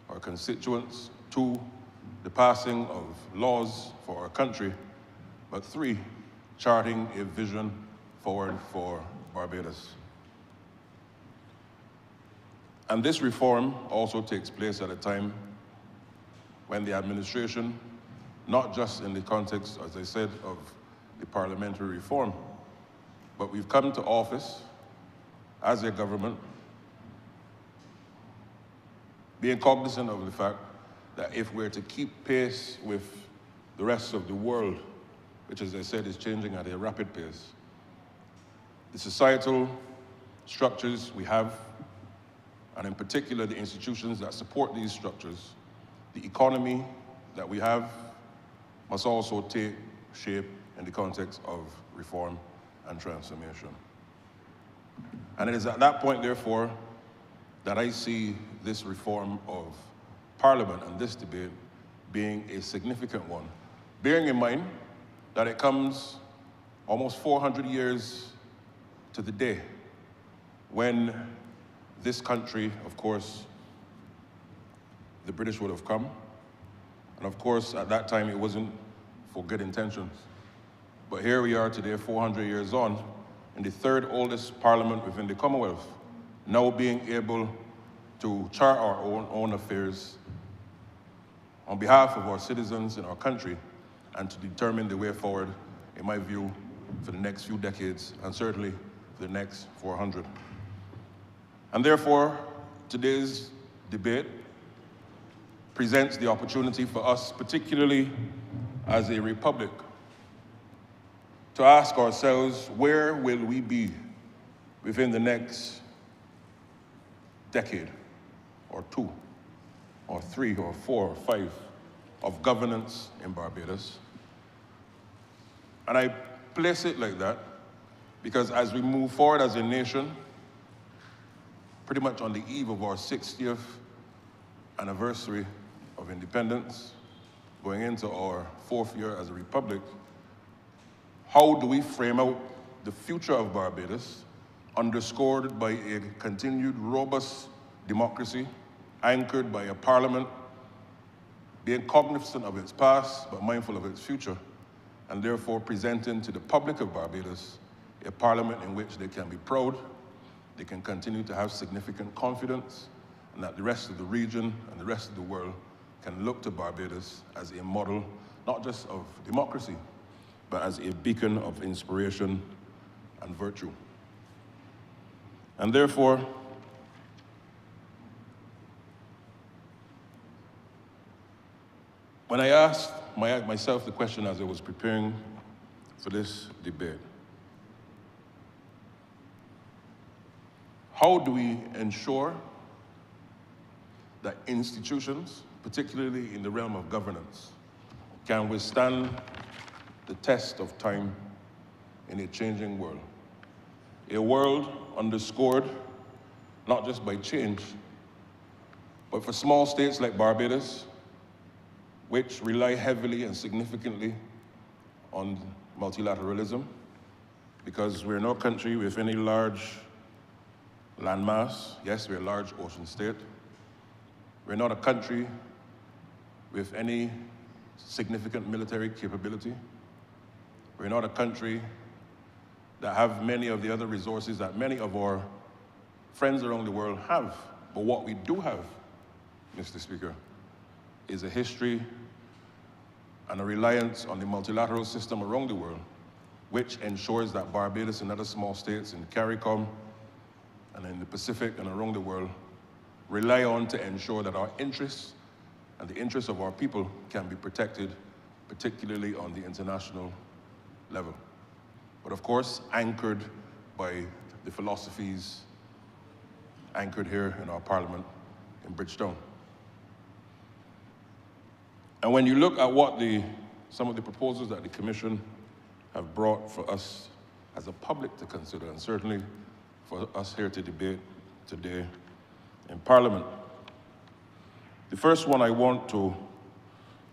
our constituents, two, the passing of laws for our country, but three, charting a vision forward for Barbados. And this reform also takes place at a time when the administration, not just in the context, as I said, of the parliamentary reform, but we've come to office as a government being cognizant of the fact that if we're to keep pace with the rest of the world, which, as I said, is changing at a rapid pace, the societal structures we have, and in particular the institutions that support these structures, the economy that we have, must also take shape in the context of reform and transformation. And it is at that point, therefore, that I see this reform of Parliament and this debate being a significant one, bearing in mind that it comes almost 400 years to the day when this country, of course, the British would have come. And of course, at that time, it wasn't for good intentions. But here we are today, 400 years on, in the third oldest parliament within the Commonwealth, now being able to chart our own affairs on behalf of our citizens in our country and to determine the way forward, in my view, for the next few decades and certainly for the next 400. And therefore, today's debate presents the opportunity for us, particularly as a republic, to ask ourselves, where will we be within the next decade, or 2, or 3, or 4, or 5 of governance in Barbados? And I place it like that because as we move forward as a nation, pretty much on the eve of our 60th anniversary of independence, going into our 4th year as a republic, how do we frame out the future of Barbados, underscored by a continued robust democracy, anchored by a parliament, being cognizant of its past, but mindful of its future, and therefore presenting to the public of Barbados a parliament in which they can be proud, they can continue to have significant confidence, and that the rest of the region and the rest of the world can look to Barbados as a model, not just of democracy, but as a beacon of inspiration and virtue. And therefore, when I asked myself the question as I was preparing for this debate, how do we ensure that institutions, particularly in the realm of governance, can withstand the test of time in a changing world? A world underscored not just by change, but for small states like Barbados, which rely heavily and significantly on multilateralism, because we're no country with any large landmass. Yes, we're a large ocean state. We're not a country with any significant military capability. We're not a country that have many of the other resources that many of our friends around the world have. But what we do have, Mr. Speaker, is a history and a reliance on the multilateral system around the world, which ensures that Barbados and other small states in CARICOM and in the Pacific and around the world rely on to ensure that our interests and the interests of our people can be protected, particularly on the international level. But of course, anchored by the philosophies anchored here in our parliament in Bridgetown. And when you look at what some of the proposals that the Commission have brought for us as a public to consider, and certainly for us here to debate today in Parliament, the first one I want to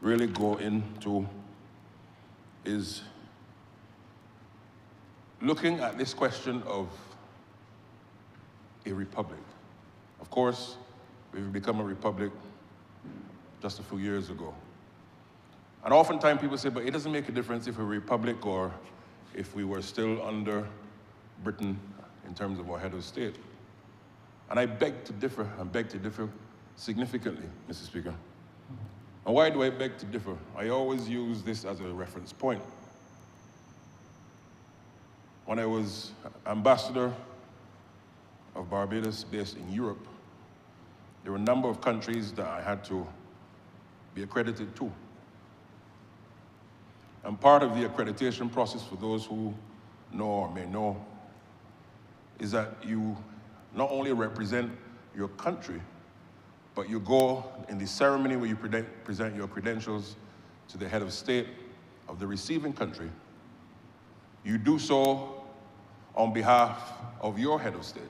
really go into is looking at this question of a republic. Of course, we've become a republic just a few years ago. And oftentimes people say, but it doesn't make a difference if we're a republic or if we were still under Britain in terms of our head of state. And I beg to differ, and beg to differ significantly, Mr. Speaker. And why do I beg to differ? I always use this as a reference point. When I was ambassador of Barbados based in Europe, there were a number of countries that I had to be accredited to. And part of the accreditation process, for those who know or may know, is that you not only represent your country, but you go in the ceremony where you present your credentials to the head of state of the receiving country. You do so on behalf of your head of state.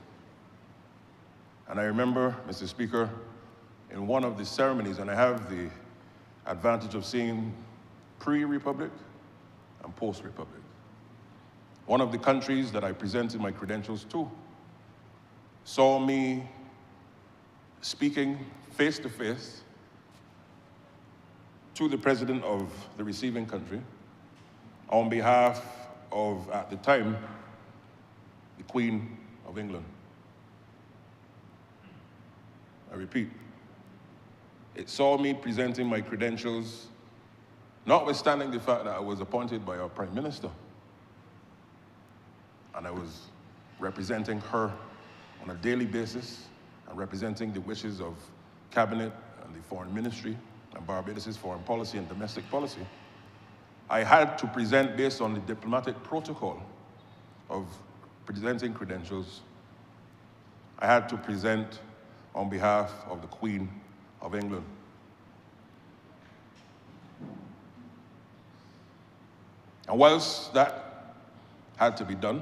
And I remember, Mr. Speaker, in one of the ceremonies, and I have the advantage of seeing pre-Republic and post-Republic. One of the countries that I presented my credentials to saw me speaking face-to-face to the president of the receiving country on behalf of, at the time, the Queen of England. I repeat, it saw me presenting my credentials, notwithstanding the fact that I was appointed by our Prime Minister, and I was representing her on a daily basis and representing the wishes of Cabinet and the Foreign Ministry and Barbados' foreign policy and domestic policy. I had to present based on the diplomatic protocol of presenting credentials. I had to present on behalf of the Queen of England. And whilst that had to be done,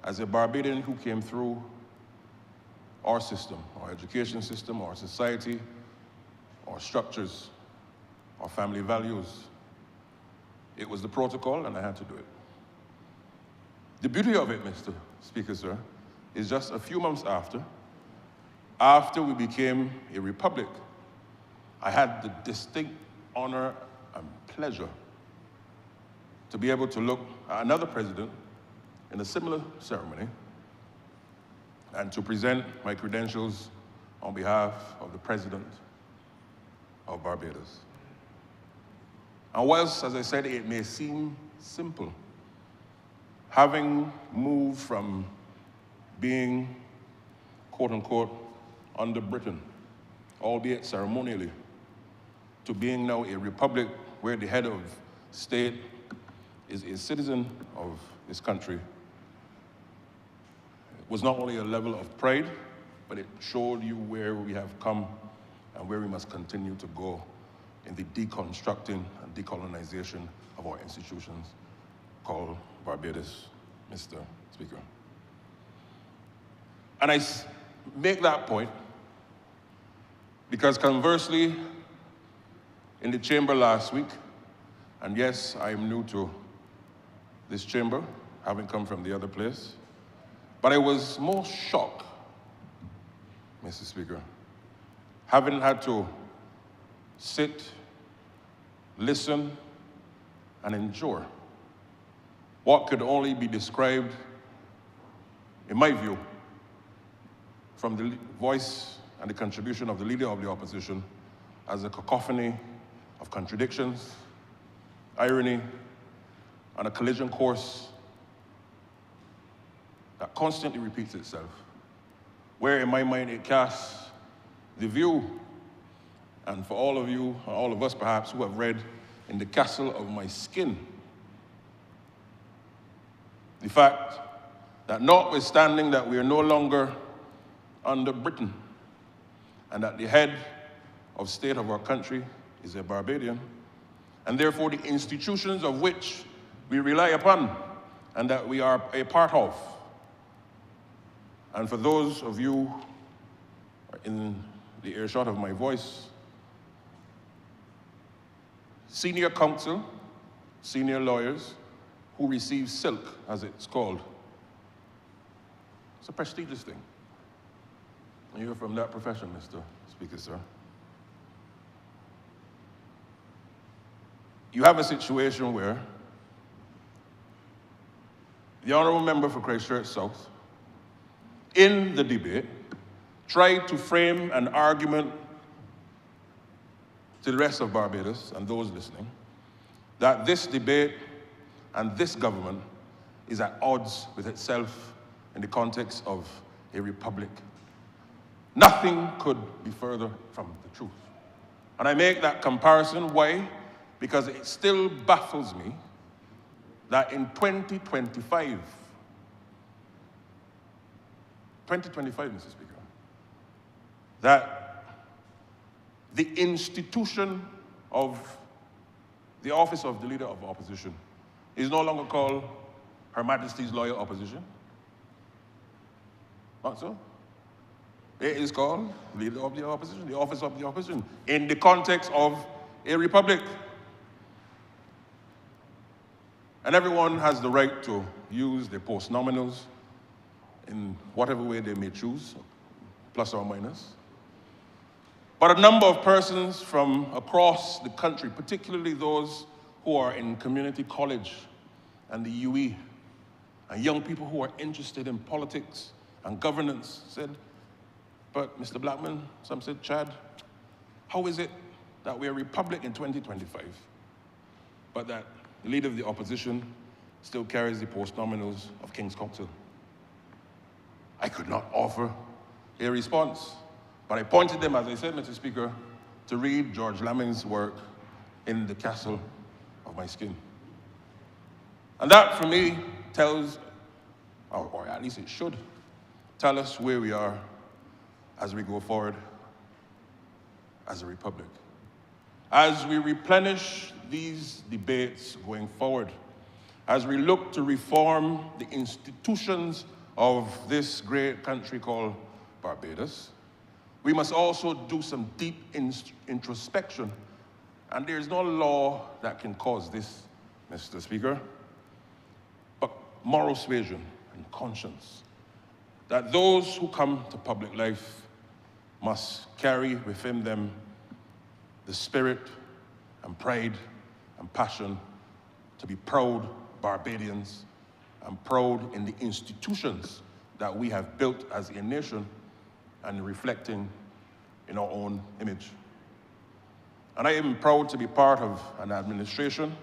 as a Barbadian who came through our system, our education system, our society, our structures, our family values, it was the protocol and I had to do it. The beauty of it, Mr. Speaker, sir, is just a few months after we became a republic, I had the distinct honor and pleasure to be able to look at another president in a similar ceremony and to present my credentials on behalf of the President of Barbados. And whilst, as I said, it may seem simple, having moved from being, quote unquote, under Britain, albeit ceremonially, to being now a republic where the head of state is a citizen of this country, was not only a level of pride, but it showed you where we have come and where we must continue to go in the deconstructing and decolonization of our institutions called Barbados, Mr. Speaker. And I make that point because conversely, in the chamber last week, and yes, I am new to this chamber, having come from the other place, but I was more shocked, Mr. Speaker, having had to sit, listen, and endure what could only be described, in my view, from the voice and the contribution of the leader of the opposition as a cacophony of contradictions, irony, and a collision course that constantly repeats itself, where in my mind it casts the view, and for all of you, all of us perhaps, who have read In the Castle of My Skin, the fact that notwithstanding that we are no longer under Britain, and that the head of state of our country is a Barbadian, and therefore the institutions of which we rely upon and that we are a part of. And for those of you in the earshot of my voice, senior counsel, senior lawyers who receive silk, as it's called. It's a prestigious thing. And you're from that profession, Mr. Speaker, sir. You have a situation where the Honourable Member for Christchurch South, in the debate, tried to frame an argument to the rest of Barbados and those listening that this debate and this government is at odds with itself in the context of a republic. Nothing could be further from the truth. And I make that comparison, why? Because it still baffles me that in 2025, Mr. Speaker, that the institution of the office of the Leader of Opposition is no longer called Her Majesty's Loyal Opposition. Not so. It is called Leader of the Opposition, the Office of the Opposition, in the context of a republic. And everyone has the right to use their post-nominals in whatever way they may choose, plus or minus. But a number of persons from across the country, particularly those who are in community college and the UE, and young people who are interested in politics and governance, said, but Mr. Blackman, some said, Chad, how is it that we're a republic in 2025, but that the Leader of the Opposition still carries the post-nominals of King's Counsel? I could not offer a response, but I pointed them, as I said, Mr. Speaker, to read George Laming's work, In the Castle of My Skin. And that, for me, tells, or at least it should, tell us where we are as we go forward as a republic. As we replenish these debates going forward, as we look to reform the institutions of this great country called Barbados, we must also do some deep introspection. And there's no law that can cause this, Mr. Speaker, but moral suasion and conscience, that those who come to public life must carry within them the spirit and pride and passion to be proud Barbadians and proud in the institutions that we have built as a nation and reflecting in our own image. And I am proud to be part of an administration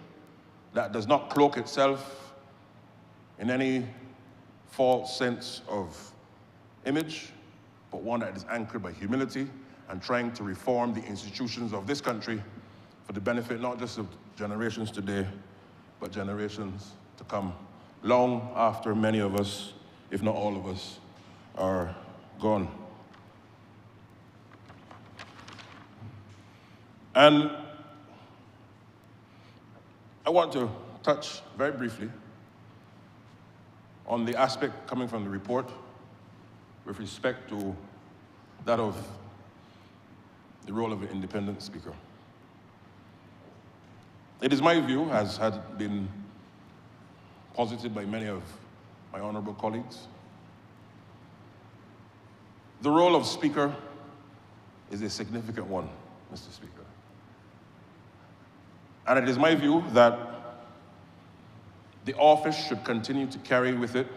that does not cloak itself in any false sense of image, but one that is anchored by humility and trying to reform the institutions of this country for the benefit not just of generations today, but generations to come, long after many of us, if not all of us, are gone. And I want to touch very briefly on the aspect coming from the report with respect to that of the role of an independent speaker. It is my view, as had been posited by many of my honourable colleagues, the role of speaker is a significant one, Mr. Speaker. And it is my view that the office should continue to carry with it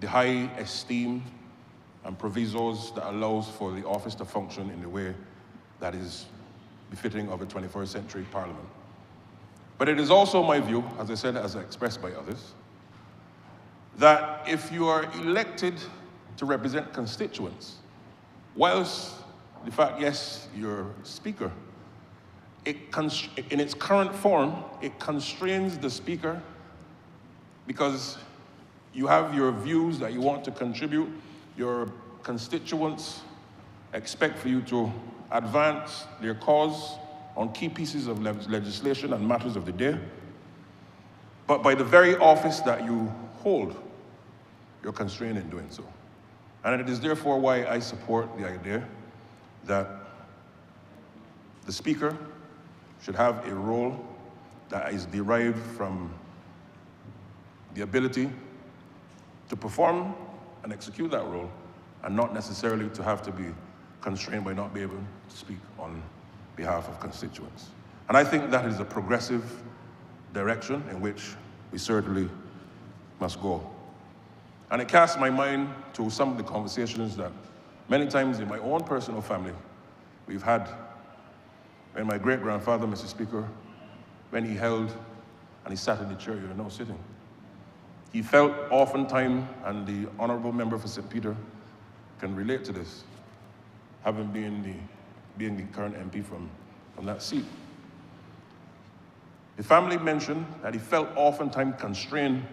the high esteem and provisos that allows for the office to function in the way that is befitting of a 21st century parliament. But it is also my view, as I said, as expressed by others, that if you are elected to represent constituents, whilst the fact, yes, you're speaker, in its current form, it constrains the speaker because you have your views that you want to contribute, your constituents expect for you to advance their cause on key pieces of legislation and matters of the day. But by the very office that you hold, you're constrained in doing so. And it is therefore why I support the idea that the speaker should have a role that is derived from the ability to perform and execute that role, and not necessarily to have to be constrained by not being able to speak on behalf of constituents. And I think that is a progressive direction in which we certainly must go. And it casts my mind to some of the conversations that many times in my own personal family we've had when my great-grandfather, Mr. Speaker, when he held and he sat in the chair you're now sitting, he felt oftentimes, and the honourable member for St. Peter can relate to this, having being the current MP from that seat. The family mentioned that he felt oftentimes constrained,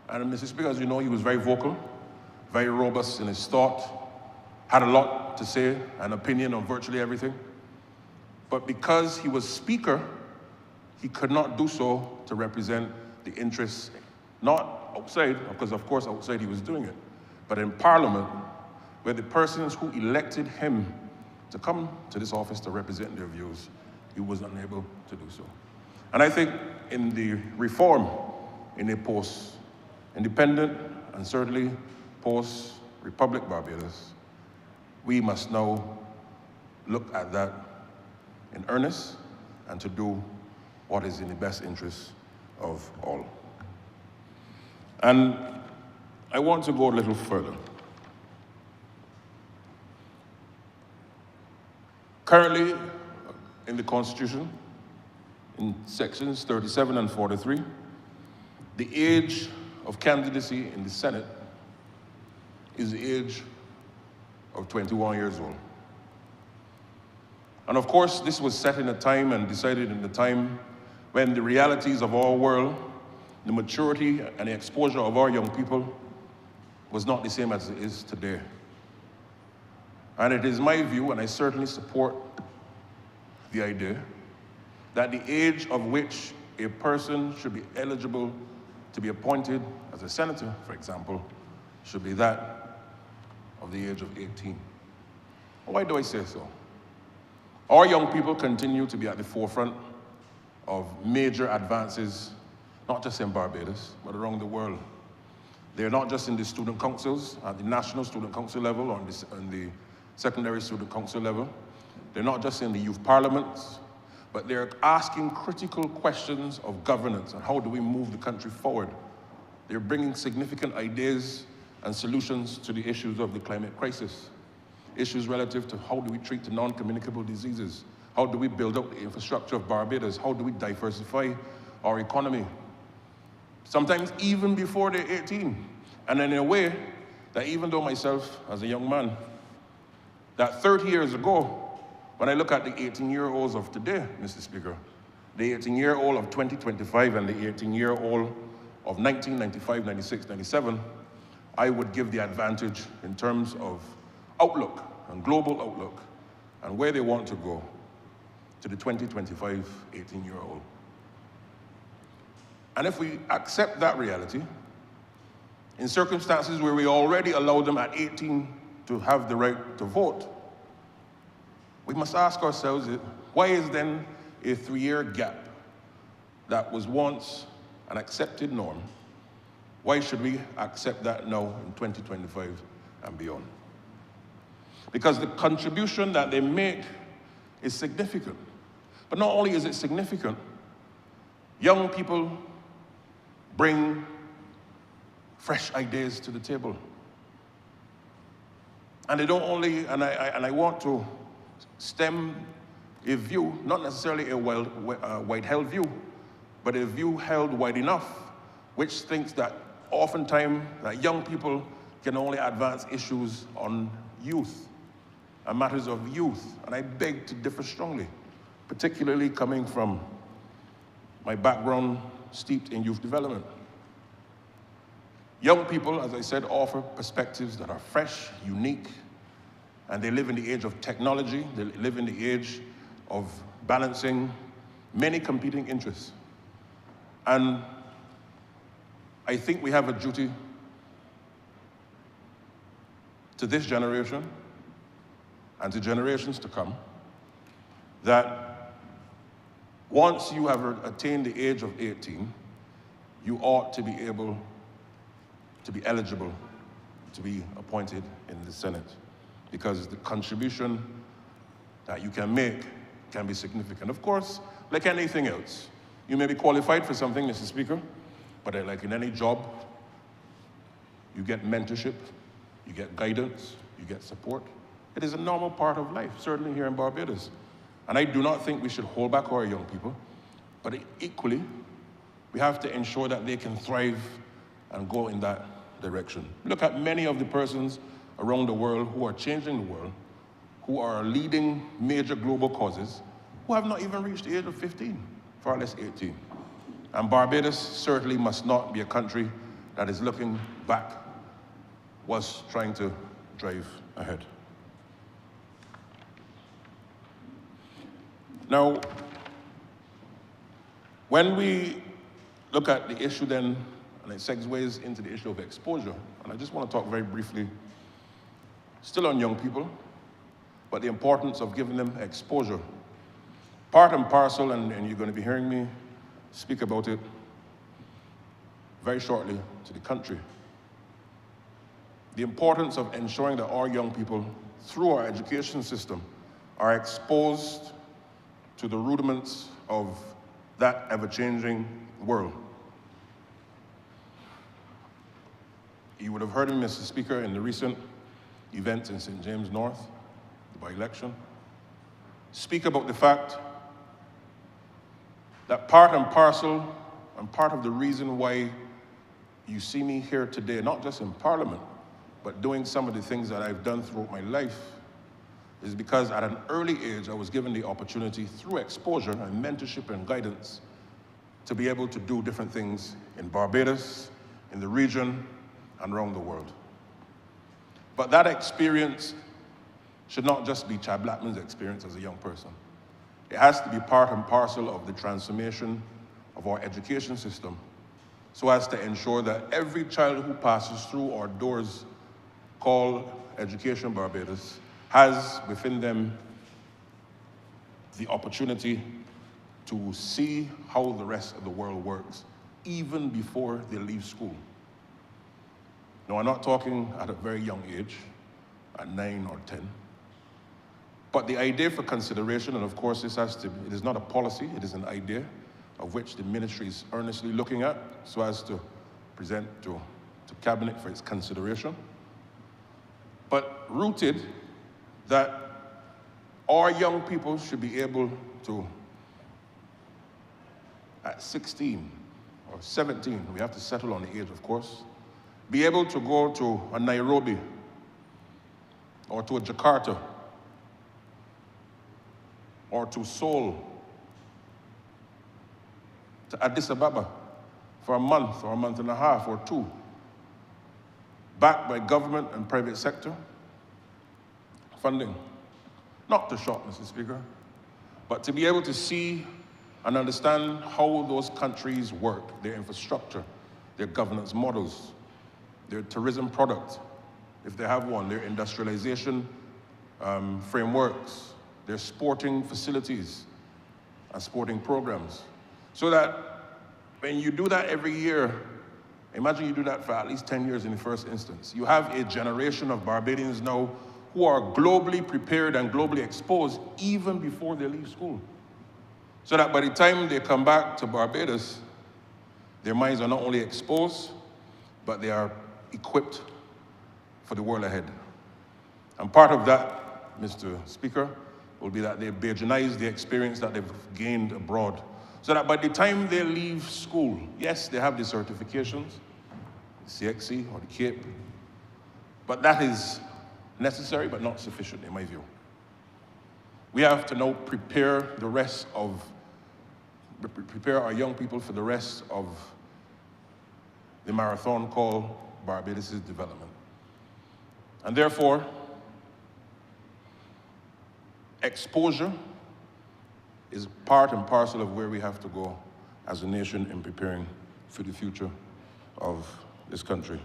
and Mr. Speaker, as you know, he was very vocal, very robust in his thought, had a lot to say, an opinion on virtually everything. But because he was Speaker, he could not do so to represent the interests, not outside, because of course outside he was doing it, but in Parliament, where the persons who elected him to come to this office to represent their views, he was unable to do so. And I think in the reform in a post-independent and certainly post-Republic Barbados, we must now look at that in earnest and to do what is in the best interest of all. And I want to go a little further. Currently, in the Constitution, in sections 37 and 43, the age of candidacy in the Senate is the age of 21 years old. And of course, this was set in a time and decided in a time when the realities of our world, the maturity and the exposure of our young people was not the same as it is today. And it is my view, and I certainly support the idea, that the age of which a person should be eligible to be appointed as a senator, for example, should be that of the age of 18. Why do I say so? Our young people continue to be at the forefront of major advances, not just in Barbados, but around the world. They're not just in the student councils, at the National Student Council level or on the Secondary Student Council level. They're not just in the youth parliaments, but they're asking critical questions of governance and how do we move the country forward. They're bringing significant ideas and solutions to the issues of the climate crisis, issues relative to how do we treat the non-communicable diseases, how do we build up the infrastructure of Barbados, how do we diversify our economy, sometimes even before they're 18. And in a way that even though myself, as a young man, that 30 years ago, when I look at the 18-year-olds of today, Mr. Speaker, the 18-year-old of 2025 and the 18-year-old of 1995, 96, 97, I would give the advantage in terms of outlook and global outlook and where they want to go to the 2025 18-year-old. And if we accept that reality, in circumstances where we already allow them at 18 to have the right to vote, we must ask ourselves, why is then a 3-year gap that was once an accepted norm, why should we accept that now in 2025 and beyond? Because the contribution that they make is significant. But not only is it significant, young people bring fresh ideas to the table. And they don't only, and I want to stem a view, not necessarily a wide-held view, but a view held wide enough, which thinks that oftentimes that young people can only advance issues on youth and matters of youth. And I beg to differ strongly, particularly coming from my background steeped in youth development. Young people, as I said, offer perspectives that are fresh, unique, and they live in the age of technology. They live in the age of balancing many competing interests. And I think we have a duty to this generation and to generations to come that once you have attained the age of 18, you ought to be able to be eligible to be appointed in the Senate, because the contribution that you can make can be significant. Of course, like anything else, you may be qualified for something, Mr. Speaker, but like in any job, you get mentorship, you get guidance, you get support. It is a normal part of life, certainly here in Barbados. And I do not think we should hold back our young people, but equally, we have to ensure that they can thrive and go in that direction. Look at many of the persons around the world who are changing the world who are leading major global causes who have not even reached the age of 15, far less 18. And Barbados certainly must not be a country that is looking back, was trying to drive ahead. Now, when we look at the issue then, and it segues into the issue of exposure, and I just want to talk very briefly, still on young people, but the importance of giving them exposure. Part and parcel, and you're going to be hearing me speak about it very shortly, to the country. The importance of ensuring that our young people, through our education system, are exposed to the rudiments of that ever-changing world. You would have heard me, Mr. Speaker, in the recent events in St. James North, the by-election, speak about the fact that part and parcel and part of the reason why you see me here today, not just in Parliament, but doing some of the things that I've done throughout my life, is because at an early age I was given the opportunity through exposure and mentorship and guidance to be able to do different things in Barbados, in the region, and around the world. But that experience should not just be Chad Blackman's experience as a young person. It has to be part and parcel of the transformation of our education system, so as to ensure that every child who passes through our doors called Education Barbados has within them the opportunity to see how the rest of the world works, even before they leave school. Now, I'm not talking at a very young age, at 9 or 10, but the idea for consideration, and of course it is not a policy, it is an idea of which the ministry is earnestly looking at, so as to present to Cabinet for its consideration. But rooted that our young people should be able to, at 16 or 17, we have to settle on the age, of course, be able to go to a Nairobi or to a Jakarta or to Seoul, to Addis Ababa for a month or a month and a half or two, backed by government and private sector funding. Not to short, Mr. Speaker, but to be able to see and understand how those countries work, their infrastructure, their governance models, their tourism product, if they have one, their industrialization frameworks, their sporting facilities and sporting programs. So that when you do that every year, imagine you do that for at least 10 years in the first instance. You have a generation of Barbadians now who are globally prepared and globally exposed even before they leave school. So that by the time they come back to Barbados, their minds are not only exposed, but they are equipped for the world ahead. And part of that, Mr. Speaker, will be that they Bajanize the experience that they've gained abroad. So that by the time they leave school, yes, they have the certifications, the CXC or the CAPE, but that is necessary but not sufficient in my view. We have to now prepare our young people for the rest of the marathon called Barbados' development. And therefore, exposure is part and parcel of where we have to go as a nation in preparing for the future of this country.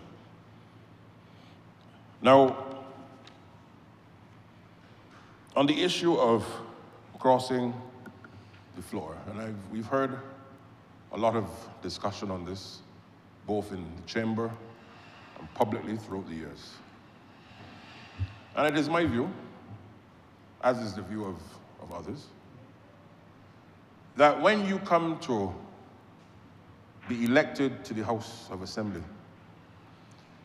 Now, on the issue of crossing the floor, and we've heard a lot of discussion on this, both in the chamber and publicly throughout the years. And it is my view, as is the view of others, that when you come to be elected to the House of Assembly,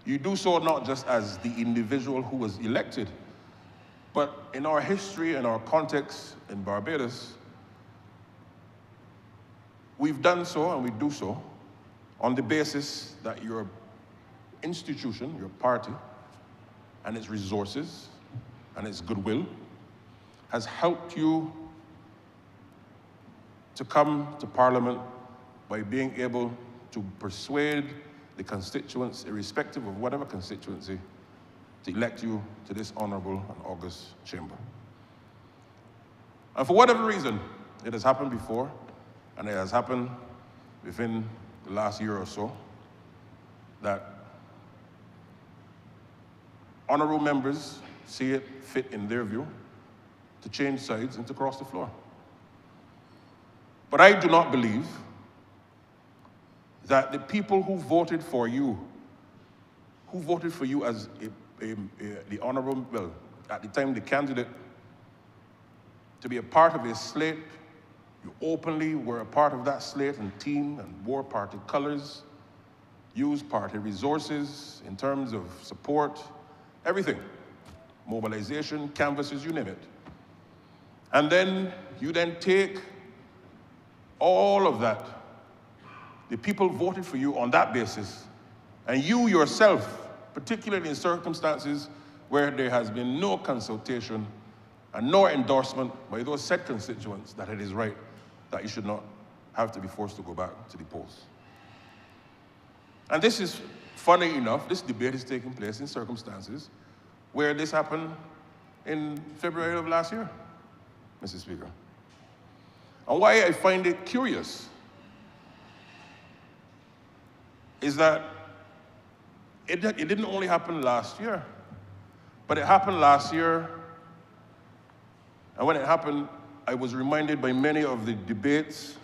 you do so not just as the individual who was elected, but in our history and our context in Barbados, we've done so and we do so on the basis that your institution, your party, and its resources and its goodwill has helped you to come to Parliament by being able to persuade the constituents, irrespective of whatever constituency, to elect you to this honourable and august chamber. And for whatever reason, it has happened before, and it has happened within the last year or so, that honourable members see it fit in their view to change sides and to cross the floor. But I do not believe that the people who voted for you as the honourable, well, at the time the candidate, to be a part of a slate, you openly were a part of that slate and team and wore party colours, used party resources in terms of support, everything, mobilization, canvases, you name it. And then you then take all of that, the people voted for you on that basis, and you yourself, particularly in circumstances where there has been no consultation and no endorsement by those said constituents that it is right that you should not have to be forced to go back to the polls. And this is, funny enough, this debate is taking place in circumstances where this happened in February of last year, Mr. Speaker. And why I find it curious is that it didn't only happen last year, but it happened last year. And when it happened, I was reminded by many of the debates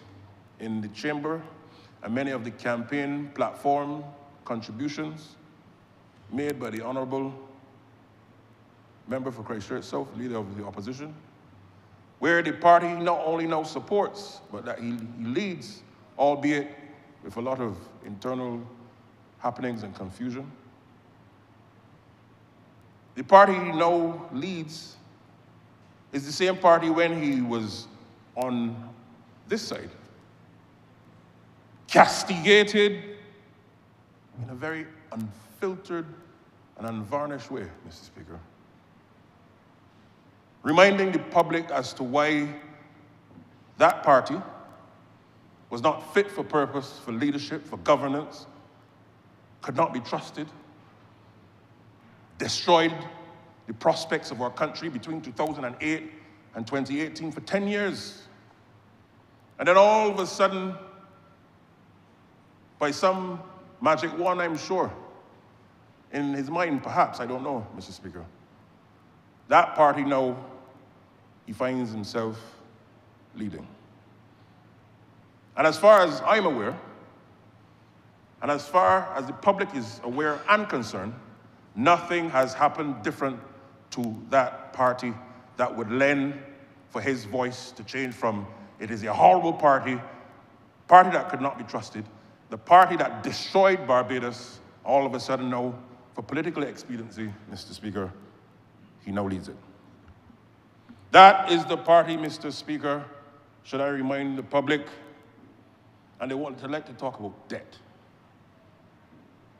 in the chamber and many of the campaign platform contributions made by the Honourable Member for Christchurch South, Leader of the Opposition, where the party not only now supports, but that he leads, albeit with a lot of internal happenings and confusion. The party he now leads is the same party when he was on this side, castigated in a very unfiltered and unvarnished way, Mr. Speaker, reminding the public as to why that party was not fit for purpose, for leadership, for governance, could not be trusted, destroyed the prospects of our country between 2008 and 2018 for 10 years. And then all of a sudden, by some magic wand, I'm sure, in his mind, perhaps, I don't know, Mr. Speaker, that party now, he finds himself leading. And as far as I'm aware, and as far as the public is aware and concerned, nothing has happened different to that party that would lend for his voice to change from it is a horrible party that could not be trusted, the party that destroyed Barbados, all of a sudden now, for political expediency, Mr. Speaker, he now leads it. That is the party, Mr. Speaker, should I remind the public, and they want to like to talk about debt.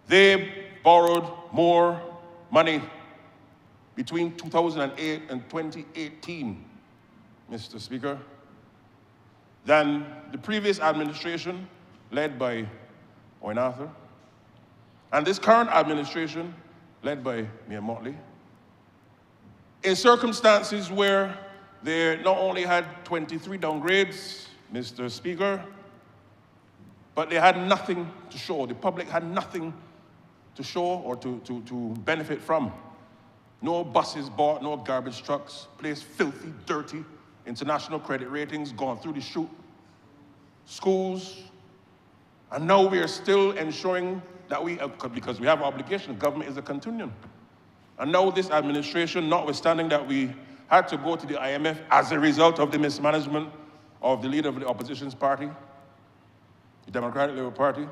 They borrowed more money between 2008 and 2018, Mr. Speaker, than the previous administration led by Owen Arthur, and this current administration led by Mayor Motley, in circumstances where they not only had 23 downgrades, Mr. Speaker, but they had nothing to show. The public had nothing to show or to benefit from. No buses bought, no garbage trucks, place filthy, dirty, international credit ratings gone through the chute, schools, and now we are still ensuring that because we have obligation, government is a continuum. And now this administration, notwithstanding that we had to go to the IMF as a result of the mismanagement of the leader of the opposition's party, the Democratic Labour Party,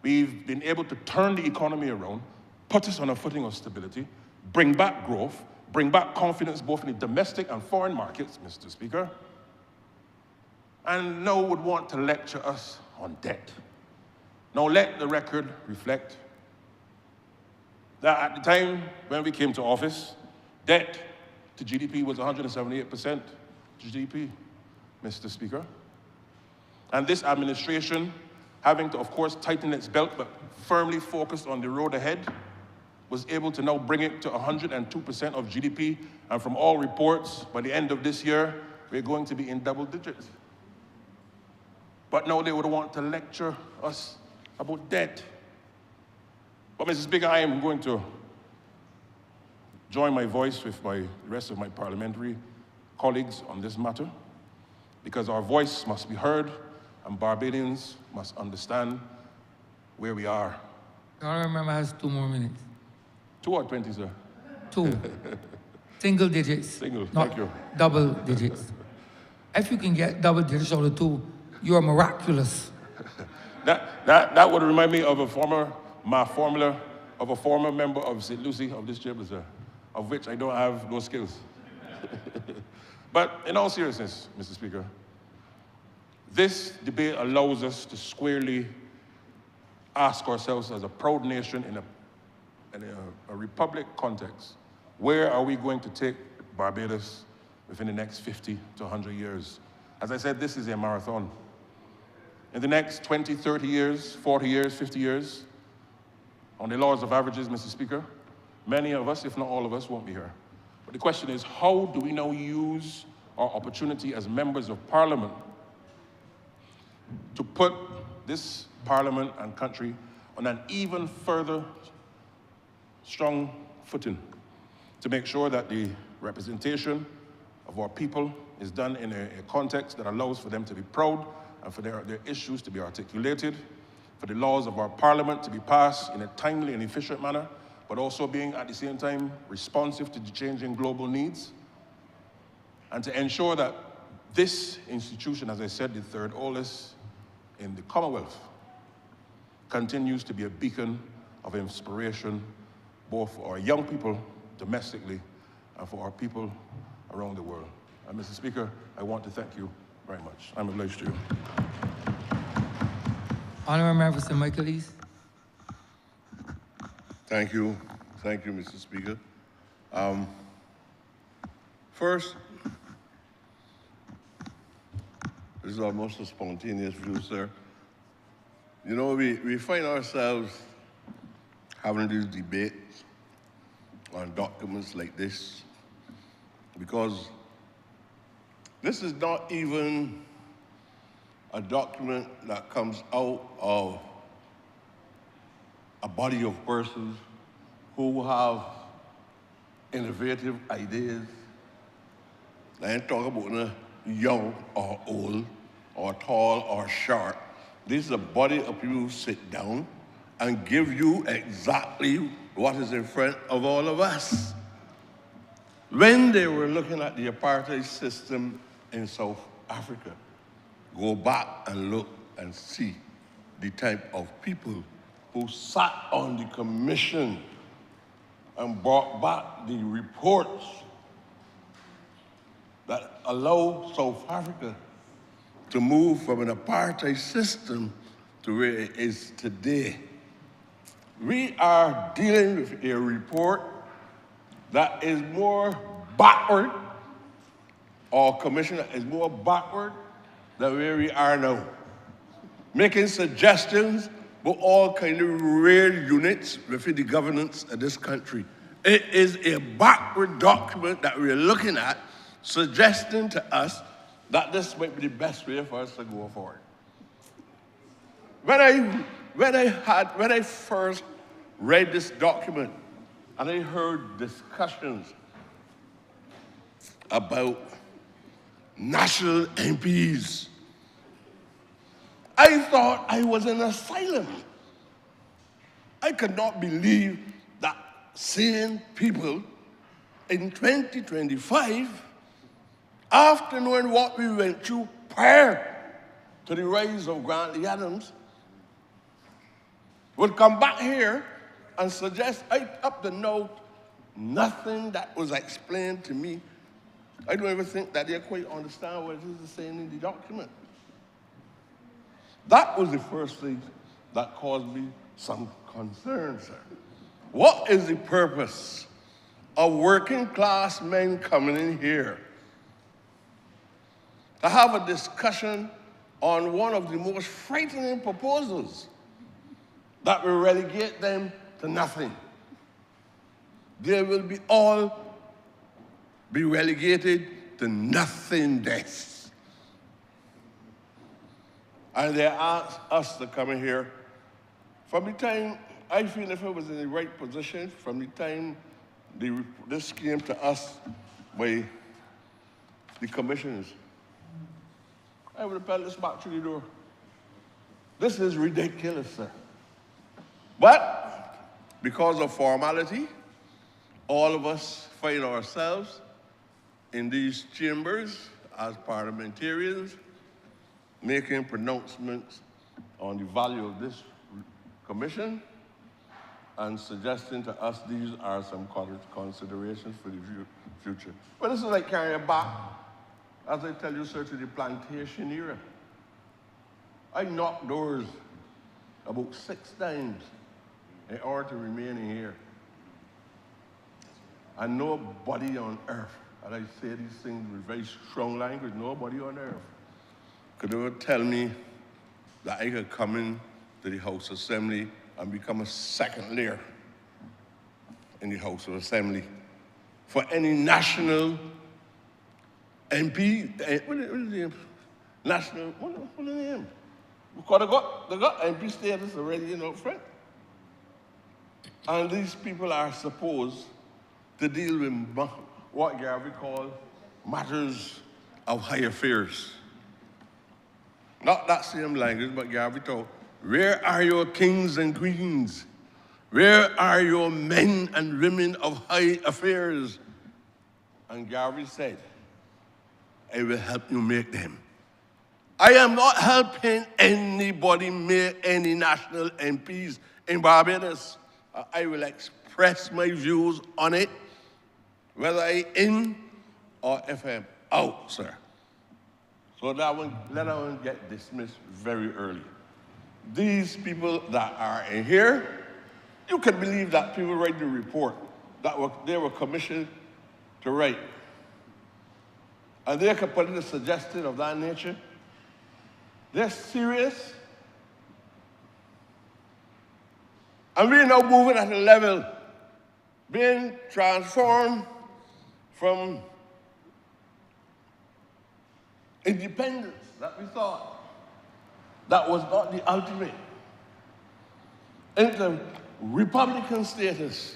we've been able to turn the economy around, put us on a footing of stability, bring back growth, bring back confidence both in the domestic and foreign markets, Mr. Speaker, and now would want to lecture us on debt. Now let the record reflect that at the time when we came to office, debt to GDP was 178% to GDP, Mr. Speaker. And this administration, having to, of course, tighten its belt, but firmly focused on the road ahead, was able to now bring it to 102% of GDP. And from all reports, by the end of this year, we're going to be in double digits. But now they would want to lecture us about debt. But Mr. Speaker, I am going to join my voice with the rest of my parliamentary colleagues on this matter, because our voice must be heard and Barbadians must understand where we are. The honourable member has 2 more minutes. 2 or 20, sir? 2. Single digits. Single, not thank you. Double digits. If you can get double digits out of 2, you are miraculous. That would remind me of my formula of a former member of St. Lucie of this chamber, sir, of which I don't have those skills. But in all seriousness, Mr. Speaker, this debate allows us to squarely ask ourselves as a proud nation in a republic context, where are we going to take Barbados within the next 50 to 100 years? As I said, this is a marathon. In the next 20, 30 years, 40 years, 50 years, on the laws of averages, Mr. Speaker, many of us, if not all of us, won't be here. But the question is, how do we now use our opportunity as members of Parliament to put this Parliament and country on an even further strong footing to make sure that the representation of our people is done in a context that allows for them to be proud and for their issues to be articulated, for the laws of our Parliament to be passed in a timely and efficient manner, but also being at the same time responsive to the changing global needs, and to ensure that this institution, as I said, the third oldest in the Commonwealth, continues to be a beacon of inspiration, both for our young people domestically and for our people around the world. And Mr. Speaker, I want to thank you very much. I'm obliged to you. Honourable member for St. Michaelis. Thank you, Mr. Speaker. First, this is almost a spontaneous view, sir. You know, we find ourselves having these debates on documents like this because this is not even a document that comes out of a body of persons who have innovative ideas. I ain't talking about young or old, or tall or short. This is a body of people who sit down and give you exactly what is in front of all of us. When they were looking at the apartheid system in South Africa, go back and look and see the type of people who sat on the commission and brought back the reports that allow South Africa to move from an apartheid system to where it is today. We are dealing with a report that is more backward, or commission that is more backward than where we are now. Making suggestions about all kinds of rare units within the governance of this country. It is a backward document that we're looking at, suggesting to us that this might be the best way for us to go forward. When I first read this document and I heard discussions about national MPs, I thought I was in an asylum. I could not believe that sane people in 2025, after knowing what we went through prior to the rise of Grantley Adams, would come back here and suggest, up to now, nothing that was explained to me. I don't even think that they quite understand what it is saying in the document. That was the first thing that caused me some concern, sir. What is the purpose of working class men coming in here to have a discussion on one of the most frightening proposals that will relegate them to nothing. They will all be relegated to nothingness. And they asked us to come in here. From the time, I feel if I was in the right position, from the time this came to us by the commissioners, I would have pedaled this back through the door. This is ridiculous, sir. But because of formality, all of us find ourselves in these chambers as parliamentarians, making pronouncements on the value of this commission and suggesting to us these are some considerations for the future. But this is like carrying back, as I tell you, sir, to the plantation era. I knocked doors about 6 times in order to remain in here. And nobody on earth, and I say these things with very strong language, nobody on earth could ever tell me that I could come in to the House Assembly and become a second layer in the House of Assembly for any national MP, what is the name? National, what is the name? Because they got MP status already in up front. And these people are supposed to deal with what Garvey called matters of high affairs. Not that same language, but Garvey told, where are your kings and queens? Where are your men and women of high affairs? And Garvey said, I will help you make them. I am not helping anybody make any national MPs in Barbados. I will express my views on it, whether I'm in or if I'm out, sir. So that one, let that one get dismissed very early. These people that are in here, you can believe that people write the report that they were commissioned to write. And they can put in a suggestion of that nature. They're serious. And we're now moving at a level, being transformed from independence that we thought that was not the ultimate, into Republican status.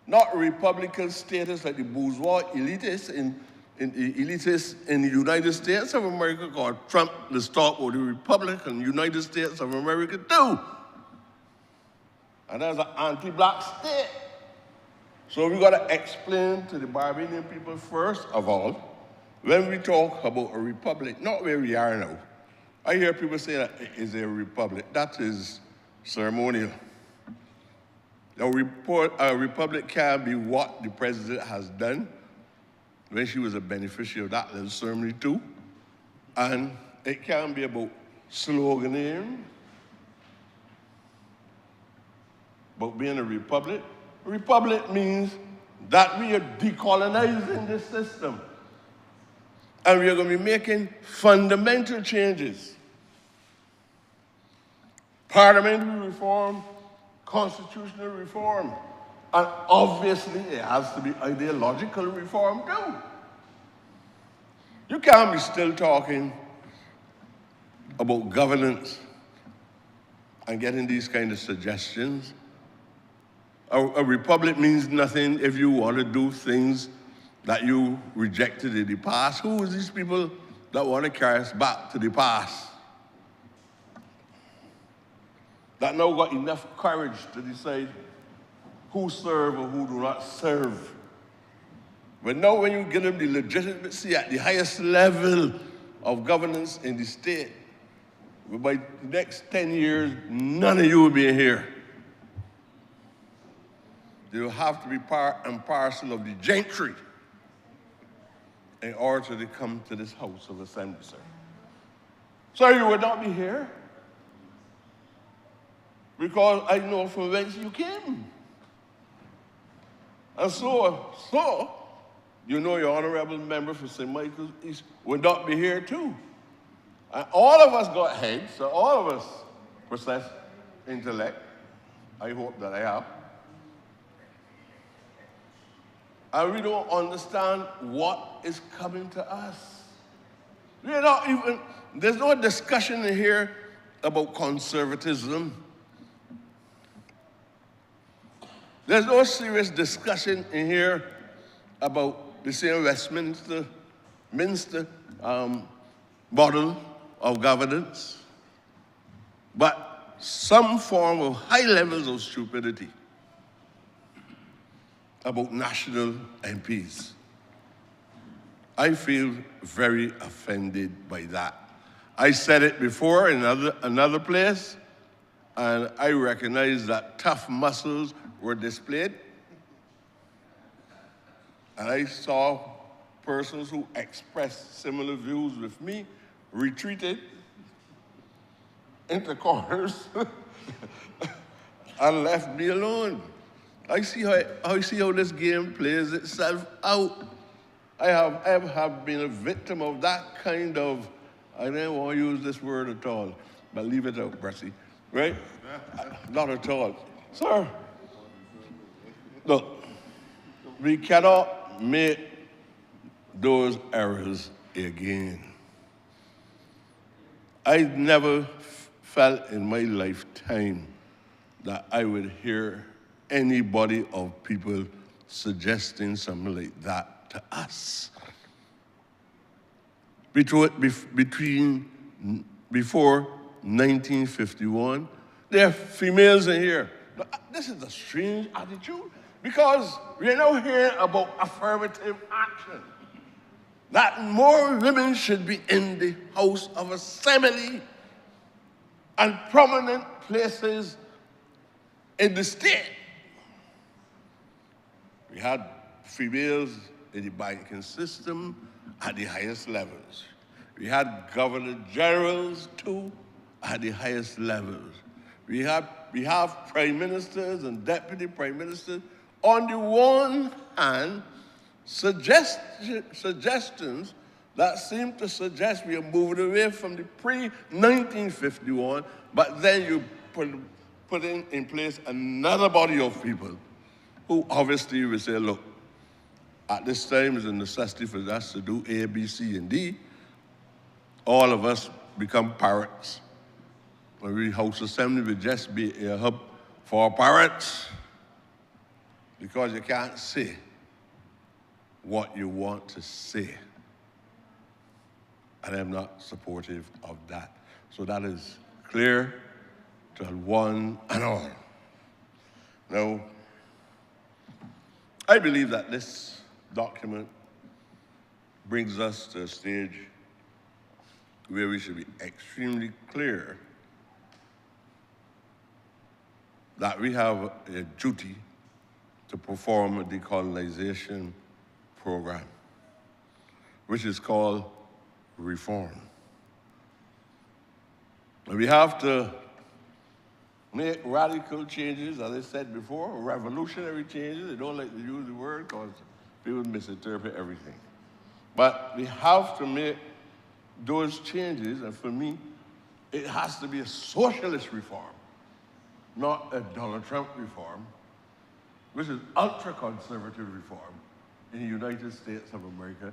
Not Republican status like the bourgeois elitists in the United States of America, called Trump, the start of the Republican United States of America too. And that's an anti-black state. So we gotta explain to the Barbadian people first of all, when we talk about a republic, not where we are now. I hear people say that it is a republic. That is ceremonial. A republic can be what the president has done when she was a beneficiary of that little ceremony too. And it can be about sloganeering, about being a republic. A republic means that we are decolonizing the system. And we are going to be making fundamental changes. Parliamentary reform, constitutional reform, and obviously it has to be ideological reform too. You can't be still talking about governance and getting these kind of suggestions. A republic means nothing if you want to do things that you rejected in the past. Who are these people that want to carry us back to the past? That now got enough courage to decide who serve or who do not serve. But now when you get them the legitimacy at the highest level of governance in the state, by the next 10 years, none of you will be here. They will have to be part and parcel of the gentry in order to come to this House of Assembly, sir. So you would not be here because I know from whence you came. And so, you know your honorable member for St. Michael's East would not be here too. And all of us got heads, so all of us possess intellect. I hope that I have. And we don't understand what is coming to us. We're not even, there's no discussion in here about conservatism. There's no serious discussion in here about the same Westminster model of governance, but some form of high levels of stupidity about national MPs. I feel very offended by that. I said it before in another place, and I recognize that tough muscles were displayed. And I saw persons who expressed similar views with me retreated into corners and left me alone. I see how this game plays itself out. I have been a victim of that kind of, I don't want to use this word at all, but leave it out, Bressy, right? Not at all. Sir, look, we cannot make those errors again. I never felt in my lifetime that I would hear anybody of people suggesting something like that to us. Before 1951, there are females in here. This is a strange attitude because we're now hearing about affirmative action. That more women should be in the House of Assembly and prominent places in the state. We had females in the banking system at the highest levels. We had governor generals too at the highest levels. We have prime ministers and deputy prime ministers. On the one hand, suggestions that seem to suggest we are moving away from the pre-1951, but then you put in place another body of people who obviously will say, look, at this time is a necessity for us to do A, B, C, and D. All of us become parrots. Every House Assembly will just be a hub for parrots because you can't say what you want to say. And I'm not supportive of that. So that is clear to one and all. Now, I believe that this document brings us to a stage where we should be extremely clear that we have a duty to perform a decolonization program, which is called reform. And we have to make radical changes, as I said before, revolutionary changes. They don't like to use the word because people misinterpret everything. But we have to make those changes, and for me, it has to be a socialist reform, not a Donald Trump reform, which is ultra-conservative reform in the United States of America,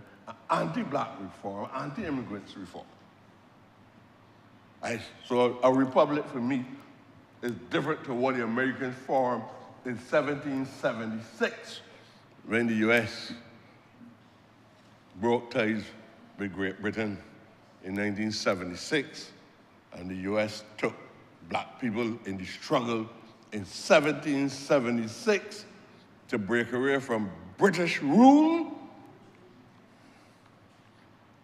anti-black reform, anti-immigrants reform. So a republic for me is different to what the Americans formed in 1776 when the U.S. broke ties with Great Britain in 1976, and the U.S. took black people in the struggle in 1776 to break away from British rule,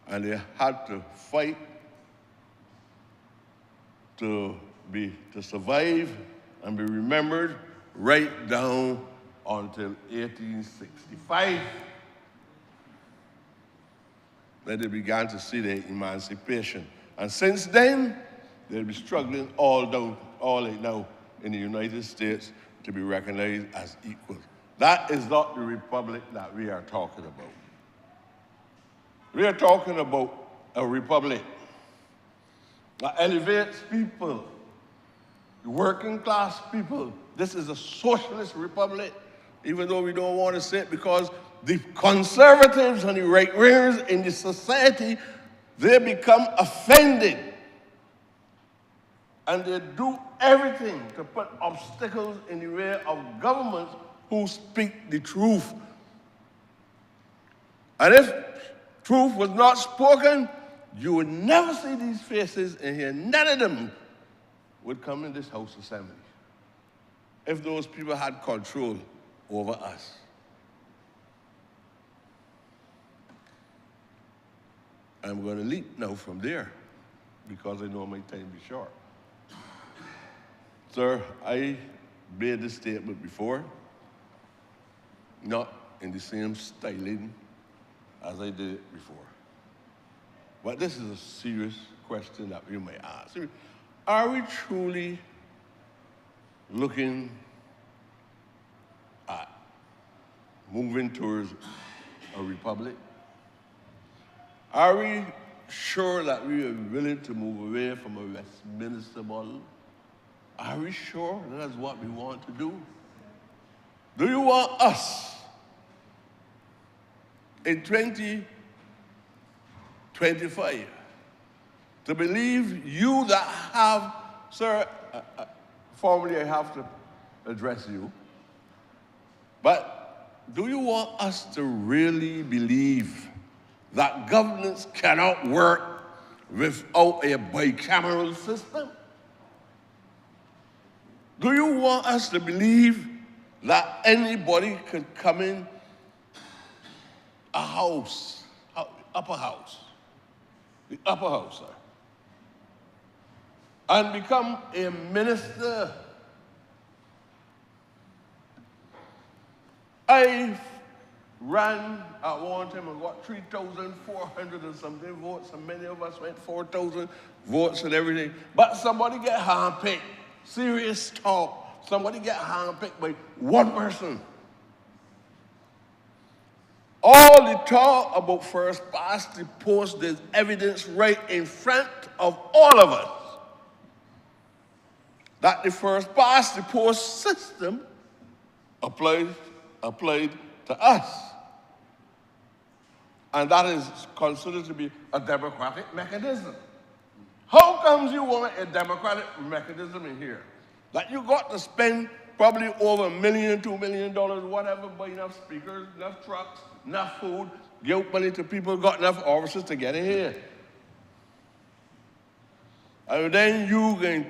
and they had to fight to survive and be remembered right down until 1865. Then they began to see their emancipation. And since then, they'll be struggling all right now in the United States to be recognized as equal. That is not the republic that we are talking about. We are talking about a republic that elevates people, the working class people. This is a socialist republic, even though we don't want to say it, because the conservatives and the right-wingers in the society, they become offended. And they do everything to put obstacles in the way of governments who speak the truth. And if truth was not spoken, you would never see these faces in here. None of them would come in this House Assembly if those people had control over us. I'm going to leap now from there because I know my time is short. Sir, I made this statement before, not in the same styling as I did it before. But this is a serious question that we may ask. Are we truly looking at moving towards a republic? Are we sure that we are willing to move away from a Westminster model? Are we sure that's what we want to do? Do you want us in 2025 to believe you that have, sir, formally I have to address you, but do you want us to really believe that governance cannot work without a bicameral system? Do you want us to believe that anybody can come in a house, upper house, the upper house, sir, and become a minister? I ran at one time and got 3,400 and something votes, and many of us went 4,000 votes and everything. But somebody get handpicked. Serious talk. Somebody get handpicked by one person. All the talk about first past the post, there's evidence right in front of all of us that the first past the post system applied to us. And that is considered to be a democratic mechanism. How comes you want a democratic mechanism in here? That you got to spend probably over $1 million, $2 million, whatever, buy enough speakers, enough trucks, enough food, give money to people who got enough officers to get in here. And then you can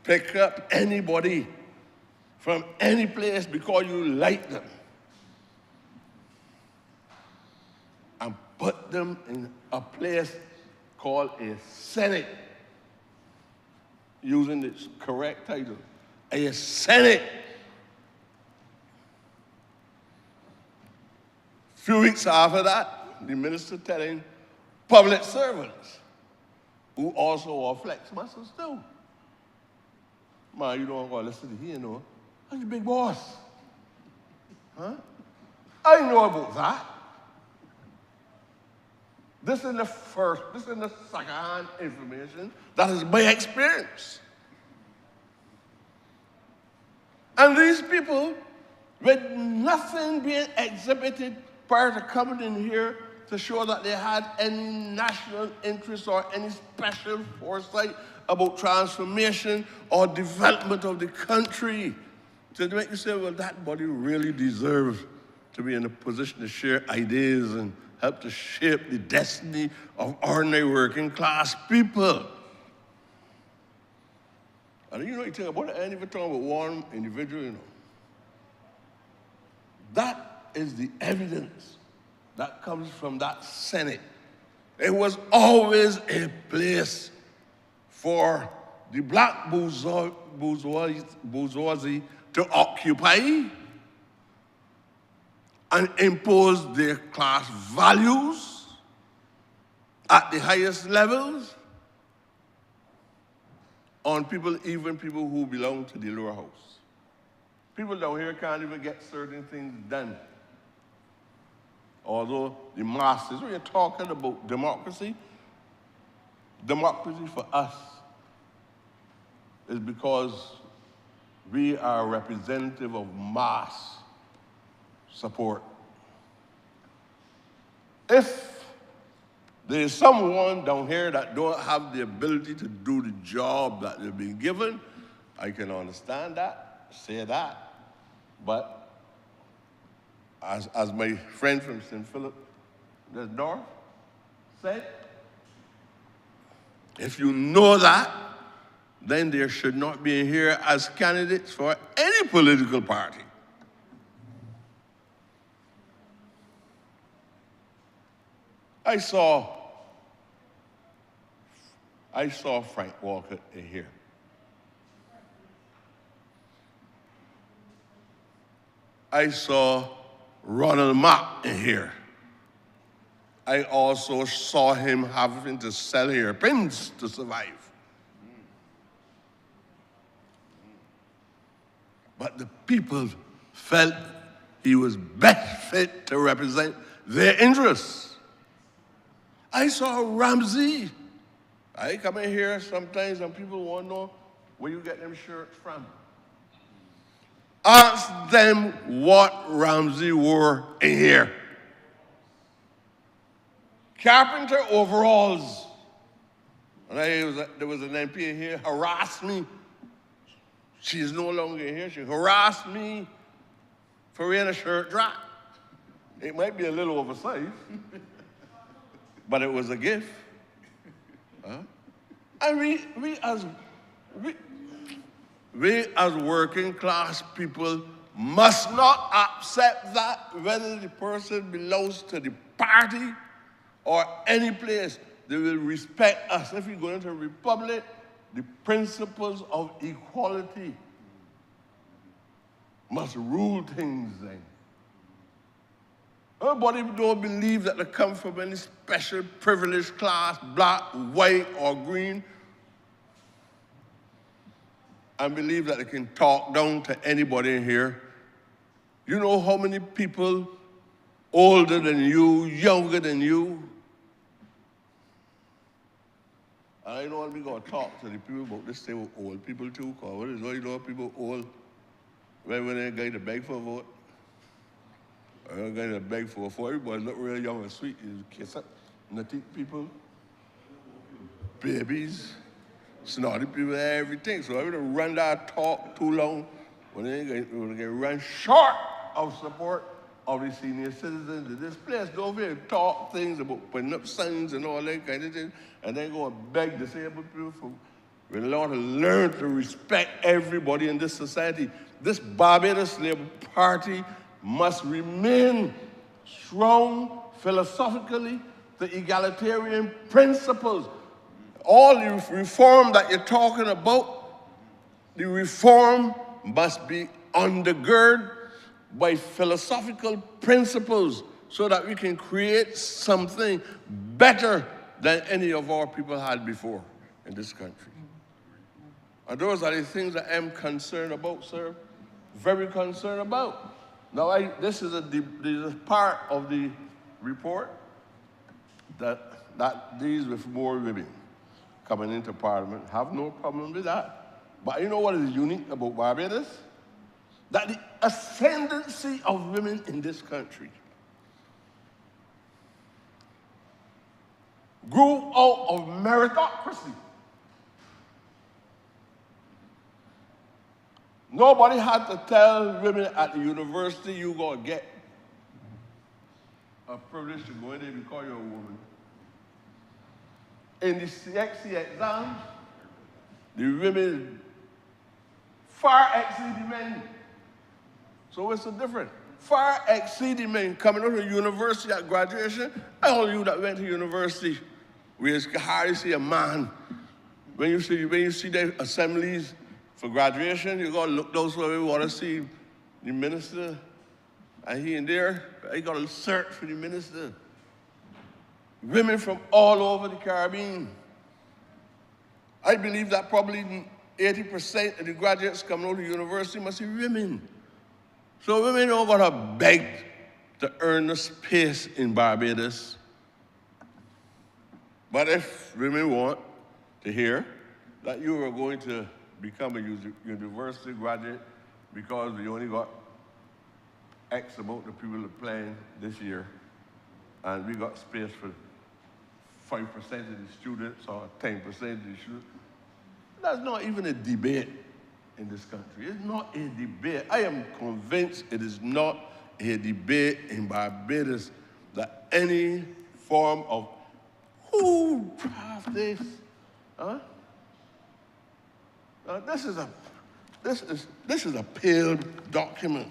pick up anybody from any place because you like them and put them in a place called a Senate, using its correct title, a Senate. A few weeks after that, the minister telling public servants, who also are flex muscles too, man, you don't want to listen to him, you know. I'm the big boss. Huh? I know about that. This is the second-hand information. That is my experience. And these people, with nothing being exhibited prior to coming in here to show that they had any national interest or any special foresight about transformation or development of the country, to make you say, well, that body really deserves to be in a position to share ideas and help to shape the destiny of ordinary working class people. And you know, you think about it, I ain't even talking about one individual, you know. That is the evidence that comes from that Senate. It was always a place for the black bourgeoisie to occupy and impose their class values at the highest levels on people, even people who belong to the lower house. People down here can't even get certain things done. Although the masses, when you're talking about democracy, democracy for us is because we are representative of mass support. If there's someone down here that don't have the ability to do the job that they've been given, I can understand that, say that. But as my friend from St. Philip, the North, said, if you know that, then there should not be here as candidates for any political party. I saw Frank Walker in here. I saw Ronald Mack in here. I also saw him having to sell hairpins to survive. But the people felt he was best fit to represent their interests. I saw Ramsey. I come in here sometimes and people want to know where you get them shirts from. Ask them what Ramsey wore in here. Carpenter overalls. And there was an MP here harassed me. She is no longer here. She harassed me for wearing a shirt drop. It might be a little oversized, but it was a gift. And we as working class people must not accept that whether the person belongs to the party or any place. They will respect us. If we go into a republic, the principles of equality must rule things then. Everybody don't believe that they come from any special privileged class, black, white, or green, and believe that they can talk down to anybody in here. You know how many people older than you, younger than you? I know we're going to talk to the people about this thing with old people too, because what is all you know people old when they're going to beg for a vote? They're going to beg for a vote. Everybody look real young and sweet. You kiss up, nutty people, babies, snotty people, everything. So I'm going to run that talk too long when they're going to run short of support of the senior citizens in this place. Go over here and talk things about putting up signs and all that kind of thing, and then go and beg disabled people for we ought to learn to respect everybody in this society. This Barbados Labour Party must remain strong philosophically, the egalitarian principles. All the reform that you're talking about, the reform must be undergirded by philosophical principles so that we can create something better than any of our people had before in this country. And those are the things that I'm concerned about, sir, very concerned about. Now, this is a part of the report that deals with more women coming into Parliament. Have no problem with that. But you know what is unique about Barbados? That the ascendancy of women in this country grew out of meritocracy. Nobody had to tell women at the university, you're going to get a privilege to go in there because you're a woman. In the CXC exams, the women far exceed the men. So what's the difference? Far exceed the men coming out of university at graduation. All you that went to university, we can hardly see a man. When you see the assemblies for graduation, you gotta look those where we want to see the minister, and he in there, you gotta search for the minister. Women from all over the Caribbean. I believe that probably 80% of the graduates coming out of the university must be women. So women don't want to beg to earn a space in Barbados. But if women want to hear that you are going to become a university graduate because we only got X amount of people applying this year, and we got space for 5% of the students or 10% of the students, that's not even a debate in this country. It's not a debate. I am convinced it is not a debate in Barbados that any form of who draft this? Huh? This is a pale document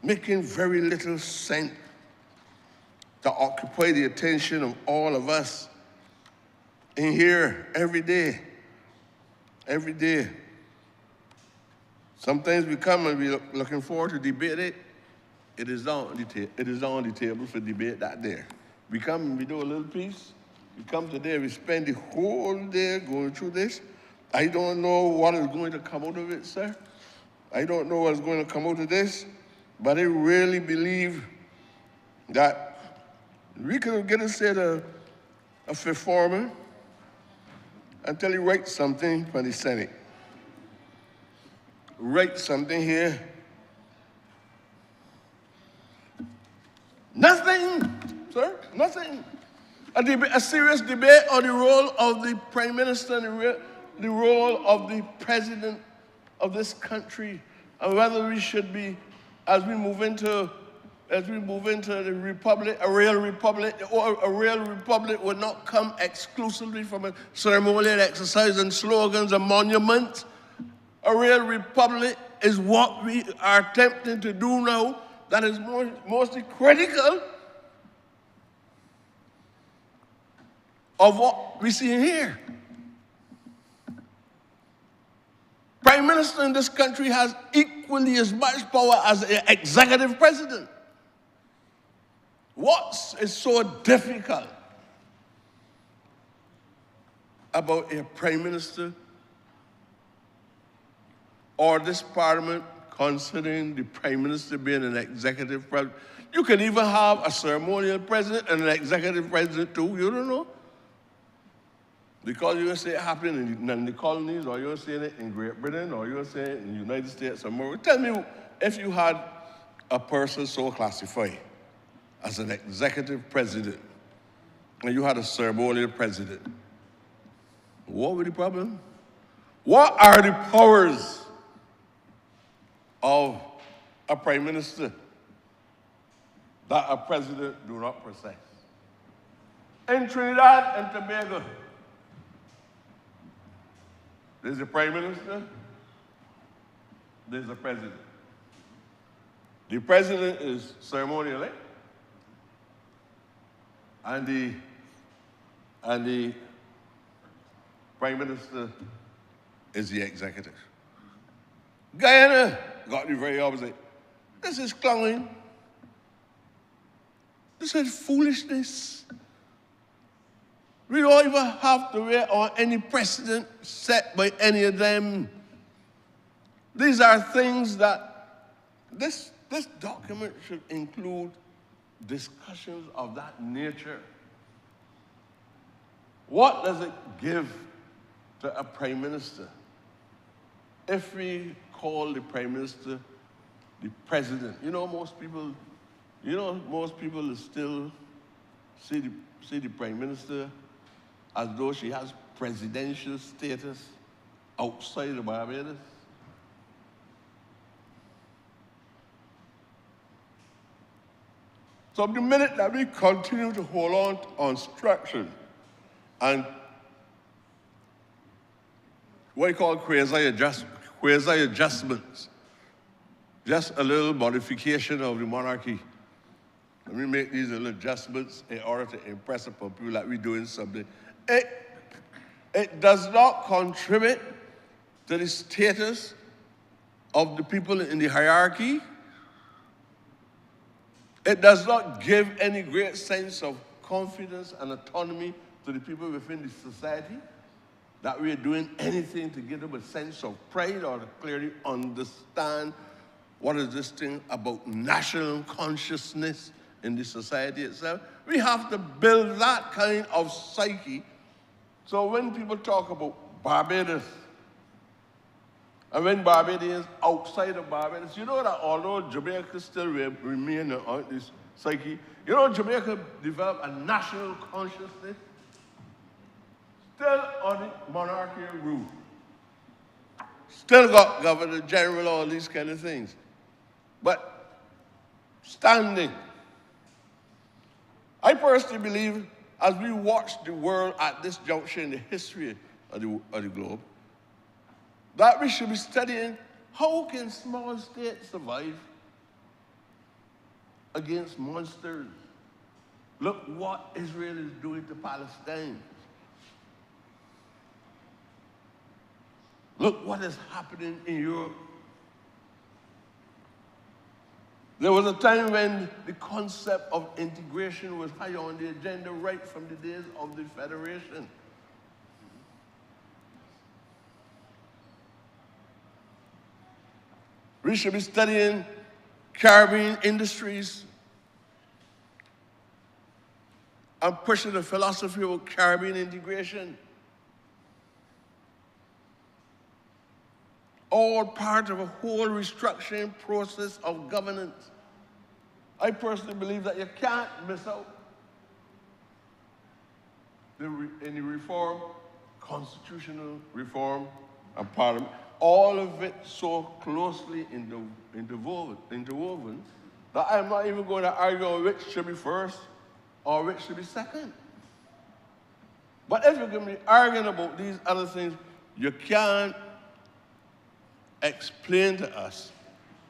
making very little sense to occupy the attention of all of us in here every day. Every day. Sometimes we come and we're looking forward to debate it. It is on the table for debate that day. We come and we do a little piece. We come today, we spend the whole day going through this. I don't know what is going to come out of it, sir. I don't know what's going to come out of this, but I really believe that we could get a set of a fifth foreman until he writes something for the Senate. Write something here. Nothing, sir, nothing. A serious debate on the role of the Prime Minister and the role of the President of this country, and whether we should be, as we move into the republic, a real republic, or a real republic would not come exclusively from a ceremonial exercise and slogans and monuments. A real republic is what we are attempting to do now that is mostly critical of what we see here. Prime Minister in this country has equally as much power as an executive president. What is so difficult about a Prime Minister or this Parliament considering the Prime Minister being an executive president? You can even have a ceremonial president and an executive president too, you don't know. Because you're saying it happened in the colonies, or you're saying it in Great Britain, or you're saying it in the United States or more. Tell me if you had a person so classified as an executive president, and you had a ceremonial president, what would the problem? What are the powers of a prime minister that a president do not possess? In Trinidad and Tobago, there's a prime minister, there's a president. The president is ceremonial, and the prime minister is the executive. Guyana got the very opposite. This is clowning. This is foolishness. We don't even have to wait on any precedent set by any of them. These are things that this document should include discussions of that nature. What does it give to a prime minister if we call the prime minister the president? Most people still see the prime minister as though she has presidential status outside of Barbados. So the minute that we continue to hold on structure and what you call quasi adjustments, just a little modification of the monarchy, and we make these little adjustments in order to impress upon people that we're doing something, it does not contribute to the status of the people in the hierarchy. It does not give any great sense of confidence and autonomy to the people within the society that we are doing anything to give them a sense of pride or to clearly understand what is this thing about national consciousness in the society itself? We have to build that kind of psyche. So when people talk about Barbados, and when Barbadians outside of Barbados, you know that although Jamaica still remain on this psyche, you know Jamaica developed a national consciousness still on the monarchical rule. Still got Governor General, all these kind of things. But standing. I personally believe as we watch the world at this juncture in the history of the globe, that we should be studying how can small states survive against monsters. Look what Israel is doing to Palestine. Look what is happening in Europe. There was a time when the concept of integration was high on the agenda right from the days of the Federation. We should be studying Caribbean industries and pushing the philosophy of Caribbean integration. All part of a whole restructuring process of governance. I personally believe that you can't miss out any reform, constitutional reform, and parliament. All of it so closely interwoven that I'm not even going to argue on which should be first or which should be second. But if you're going to be arguing about these other things, you can't explain to us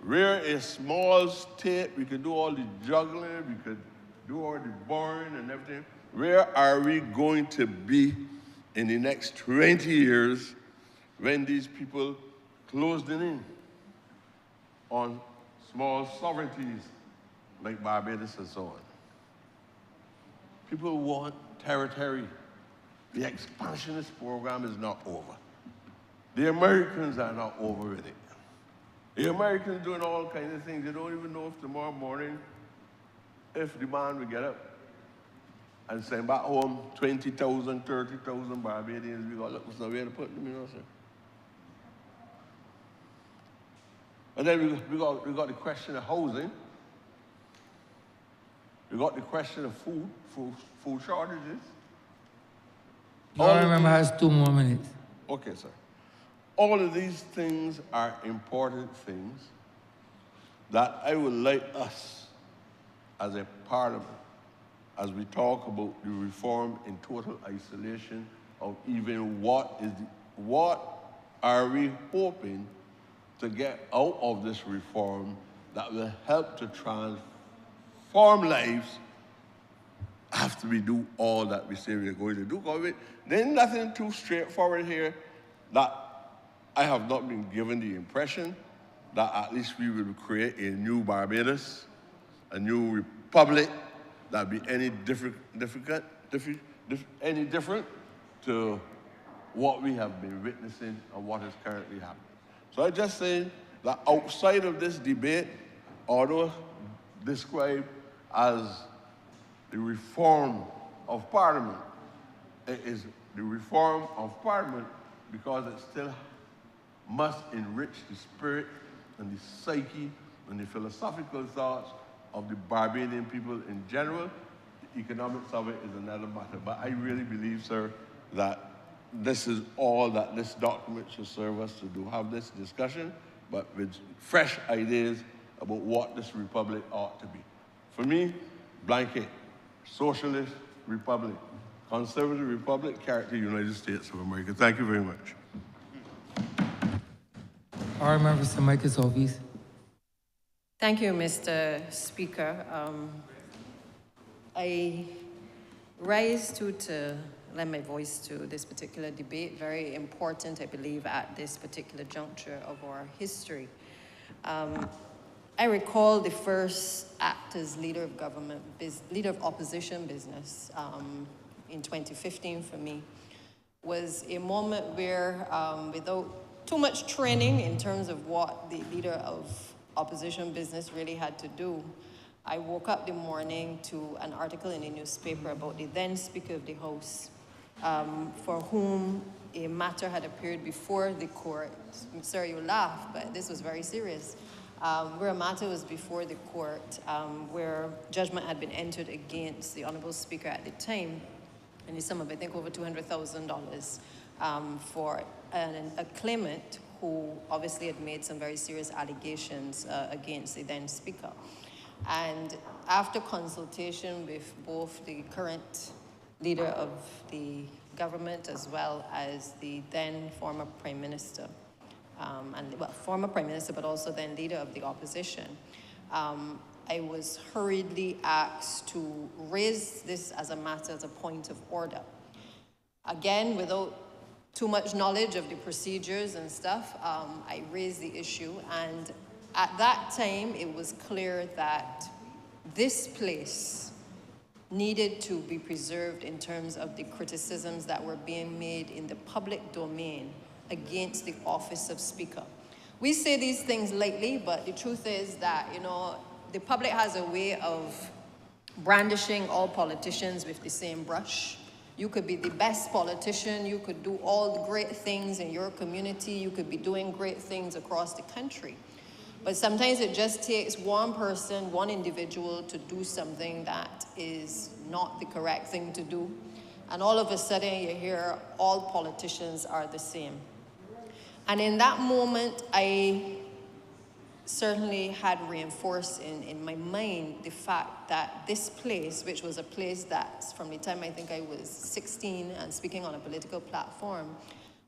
we're a small state, we could do all the juggling, we could do all the boring and everything. Where are we going to be in the next 20 years when these people closed in on small sovereignties like Barbados and so on? People want territory. The expansionist program is not over. The Americans are not over with it. The Americans doing all kinds of things. They don't even know if tomorrow morning, if the man will get up and send back home 20,000, 30,000 Barbadians, we got to look for somewhere to put them, you know, sir. And then we got the question of housing. We got the question of food shortages. Your member has 2 more minutes. Okay, sir. All of these things are important things that I would like us as a parliament, as we talk about the reform in total isolation of even what are we hoping to get out of this reform that will help to transform lives after we do all that we say we're going to do. There's nothing too straightforward here that I have not been given the impression that at least we will create a new Barbados, a new republic that be any different to what we have been witnessing and what is currently happening. So I just say that outside of this debate, although described as the reform of Parliament, it is the reform of Parliament because it still must enrich the spirit and the psyche and the philosophical thoughts of the Barbadian people in general. The economics of it is another matter. But I really believe, sir, that this is all that this document should serve us to do, have this discussion, but with fresh ideas about what this republic ought to be. For me, blanket, socialist republic, conservative republic, character United States of America. Thank you very much. All right, members, the mic is office. Thank you, Mr. Speaker. I rise to lend my voice to this particular debate, very important, I believe, at this particular juncture of our history. I recall the first act as leader of government, leader of opposition business in 2015 for me was a moment where without too much training in terms of what the leader of opposition business really had to do. I woke up the morning to an article in a newspaper about the then Speaker of the House, for whom a matter had appeared before the court. Sir, you laugh, but this was very serious. Where a matter was before the court, where judgment had been entered against the Honourable Speaker at the time, in the sum of, I think, over $200,000 for a claimant who obviously had made some very serious allegations against the then Speaker. And after consultation with both the current leader of the government as well as the then former Prime Minister, former Prime Minister, but also then leader of the opposition, I was hurriedly asked to raise this as a matter, as a point of order. Again, without too much knowledge of the procedures and stuff, I raised the issue, and at that time, it was clear that this place needed to be preserved in terms of the criticisms that were being made in the public domain against the office of Speaker. We say these things lightly, but the truth is that, you know, the public has a way of brandishing all politicians with the same brush. You could be the best politician, you could do all the great things in your community, you could be doing great things across the country. But sometimes it just takes one person, one individual to do something that is not the correct thing to do. And all of a sudden you hear all politicians are the same. And in that moment, I certainly had reinforced in my mind the fact that this place, which was a place that from the time I think I was 16 and speaking on a political platform,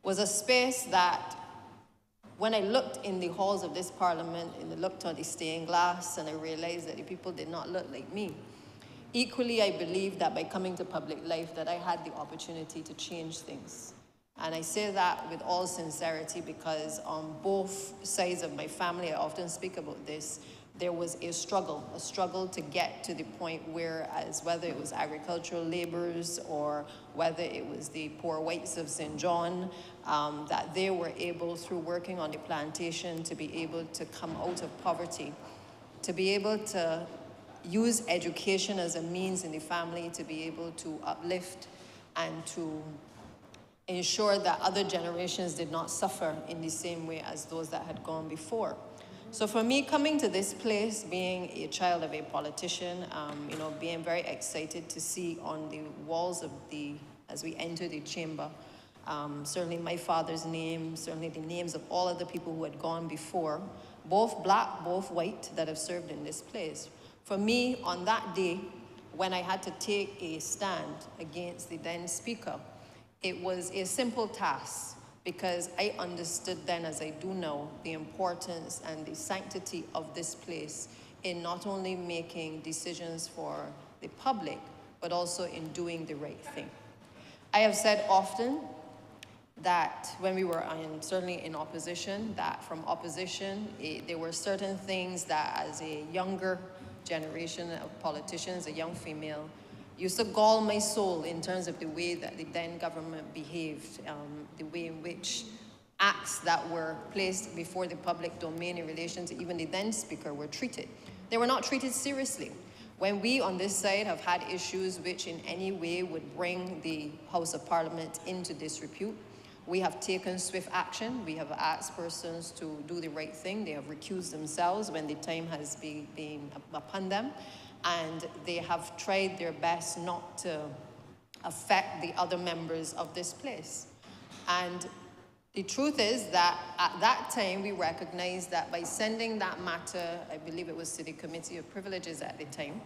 was a space that when I looked in the halls of this parliament and I looked at the stained glass and I realized that the people did not look like me. Equally, I believe that by coming to public life that I had the opportunity to change things. And I say that with all sincerity because on both sides of my family, I often speak about this, there was a struggle to get to the point where, as whether it was agricultural laborers or whether it was the poor whites of St. John, that they were able, through working on the plantation, to be able to come out of poverty, to be able to use education as a means in the family to be able to uplift and to ensure that other generations did not suffer in the same way as those that had gone before. So for me, coming to this place, being a child of a politician, you know, being very excited to see on the walls of as we enter the chamber, certainly my father's name, certainly the names of all of the people who had gone before, both black, both white, that have served in this place. For me, on that day, when I had to take a stand against the then Speaker, it was a simple task because I understood then, as I do now, the importance and the sanctity of this place in not only making decisions for the public, but also in doing the right thing. I have said often that when we were certainly in opposition, that from opposition, there were certain things that as a younger generation of politicians, a young female, used to gall my soul in terms of the way that the then government behaved, the way in which acts that were placed before the public domain in relation to even the then Speaker were treated. They were not treated seriously. When we on this side have had issues which in any way would bring the House of Parliament into disrepute, we have taken swift action. We have asked persons to do the right thing. They have recused themselves when the time has been upon them. And they have tried their best not to affect the other members of this place. And the truth is that at that time, we recognized that by sending that matter, I believe it was to the Committee of Privileges at the time,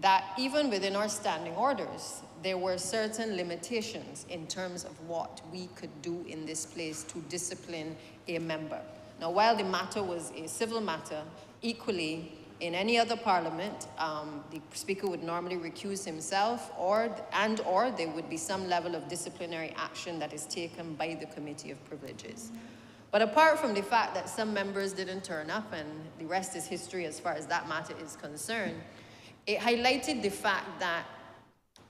that even within our standing orders, there were certain limitations in terms of what we could do in this place to discipline a member. Now, while the matter was a civil matter, equally, in any other parliament, the Speaker would normally recuse himself or there would be some level of disciplinary action that is taken by the Committee of Privileges. But apart from the fact that some members didn't turn up and the rest is history as far as that matter is concerned, it highlighted the fact that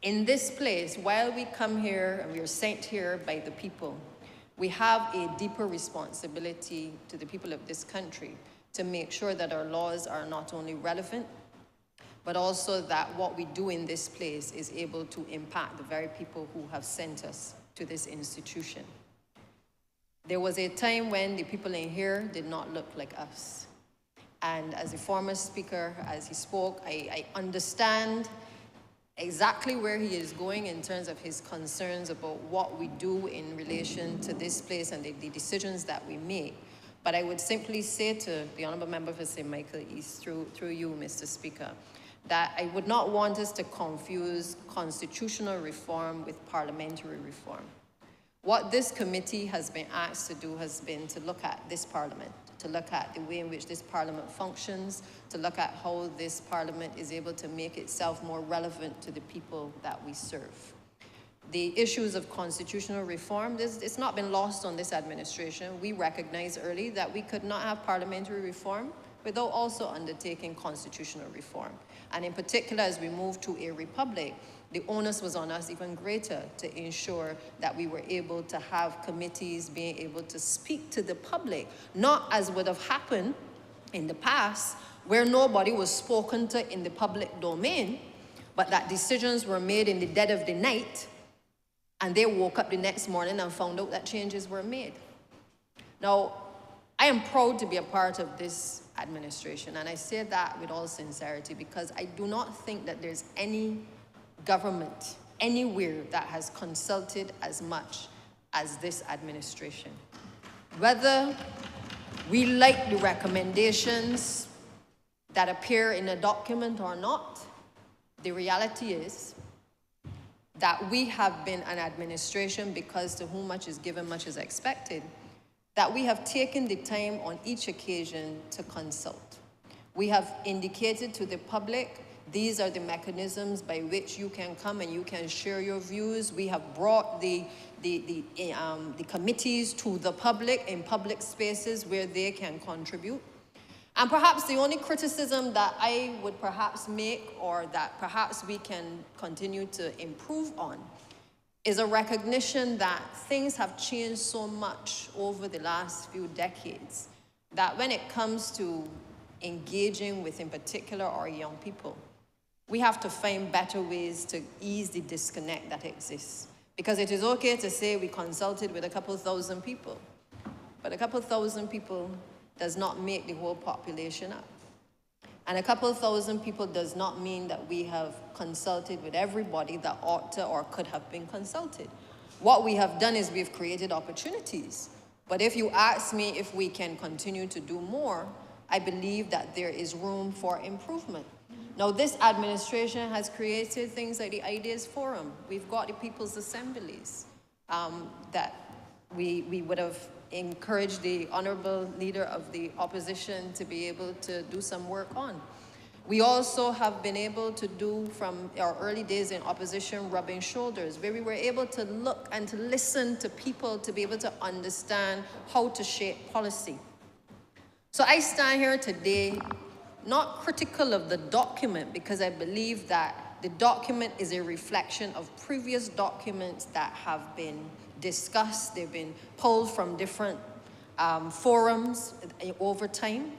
in this place, while we come here and we are sent here by the people, we have a deeper responsibility to the people of this country to make sure that our laws are not only relevant, but also that what we do in this place is able to impact the very people who have sent us to this institution. There was a time when the people in here did not look like us. And as a former speaker, as he spoke, I understand exactly where he is going in terms of his concerns about what we do in relation to this place and the decisions that we make. But I would simply say to the Honourable Member for St. Michael East, through you, Mr. Speaker, that I would not want us to confuse constitutional reform with parliamentary reform. What this committee has been asked to do has been to look at this parliament, to look at the way in which this parliament functions, to look at how this parliament is able to make itself more relevant to the people that we serve. The issues of constitutional reform, it's not been lost on this administration. We recognized early that we could not have parliamentary reform without also undertaking constitutional reform. And in particular, as we move to a republic, the onus was on us even greater to ensure that we were able to have committees being able to speak to the public, not as would have happened in the past, where nobody was spoken to in the public domain, but that decisions were made in the dead of the night, and they woke up the next morning and found out that changes were made. Now, I am proud to be a part of this administration, and I say that with all sincerity because I do not think that there's any government anywhere that has consulted as much as this administration. Whether we like the recommendations that appear in a document or not, the reality is that we have been an administration, because to whom much is given, much is expected, that we have taken the time on each occasion to consult. We have indicated to the public, these are the mechanisms by which you can come and you can share your views. We have brought the committees to the public in public spaces where they can contribute. And perhaps the only criticism that I would perhaps make, or that perhaps we can continue to improve on, is a recognition that things have changed so much over the last few decades that when it comes to engaging with, in particular, our young people, we have to find better ways to ease the disconnect that exists. Because it is okay to say we consulted with a couple thousand people, but a couple thousand people does not make the whole population up. And a couple thousand people does not mean that we have consulted with everybody that ought to or could have been consulted. What we have done is we've created opportunities. But if you ask me if we can continue to do more, I believe that there is room for improvement. Now, this administration has created things like the Ideas Forum. We've got the People's Assemblies that we would have encouraged the Honourable Leader of the Opposition to be able to do some work on. We also have been able to do, from our early days in opposition, rubbing shoulders, where we were able to look and to listen to people to be able to understand how to shape policy. So I stand here today not critical of the document, because I believe that the document is a reflection of previous documents that have been discussed. They've been pulled from different forums over time.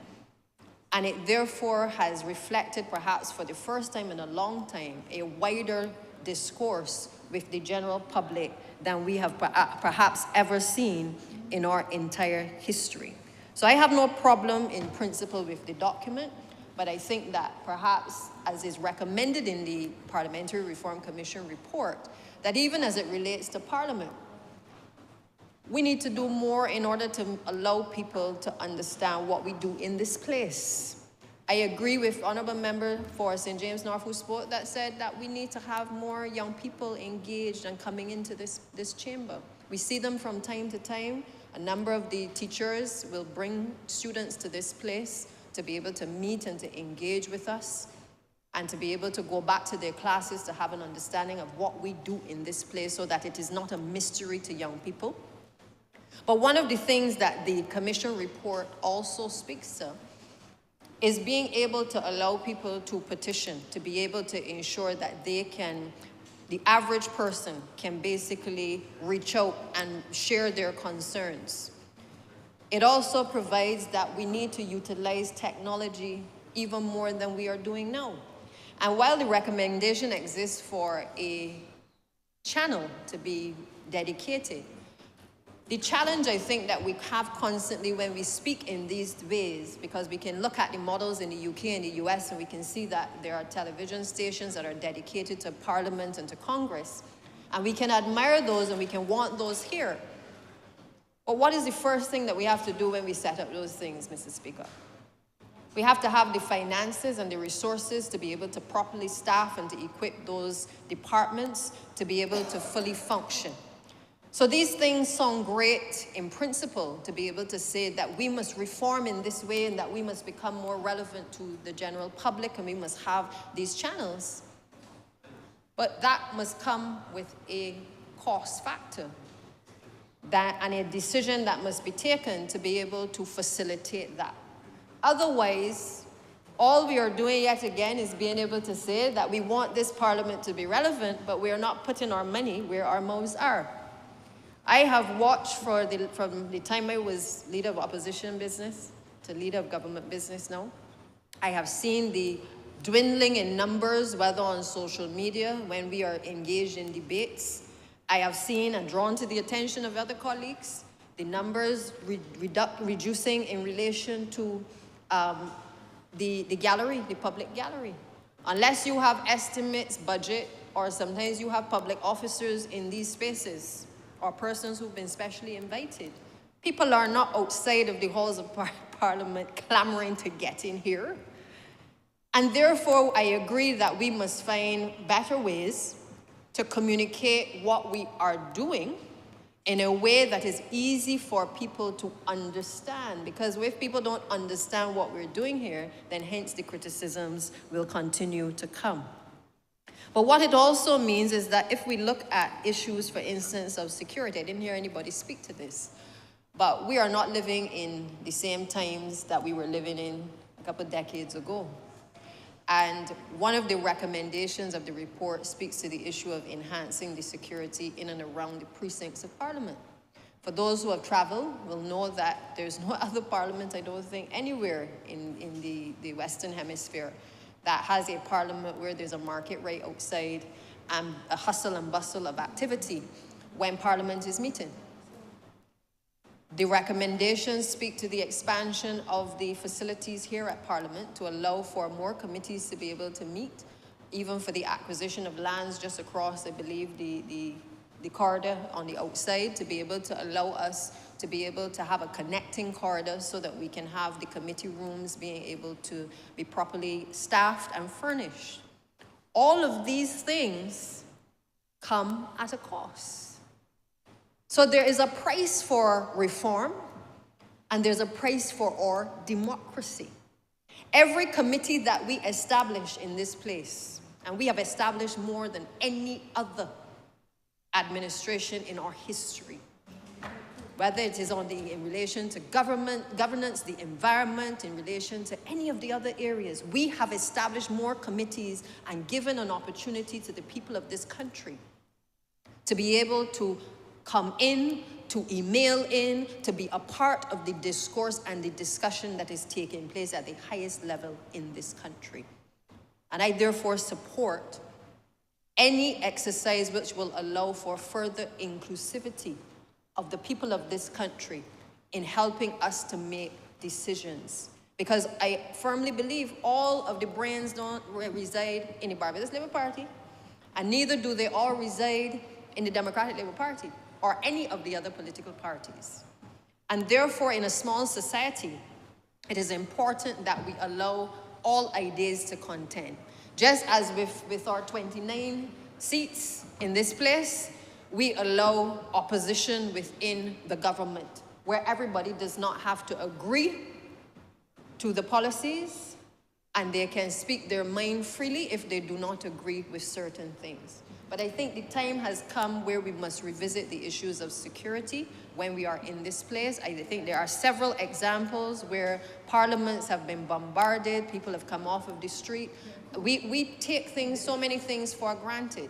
And it therefore has reflected, perhaps for the first time in a long time, a wider discourse with the general public than we have perhaps ever seen in our entire history. So I have no problem in principle with the document, but I think that perhaps, as is recommended in the Parliamentary Reform Commission report, that even as it relates to Parliament, we need to do more in order to allow people to understand what we do in this place. I agree with Honourable Member for St. James North who spoke, that said that we need to have more young people engaged and coming into this chamber. We see them from time to time. A number of the teachers will bring students to this place to be able to meet and to engage with us, and to be able to go back to their classes to have an understanding of what we do in this place, so that it is not a mystery to young people. But one of the things that the Commission report also speaks to is being able to allow people to petition, to be able to ensure that they can, the average person can basically reach out and share their concerns. It also provides that we need to utilize technology even more than we are doing now. And while the recommendation exists for a channel to be dedicated, the challenge I think that we have constantly when we speak in these ways, because we can look at the models in the UK and the US and we can see that there are television stations that are dedicated to Parliament and to Congress, and we can admire those and we can want those here. But what is the first thing that we have to do when we set up those things, Mr. Speaker? We have to have the finances and the resources to be able to properly staff and to equip those departments to be able to fully function. So these things sound great in principle, to be able to say that we must reform in this way and that we must become more relevant to the general public and we must have these channels. But that must come with a cost factor and a decision that must be taken to be able to facilitate that. Otherwise, all we are doing yet again is being able to say that we want this Parliament to be relevant, but we are not putting our money where our mouths are. I have watched from the time I was leader of opposition business to leader of government business now. I have seen the dwindling in numbers, whether on social media, when we are engaged in debates. I have seen and drawn to the attention of other colleagues, the numbers reducing in relation to the gallery, the public gallery. Unless you have estimates, budget, or sometimes you have public officers in these spaces, or persons who've been specially invited. People are not outside of the halls of Parliament clamoring to get in here. And therefore, I agree that we must find better ways to communicate what we are doing in a way that is easy for people to understand. Because if people don't understand what we're doing here, then hence the criticisms will continue to come. But what it also means is that if we look at issues, for instance, of security, I didn't hear anybody speak to this, but we are not living in the same times that we were living in a couple of decades ago. And one of the recommendations of the report speaks to the issue of enhancing the security in and around the precincts of Parliament. For those who have traveled will know that there's no other Parliament, I don't think, anywhere in the Western Hemisphere that has a Parliament where there's a market right outside and a hustle and bustle of activity when Parliament is meeting. The recommendations speak to the expansion of the facilities here at Parliament to allow for more committees to be able to meet, even for the acquisition of lands just across, I believe, the corridor on the outside, to be able to allow us to be able to have a connecting corridor so that we can have the committee rooms being able to be properly staffed and furnished. All of these things come at a cost. So there is a price for reform and there's a price for our democracy. Every committee that we establish in this place, and we have established more than any other administration in our history, whether it is in relation to governance, the environment, in relation to any of the other areas, we have established more committees and given an opportunity to the people of this country to be able to come in, to email in, to be a part of the discourse and the discussion that is taking place at the highest level in this country. And I therefore support any exercise which will allow for further inclusivity of the people of this country in helping us to make decisions. Because I firmly believe all of the brains don't reside in the Barbados Labour Party, and neither do they all reside in the Democratic Labour Party or any of the other political parties. And therefore, in a small society, it is important that we allow all ideas to contend. Just as with our 29 seats in this place, we allow opposition within the government, where everybody does not have to agree to the policies, and they can speak their mind freely if they do not agree with certain things. But I think the time has come where we must revisit the issues of security when we are in this place. I think there are several examples where parliaments have been bombarded, people have come off of the street. We take things, so many things for granted.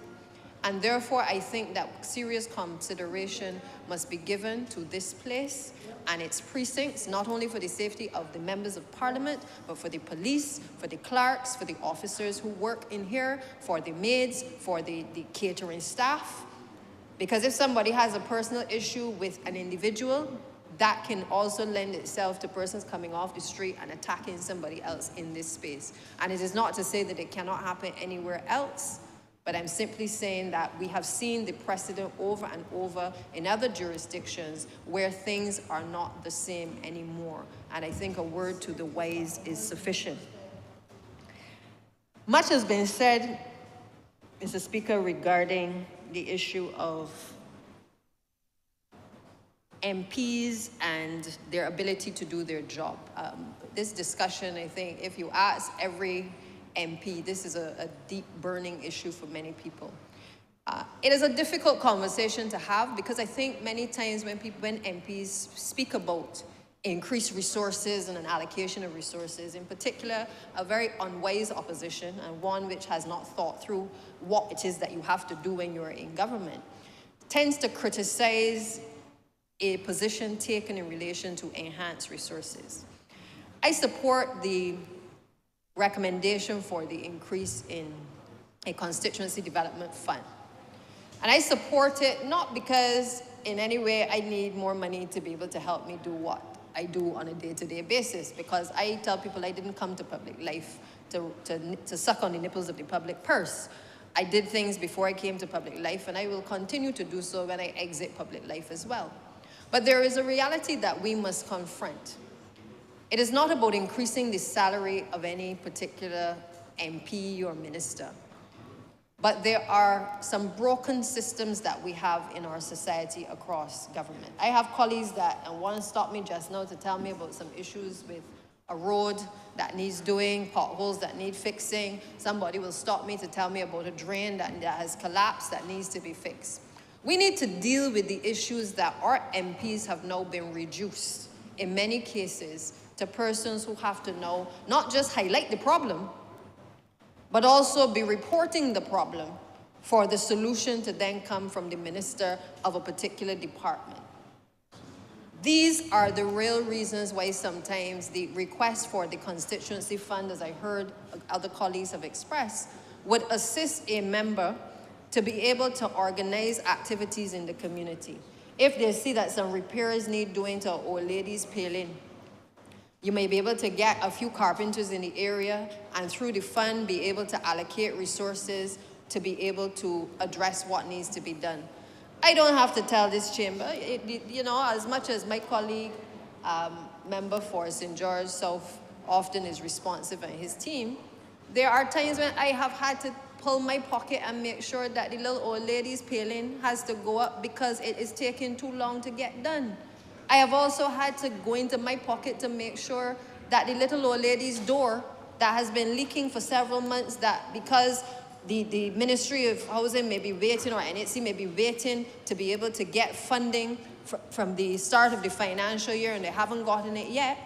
And therefore, I think that serious consideration must be given to this place and its precincts, not only for the safety of the members of parliament, but for the police, for the clerks, for the officers who work in here, for the maids, for the catering staff. Because if somebody has a personal issue with an individual, that can also lend itself to persons coming off the street and attacking somebody else in this space. And it is not to say that it cannot happen anywhere else, but I'm simply saying that we have seen the precedent over and over in other jurisdictions where things are not the same anymore. And I think a word to the wise is sufficient. Much has been said, Mr. Speaker, regarding the issue of MPs and their ability to do their job. This discussion, I think, if you ask every MP, this is a deep burning issue for many people. It is a difficult conversation to have because I think many times when MPs speak about increased resources and an allocation of resources, in particular, a very unwise opposition and one which has not thought through what it is that you have to do when you're in government, tends to criticize a position taken in relation to enhanced resources. I support the recommendation for the increase in a constituency development fund. And I support it not because in any way I need more money to be able to help me do what I do on a day-to-day basis, because I tell people I didn't come to public life to suck on the nipples of the public purse. I did things before I came to public life, and I will continue to do so when I exit public life as well. But there is a reality that we must confront. It is not about increasing the salary of any particular MP or minister, but there are some broken systems that we have in our society across government. I have colleagues that, and one stopped me just now to tell me about some issues with a road that needs doing, potholes that need fixing. Somebody will stop me to tell me about a drain that has collapsed that needs to be fixed. We need to deal with the issues that our MPs have now been reduced, in many cases, to persons who have to know, not just highlight the problem, but also be reporting the problem for the solution to then come from the minister of a particular department. These are the real reasons why sometimes the request for the constituency fund, as I heard other colleagues have expressed, would assist a member to be able to organize activities in the community. If they see that some repairs need doing to old ladies' paling, you may be able to get a few carpenters in the area and through the fund be able to allocate resources to be able to address what needs to be done. I don't have to tell this chamber, you know, as much as my colleague, member for St. George South often is responsive and his team, there are times when I have had to pull my pocket and make sure that the little old lady's paling has to go up because it is taking too long to get done. I have also had to go into my pocket to make sure that the little old lady's door that has been leaking for several months, that because the Ministry of Housing may be waiting, or NHC may be waiting to be able to get funding from the start of the financial year and they haven't gotten it yet,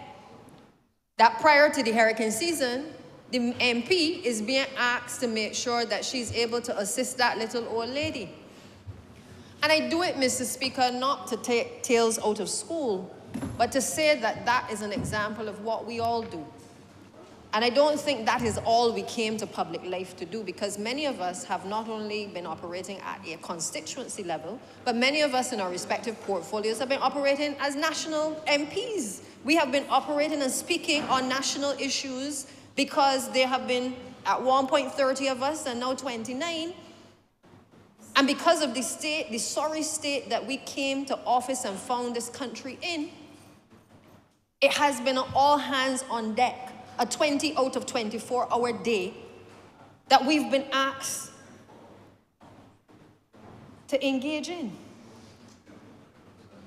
that prior to the hurricane season, the MP is being asked to make sure that she's able to assist that little old lady. And I do it, Mr. Speaker, not to take tales out of school, but to say that that is an example of what we all do. And I don't think that is all we came to public life to do, because many of us have not only been operating at a constituency level, but many of us in our respective portfolios have been operating as national MPs. We have been operating and speaking on national issues because there have been, at one point, 30 of us and now 29. And because of the state, the sorry state that we came to office and found this country in, it has been an all hands on deck, a 20 out of 24-hour day that we've been asked to engage in.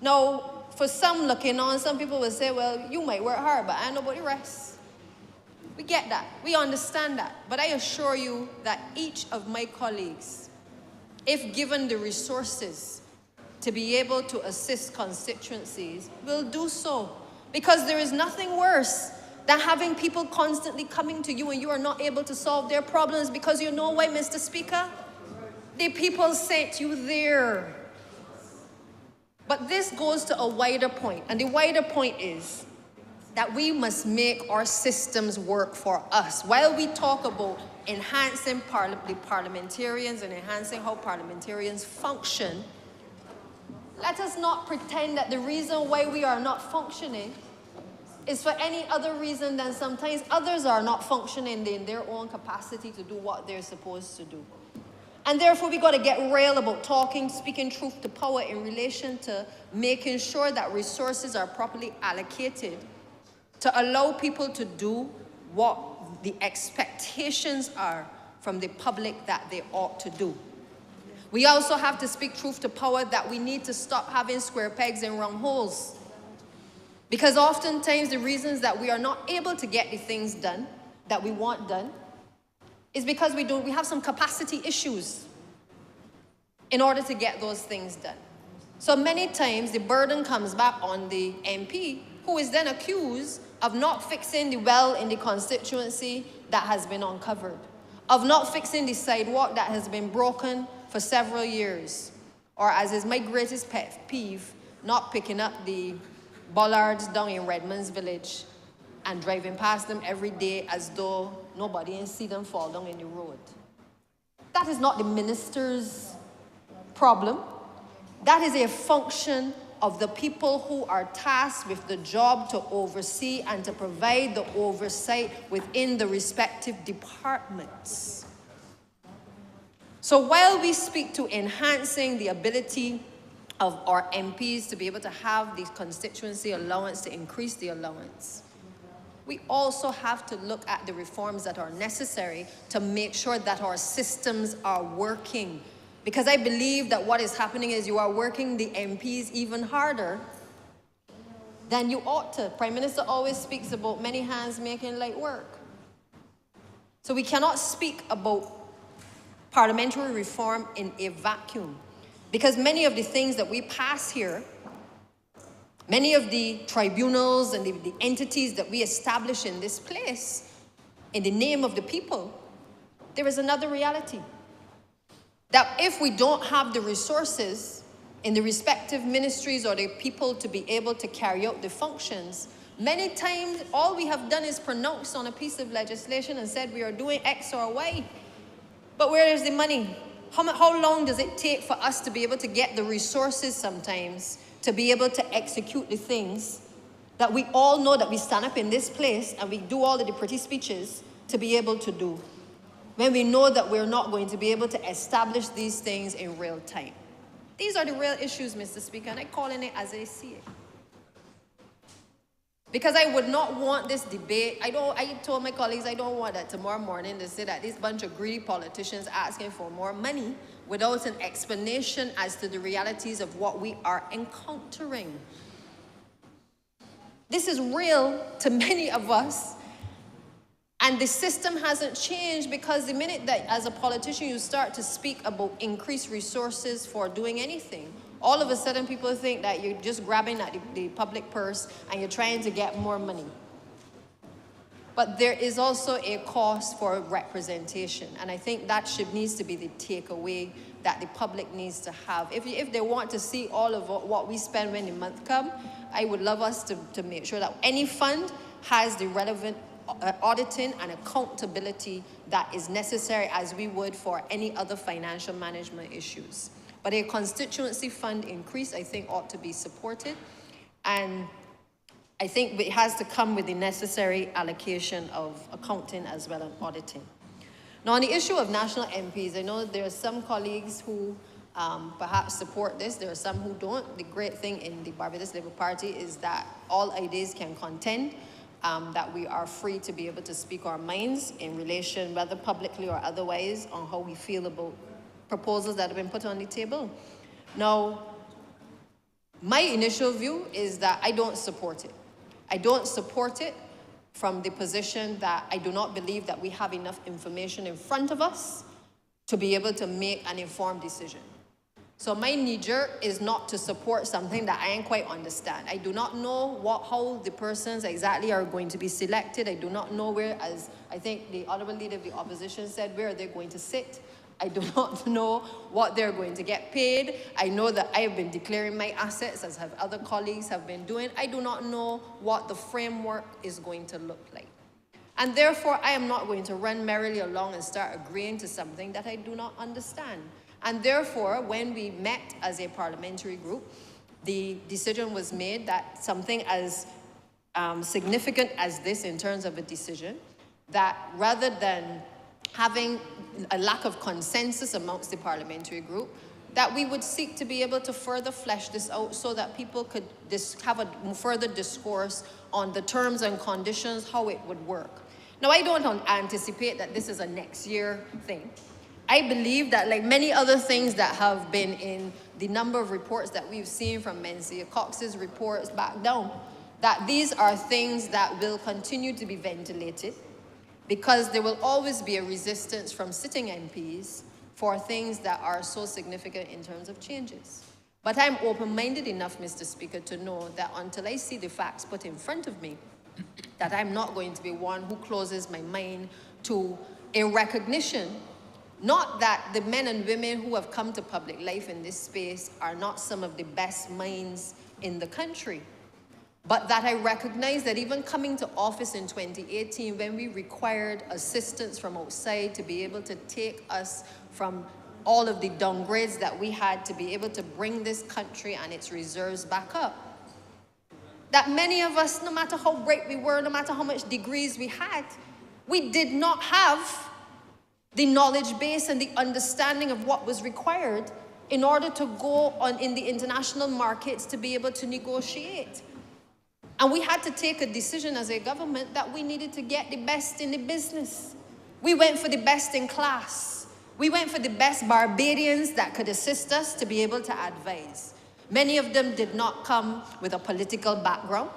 Now, for some looking on, some people will say, well, you might work hard, but I know about the rest. We get that. We understand that. But I assure you that each of my colleagues, if given the resources to be able to assist constituencies, will do so. Because there is nothing worse than having people constantly coming to you and you are not able to solve their problems, because you know why, Mr. Speaker? The people sent you there. But this goes to a wider point, and the wider point is that we must make our systems work for us. While we talk about enhancing the parliamentarians and enhancing how parliamentarians function, let us not pretend that the reason why we are not functioning is for any other reason than sometimes others are not functioning in their own capacity to do what they're supposed to do. And therefore, we got to get real about speaking truth to power in relation to making sure that resources are properly allocated to allow people to do what the expectations are from the public that they ought to do. We also have to speak truth to power that we need to stop having square pegs and round holes. Because oftentimes the reasons that we are not able to get the things done that we want done is because we have some capacity issues in order to get those things done. So many times the burden comes back on the MP, who is then accused of not fixing the well in the constituency that has been uncovered, of not fixing the sidewalk that has been broken for several years, or as is my greatest pet peeve, not picking up the bollards down in Redmond's village and driving past them every day as though nobody can see them fall down in the road. That is not the minister's problem. That is a function of the people who are tasked with the job to oversee and to provide the oversight within the respective departments. So while we speak to enhancing the ability of our MPs to be able to have the constituency allowance, to increase the allowance, we also have to look at the reforms that are necessary to make sure that our systems are working. Because I believe that what is happening is you are working the MPs even harder than you ought to. Prime Minister always speaks about many hands making light work. So we cannot speak about parliamentary reform in a vacuum. Because many of the things that we pass here, many of the tribunals and the entities that we establish in this place, in the name of the people, there is another reality. That if we don't have the resources in the respective ministries or the people to be able to carry out the functions, many times all we have done is pronounced on a piece of legislation and said we are doing X or Y. But where is the money? How long does it take for us to be able to get the resources sometimes to be able to execute the things that we all know that we stand up in this place and we do all of the pretty speeches to be able to do, when we know that we're not going to be able to establish these things in real time? These are the real issues, Mr. Speaker, and I'm calling it as I see it. Because I would not want this debate. I told my colleagues I don't want that tomorrow morning to say that this bunch of greedy politicians asking for more money without an explanation as to the realities of what we are encountering. This is real to many of us. And the system hasn't changed, because the minute that as a politician you start to speak about increased resources for doing anything, all of a sudden people think that you're just grabbing at the public purse and you're trying to get more money. But there is also a cost for representation. And I think that needs to be the takeaway that the public needs to have. If they want to see all of what we spend when the month comes, I would love us to make sure that any fund has the relevant auditing and accountability that is necessary, as we would for any other financial management issues. But a constituency fund increase, I think, ought to be supported. And I think it has to come with the necessary allocation of accounting as well as auditing. Now, on the issue of national MPs, I know there are some colleagues who perhaps support this. There are some who don't. The great thing in the Barbados Labour Party is that all ideas can contend, that we are free to be able to speak our minds in relation, whether publicly or otherwise, on how we feel about proposals that have been put on the table. Now, my initial view is that I don't support it. I don't support it from the position that I do not believe that we have enough information in front of us to be able to make an informed decision. So my knee-jerk is not to support something that I ain't quite understand. I do not know how the persons exactly are going to be selected. I do not know where, as I think the Honourable Leader of the Opposition said, where they're going to sit. I do not know what they're going to get paid. I know that I have been declaring my assets, as have other colleagues have been doing. I do not know what the framework is going to look like. And therefore, I am not going to run merrily along and start agreeing to something that I do not understand. And therefore, when we met as a parliamentary group, the decision was made that something as significant as this in terms of a decision, that rather than having a lack of consensus amongst the parliamentary group, that we would seek to be able to further flesh this out so that people could have a further discourse on the terms and conditions, how it would work. Now, I don't anticipate that this is a next year thing. I believe that, like many other things that have been in the number of reports that we've seen from Menzies Cox's reports back down, that these are things that will continue to be ventilated, because there will always be a resistance from sitting MPs for things that are so significant in terms of changes. But I'm open-minded enough, Mr. Speaker, to know that until I see the facts put in front of me, that I'm not going to be one who closes my mind to a recognition, not that the men and women who have come to public life in this space are not some of the best minds in the country, but that I recognize that even coming to office in 2018, when we required assistance from outside to be able to take us from all of the downgrades that we had to be able to bring this country and its reserves back up, that many of us, no matter how bright we were, no matter how much degrees we had, we did not have the knowledge base and the understanding of what was required in order to go on in the international markets to be able to negotiate. And we had to take a decision as a government that we needed to get the best in the business. We went for the best in class. We went for the best Barbadians that could assist us to be able to advise. Many of them did not come with a political background.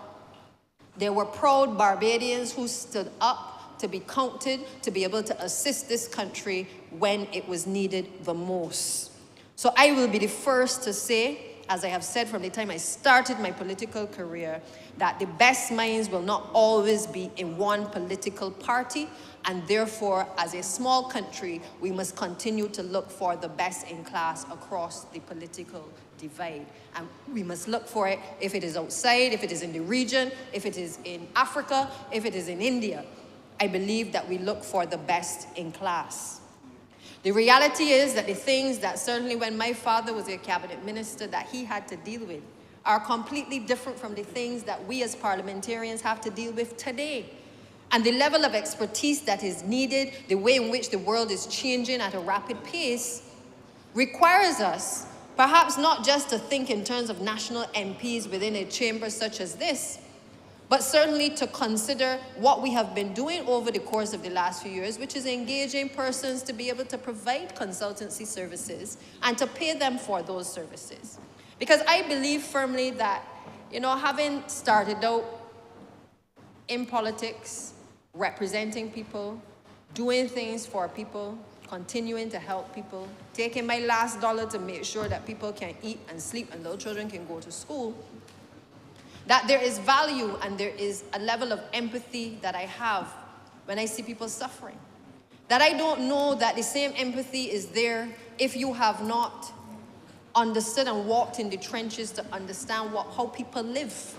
They were proud Barbadians who stood up to be counted, to be able to assist this country when it was needed the most. So I will be the first to say, as I have said from the time I started my political career, that the best minds will not always be in one political party, and therefore, as a small country, we must continue to look for the best in class across the political divide. And we must look for it if it is outside, if it is in the region, if it is in Africa, if it is in India. I believe that we look for the best in class. The reality is that the things that certainly when my father was a cabinet minister that he had to deal with are completely different from the things that we as parliamentarians have to deal with today. And the level of expertise that is needed, the way in which the world is changing at a rapid pace, requires us perhaps not just to think in terms of national MPs within a chamber such as this, but certainly to consider what we have been doing over the course of the last few years, which is engaging persons to be able to provide consultancy services and to pay them for those services. Because I believe firmly that, you know, having started out in politics, representing people, doing things for people, continuing to help people, taking my last dollar to make sure that people can eat and sleep and little children can go to school, that there is value and there is a level of empathy that I have when I see people suffering. That I don't know that the same empathy is there if you have not understood and walked in the trenches to understand how people live.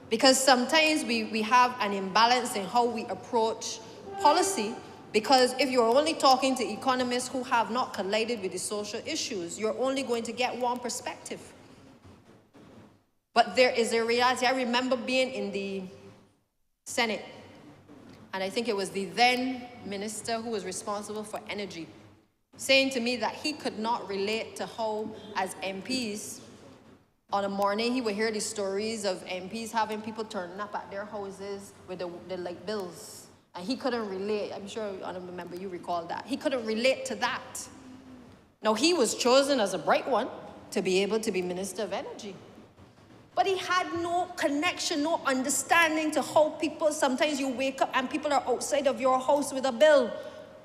Because sometimes we have an imbalance in how we approach policy, because if you're only talking to economists who have not collided with the social issues, you're only going to get one perspective. But there is a reality. I remember being in the Senate, and I think it was the then minister who was responsible for energy, saying to me that he could not relate to how, as MPs, on a morning he would hear the stories of MPs having people turning up at their houses with the light bills. And he couldn't relate. I'm sure, Honourable Member, you recall that. He couldn't relate to that. Now, he was chosen as a bright one to be able to be Minister of Energy. But he had no connection, no understanding to how people, sometimes you wake up and people are outside of your house with a bill,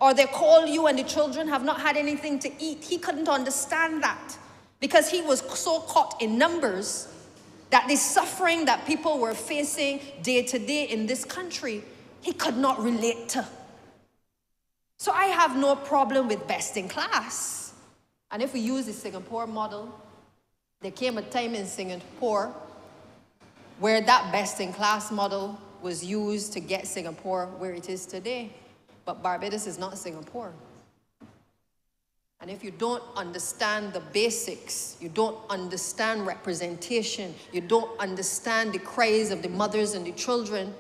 or they call you and the children have not had anything to eat. He couldn't understand that because he was so caught in numbers that the suffering that people were facing day to day in this country, he could not relate to. So I have no problem with best in class. And if we use the Singapore model, there came a time in Singapore where that best in class model was used to get Singapore where it is today. But Barbados is not Singapore. And if you don't understand the basics, you don't understand representation, you don't understand the cries of the mothers and the children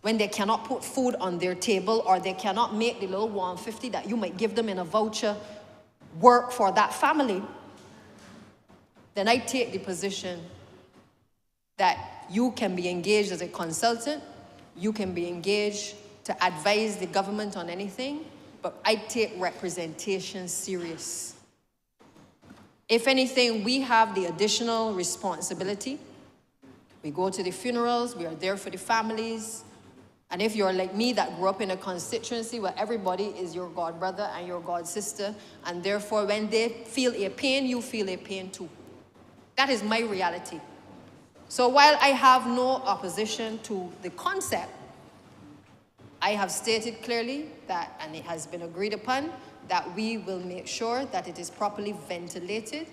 when they cannot put food on their table or they cannot make the little 150 that you might give them in a voucher work for that family, then I take the position that you can be engaged as a consultant, you can be engaged to advise the government on anything, but I take representation serious. If anything, we have the additional responsibility. We go to the funerals, we are there for the families. And if you're like me that grew up in a constituency where everybody is your god brother and your god sister, and therefore when they feel a pain, you feel a pain too. That is my reality. So while I have no opposition to the concept, I have stated clearly that, and it has been agreed upon, that we will make sure that it is properly ventilated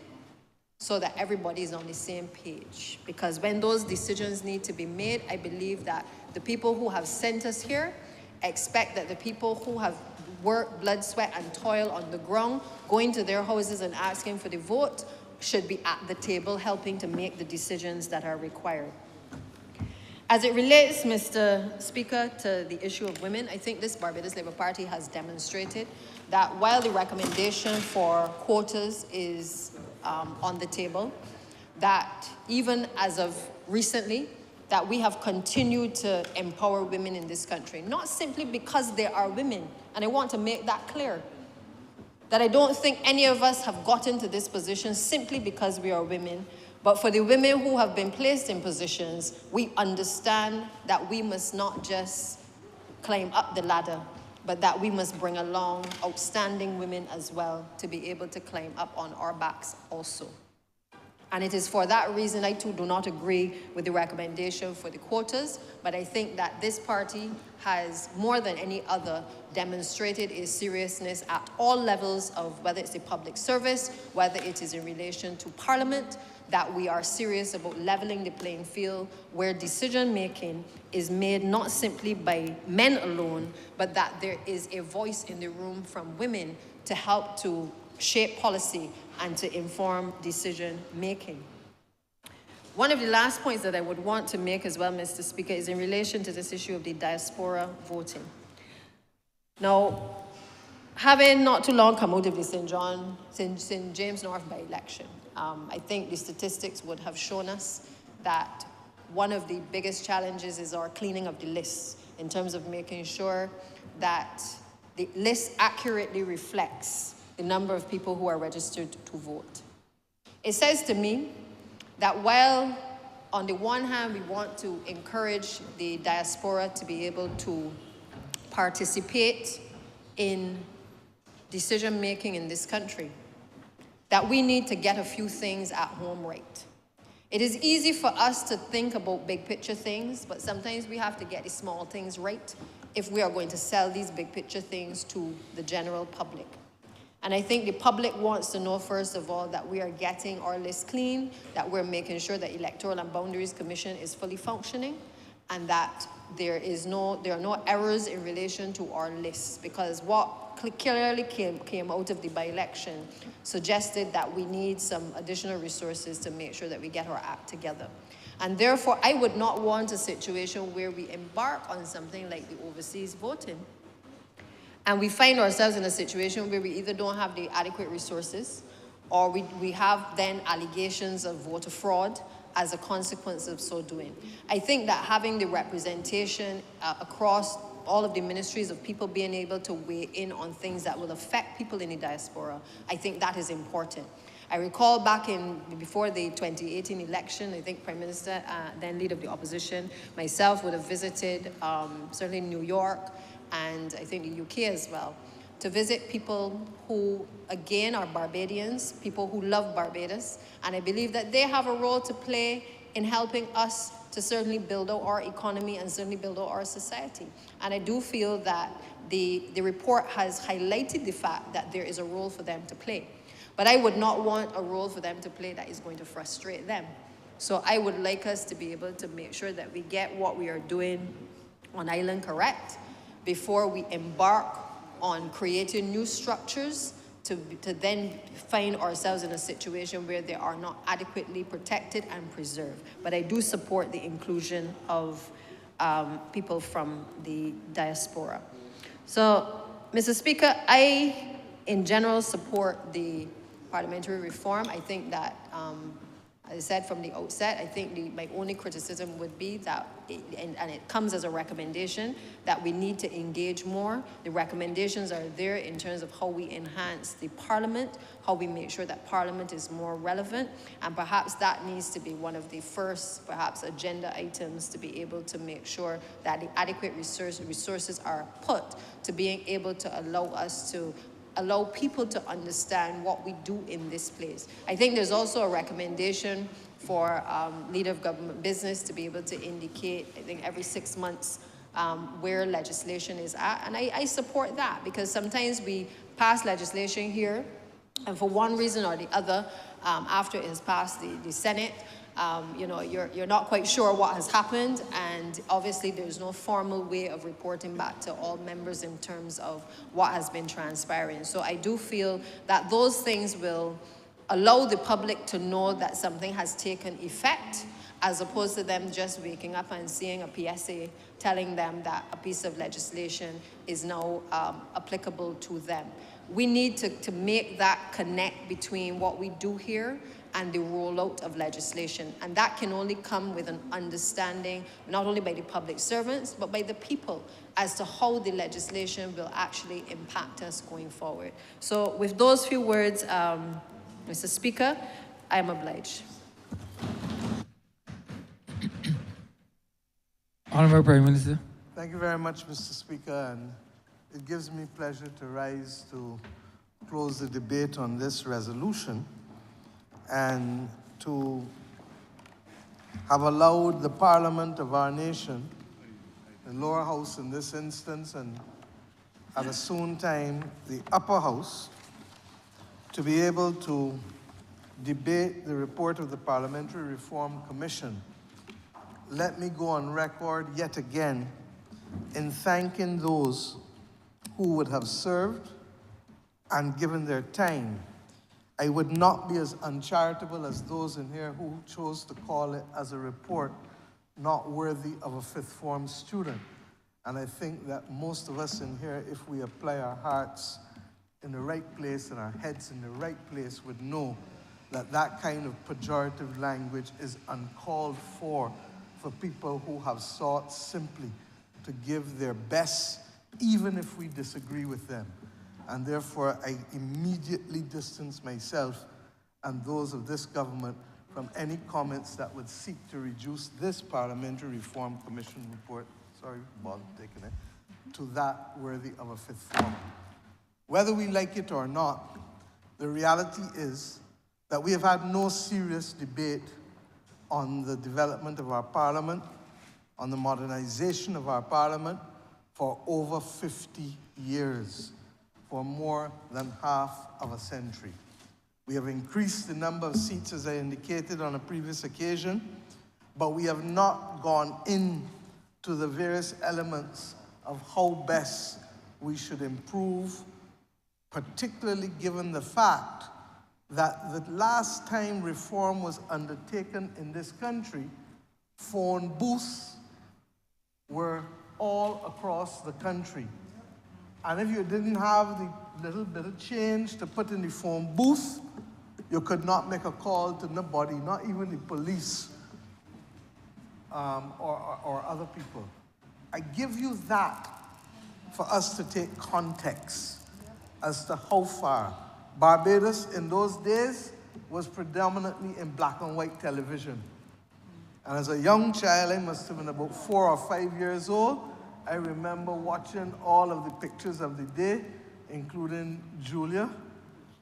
so that everybody is on the same page. Because when those decisions need to be made, I believe that the people who have sent us here expect that the people who have worked, blood, sweat, and toil on the ground, going to their houses and asking for the vote, should be at the table helping to make the decisions that are required. As it relates, Mr. Speaker, to the issue of women, I think this Barbados Labour Party has demonstrated that while the recommendation for quotas is on the table, that even as of recently, that we have continued to empower women in this country, not simply because they are women, and I want to make that clear, that I don't think any of us have gotten to this position simply because we are women. But for the women who have been placed in positions, we understand that we must not just climb up the ladder, but that we must bring along outstanding women as well to be able to climb up on our backs also. And it is for that reason I too do not agree with the recommendation for the quotas, but I think that this party has more than any other demonstrated a seriousness at all levels of whether it's the public service, whether it is in relation to Parliament, that we are serious about leveling the playing field where decision-making is made not simply by men alone, but that there is a voice in the room from women to help to shape policy and to inform decision-making. One of the last points that I would want to make as well, Mr. Speaker, is in relation to this issue of the diaspora voting. Now, having not too long come out of the St. James North by-election, I think the statistics would have shown us that one of the biggest challenges is our cleaning of the lists in terms of making sure that the list accurately reflects the number of people who are registered to vote. It says to me that while on the one hand we want to encourage the diaspora to be able to participate in decision-making in this country, that we need to get a few things at home right. It is easy for us to think about big picture things, but sometimes we have to get the small things right if we are going to sell these big picture things to the general public. And I think the public wants to know, first of all, that we are getting our list clean, that we're making sure that Electoral and Boundaries Commission is fully functioning, and that there are no errors in relation to our lists, because what clearly came out of the by-election suggested that we need some additional resources to make sure that we get our act together. And therefore, I would not want a situation where we embark on something like the overseas voting, and we find ourselves in a situation where we either don't have the adequate resources, or we have then allegations of voter fraud as a consequence of so doing. I think that having the representation across all of the ministries of people being able to weigh in on things that will affect people in the diaspora, I think that is important. I recall back before the 2018 election, I think Prime Minister, then leader of the opposition, myself would have visited certainly New York and I think the UK as well, to visit people who, again, are Barbadians, people who love Barbados, and I believe that they have a role to play in helping us to certainly build out our economy and certainly build out our society. And I do feel that the report has highlighted the fact that there is a role for them to play. But I would not want a role for them to play that is going to frustrate them. So I would like us to be able to make sure that we get what we are doing on Island correct before we embark on creating new structures to then find ourselves in a situation where they are not adequately protected and preserved. But I do support the inclusion of people from the diaspora. So, Mr. Speaker, I, in general, support the parliamentary reform. I think that, as I said from the outset, I think my only criticism would be that, and it comes as a recommendation, that we need to engage more. The recommendations are there in terms of how we enhance the parliament, how we make sure that parliament is more relevant, and perhaps that needs to be one of the first, perhaps, agenda items to be able to make sure that the adequate resources are put to being able to allow us to allow people to understand what we do in this place. I think there's also a recommendation for leader of government business to be able to indicate, I think every 6 months, where legislation is at. And I support that, because sometimes we pass legislation here, and for one reason or the other, after it has passed the Senate, you know, you're not quite sure what has happened, and obviously there's no formal way of reporting back to all members in terms of what has been transpiring. So I do feel that those things will allow the public to know that something has taken effect, as opposed to them just waking up and seeing a PSA telling them that a piece of legislation is now applicable to them. We need to make that connect between what we do here and the rollout of legislation. And that can only come with an understanding, not only by the public servants, but by the people, as to how the legislation will actually impact us going forward. So with those few words, Mr. Speaker, I am obliged. Honourable Prime Minister. Thank you very much, Mr. Speaker, and it gives me pleasure to rise to close the debate on this resolution and to have allowed the Parliament of our nation, the lower house in this instance, and at a soon time, the upper house, to be able to debate the report of the Parliamentary Reform Commission. Let me go on record yet again in thanking those who would have served and given their time. I would not be as uncharitable as those in here who chose to call it as a report not worthy of a fifth form student. And I think that most of us in here, if we apply our hearts in the right place and our heads in the right place, would know that that kind of pejorative language is uncalled for people who have sought simply to give their best, even if we disagree with them. And therefore, I immediately distance myself and those of this government from any comments that would seek to reduce this Parliamentary Reform Commission report, sorry, Bob, taking it, to that worthy of a fifth form. Whether we like it or not, the reality is that we have had no serious debate on the development of our Parliament, on the modernization of our Parliament, for over 50 years. For more than half of a century. We have increased the number of seats, as I indicated on a previous occasion, but we have not gone into the various elements of how best we should improve, particularly given the fact that the last time reform was undertaken in this country, phone booths were all across the country. And if you didn't have the little bit of change to put in the phone booth, you could not make a call to nobody, not even the police or other people. I give you that for us to take context as to how far. Barbados in those days was predominantly in black and white television. And as a young child, I must have been about 4 or 5 years old, I remember watching all of the pictures of the day, including Julia,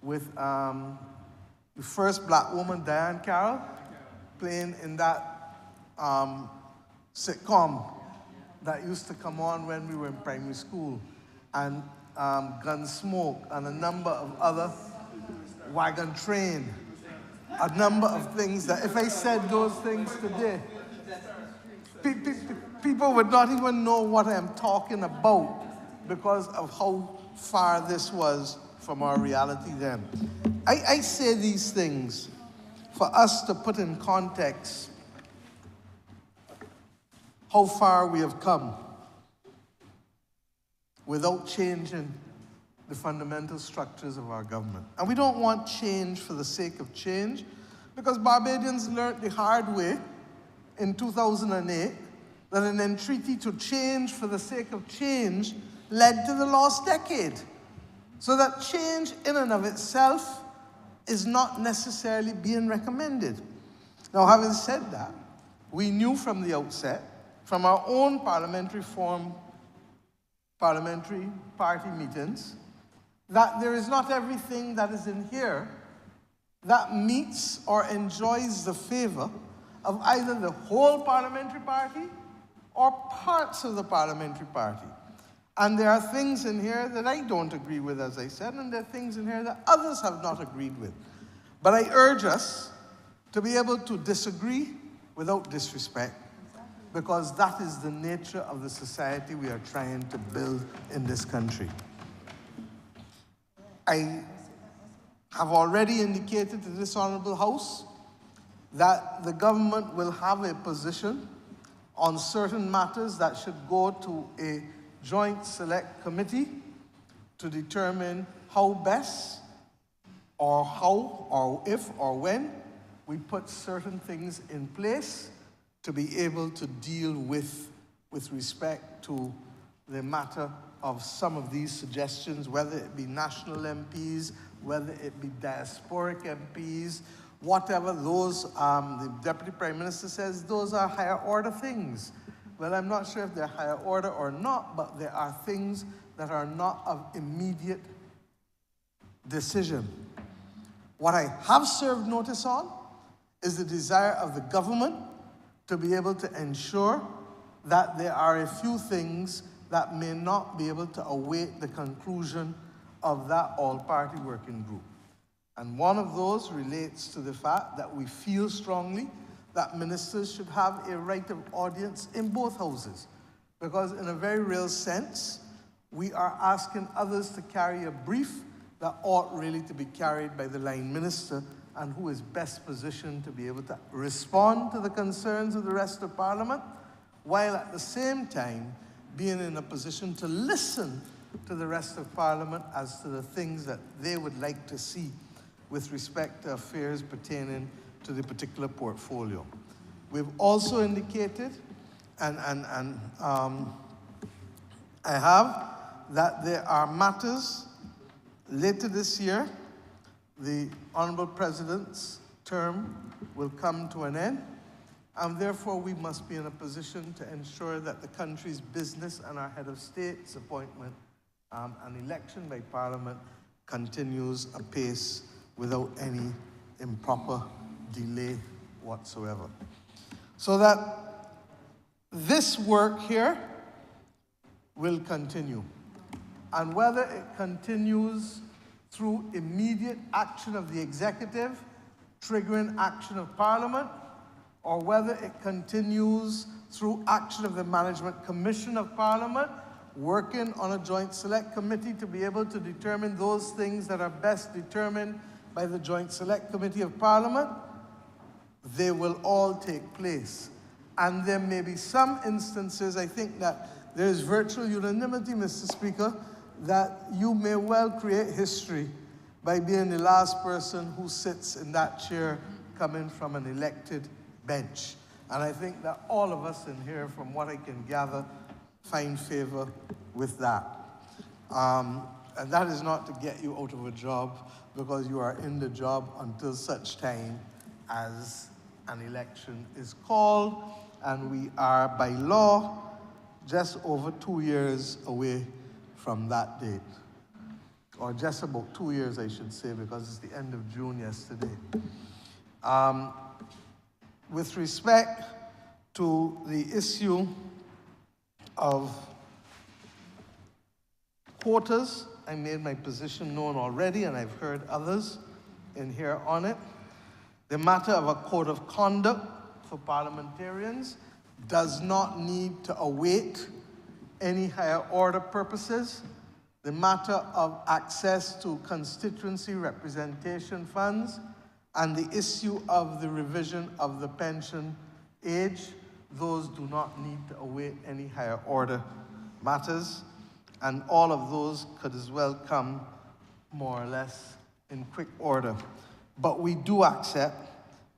with the first black woman, Diane Carroll, playing in that sitcom that used to come on when we were in primary school, and Gunsmoke, and a number of other, Wagon Train, a number of things that if I said those things today, people would not even know what I'm talking about because of how far this was from our reality then. I say these things for us to put in context how far we have come without changing the fundamental structures of our government. And we don't want change for the sake of change, because Barbadians learned the hard way in 2008 that an entreaty to change for the sake of change led to the lost decade. So that change in and of itself is not necessarily being recommended. Now, having said that, we knew from the outset, from our own parliamentary party meetings, that there is not everything that is in here that meets or enjoys the favor of either the whole parliamentary party or parts of the parliamentary party. And there are things in here that I don't agree with, as I said, and there are things in here that others have not agreed with. But I urge us to be able to disagree without disrespect, because that is the nature of the society we are trying to build in this country. I have already indicated to this Honourable House that the government will have a position on certain matters that should go to a joint select committee to determine how best, or how, or if, or when we put certain things in place to be able to deal with respect to the matter of some of these suggestions, whether it be national MPs, whether it be diasporic MPs, whatever those, the Deputy Prime Minister says those are higher order things. Well, I'm not sure if they're higher order or not, but there are things that are not of immediate decision. What I have served notice on is the desire of the government to be able to ensure that there are a few things that may not be able to await the conclusion of that all-party working group. And one of those relates to the fact that we feel strongly that ministers should have a right of audience in both houses. Because in a very real sense, we are asking others to carry a brief that ought really to be carried by the line minister, and who is best positioned to be able to respond to the concerns of the rest of Parliament, while at the same time being in a position to listen to the rest of Parliament as to the things that they would like to see with respect to affairs pertaining to the particular portfolio. We've also indicated, and I have, that there are matters later this year. The Honourable President's term will come to an end, and therefore we must be in a position to ensure that the country's business and our head of state's appointment and election by Parliament continues apace without any improper delay whatsoever. So that this work here will continue. And whether it continues through immediate action of the executive, triggering action of Parliament, or whether it continues through action of the Management Commission of Parliament, working on a joint select committee to be able to determine those things that are best determined by the Joint Select Committee of Parliament, they will all take place. And there may be some instances, I think that there is virtual unanimity, Mr. Speaker, that you may well create history by being the last person who sits in that chair coming from an elected bench. And I think that all of us in here, from what I can gather, find favor with that. And that is not to get you out of a job, because you are in the job until such time as an election is called, and we are, by law, just over 2 years away from that date. Or just about 2 years, I should say, because it's the end of June yesterday. With respect to the issue of quotas. I made my position known already, and I've heard others in here on it. The matter of a code of conduct for parliamentarians does not need to await any higher order purposes. The matter of access to constituency representation funds and the issue of the revision of the pension age, those do not need to await any higher order matters. And all of those could as well come more or less in quick order. But we do accept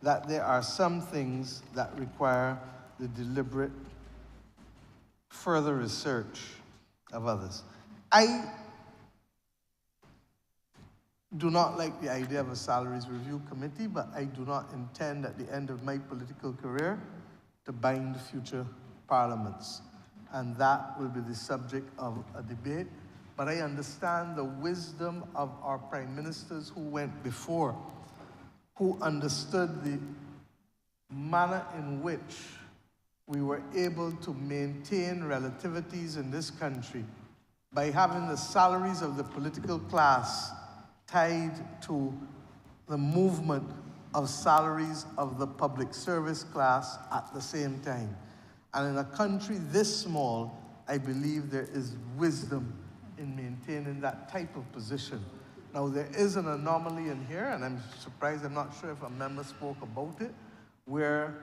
that there are some things that require the deliberate further research of others. I do not like the idea of a salaries review committee, but I do not intend at the end of my political career to bind future parliaments. And that will be the subject of a debate. But I understand the wisdom of our prime ministers who went before, who understood the manner in which we were able to maintain relativities in this country by having the salaries of the political class tied to the movement of salaries of the public service class at the same time. And in a country this small, I believe there is wisdom in maintaining that type of position. Now, there is an anomaly in here, and I'm surprised, I'm not sure if a member spoke about it, where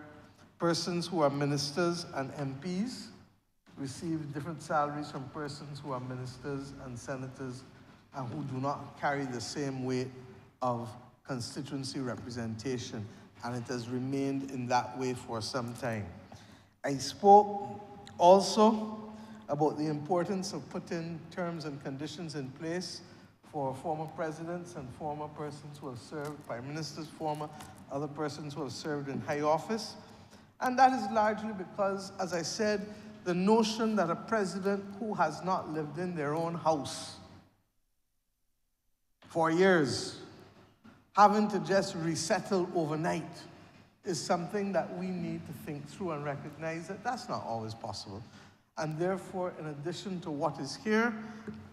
persons who are ministers and MPs receive different salaries from persons who are ministers and senators and who do not carry the same weight of constituency representation, and it has remained in that way for some time. I spoke also about the importance of putting terms and conditions in place for former presidents and former persons who have served, prime ministers, former other persons who have served in high office. And that is largely because, as I said, the notion that a president who has not lived in their own house for years, having to just resettle overnight, is something that we need to think through and recognize that that's not always possible. And therefore, in addition to what is here,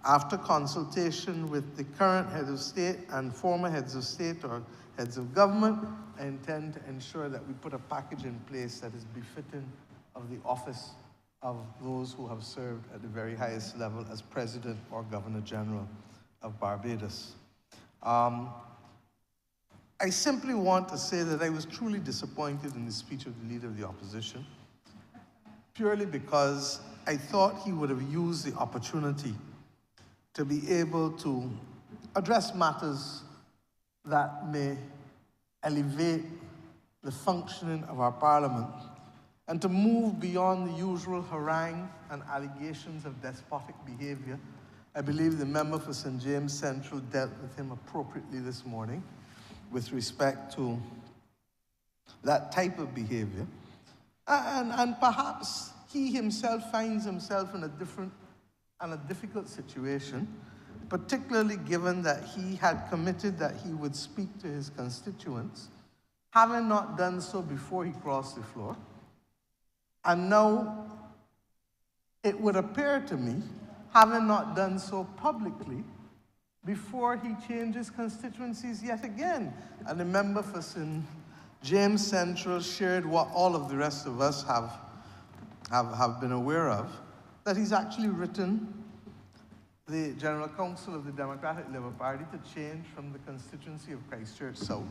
after consultation with the current head of state and former heads of state or heads of government, I intend to ensure that we put a package in place that is befitting of the office of those who have served at the very highest level as President or Governor General of Barbados. I simply want to say that I was truly disappointed in the speech of the Leader of the Opposition, purely because I thought he would have used the opportunity to be able to address matters that may elevate the functioning of our Parliament and to move beyond the usual harangue and allegations of despotic behavior. I believe the member for St. James Central dealt with him appropriately this morning with respect to that type of behavior. And perhaps he himself finds himself in a different and a difficult situation, particularly given that he had committed that he would speak to his constituents, having not done so before he crossed the floor. And now it would appear to me, having not done so publicly, before he changes constituencies yet again. And the member for St. James Central shared what all of the rest of us have been aware of, that he's actually written the General Council of the Democratic Labour Party to change from the constituency of Christchurch South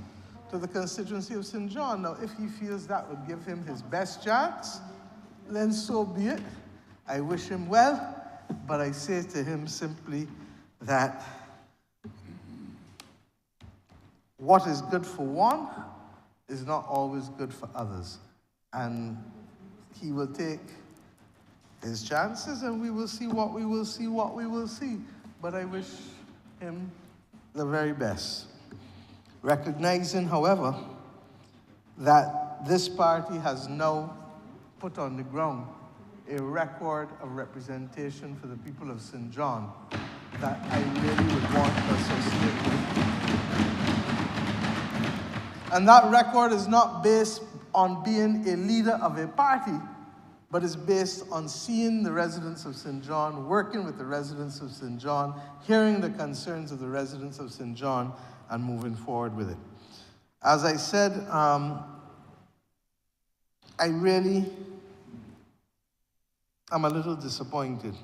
to the constituency of St. John. Now, if he feels that would give him his best chance, then so be it. I wish him well, but I say to him simply that what is good for one is not always good for others. And he will take his chances, and we will see what we will see. But I wish him the very best. Recognizing, however, that this party has now put on the ground a record of representation for the people of St. John that I really would want to associate with. And that record is not based on being a leader of a party, but is based on seeing the residents of St. John, working with the residents of St. John, hearing the concerns of the residents of St. John, and moving forward with it. As I said, I really am a little disappointed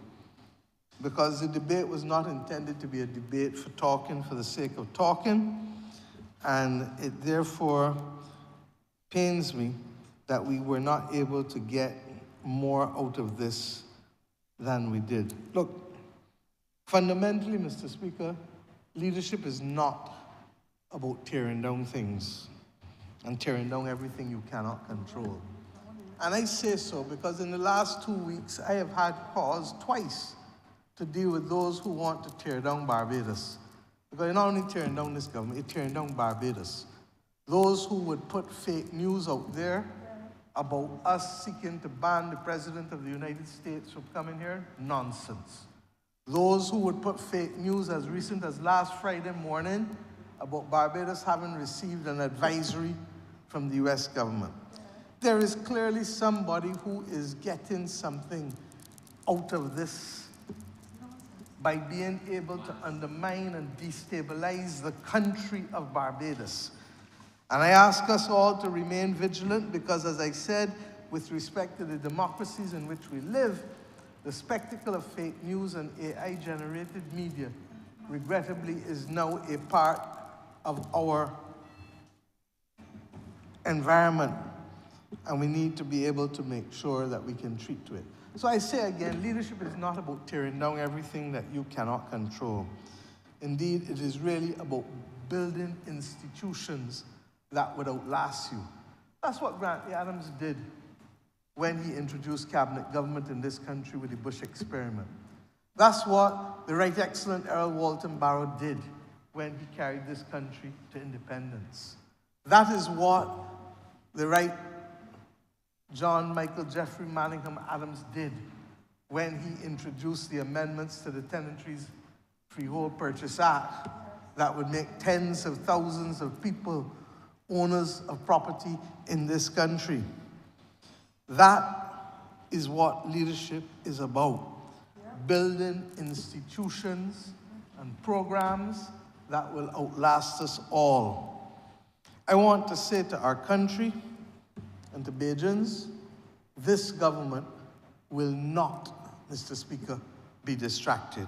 because the debate was not intended to be a debate for talking for the sake of talking, and it therefore pains me that we were not able to get more out of this than we did. Look, fundamentally, Mr. Speaker, leadership is not about tearing down things and tearing down everything you cannot control. And I say so because in the last 2 weeks, I have had cause twice to deal with those who want to tear down Barbados. Because you're not only tearing down this government, you're tearing down Barbados. Those who would put fake news out there about us seeking to ban the President of the United States from coming here, nonsense. Those who would put fake news as recent as last Friday morning about Barbados having received an advisory from the US government. There is clearly somebody who is getting something out of this by being able to undermine and destabilize the country of Barbados. And I ask us all to remain vigilant because, as I said, with respect to the democracies in which we live, the spectacle of fake news and AI-generated media, regrettably, is now a part of our environment. And we need to be able to make sure that we can treat to it. So I say again, leadership is not about tearing down everything that you cannot control. Indeed, it is really about building institutions that would outlast you. That's what Grantley Adams did when he introduced cabinet government in this country with the Bush experiment. That's what the Right Excellent Earl Walton Barrow did when he carried this country to independence. That is what the Right John Michael Jeffrey Manningham Adams did when he introduced the amendments to the Tenantries Freehold Purchase Act that would make tens of thousands of people owners of property in this country. That is what leadership is about. Building institutions and programs that will outlast us all. I want to say to our country and to Bajans, this government will not, Mr. Speaker, be distracted.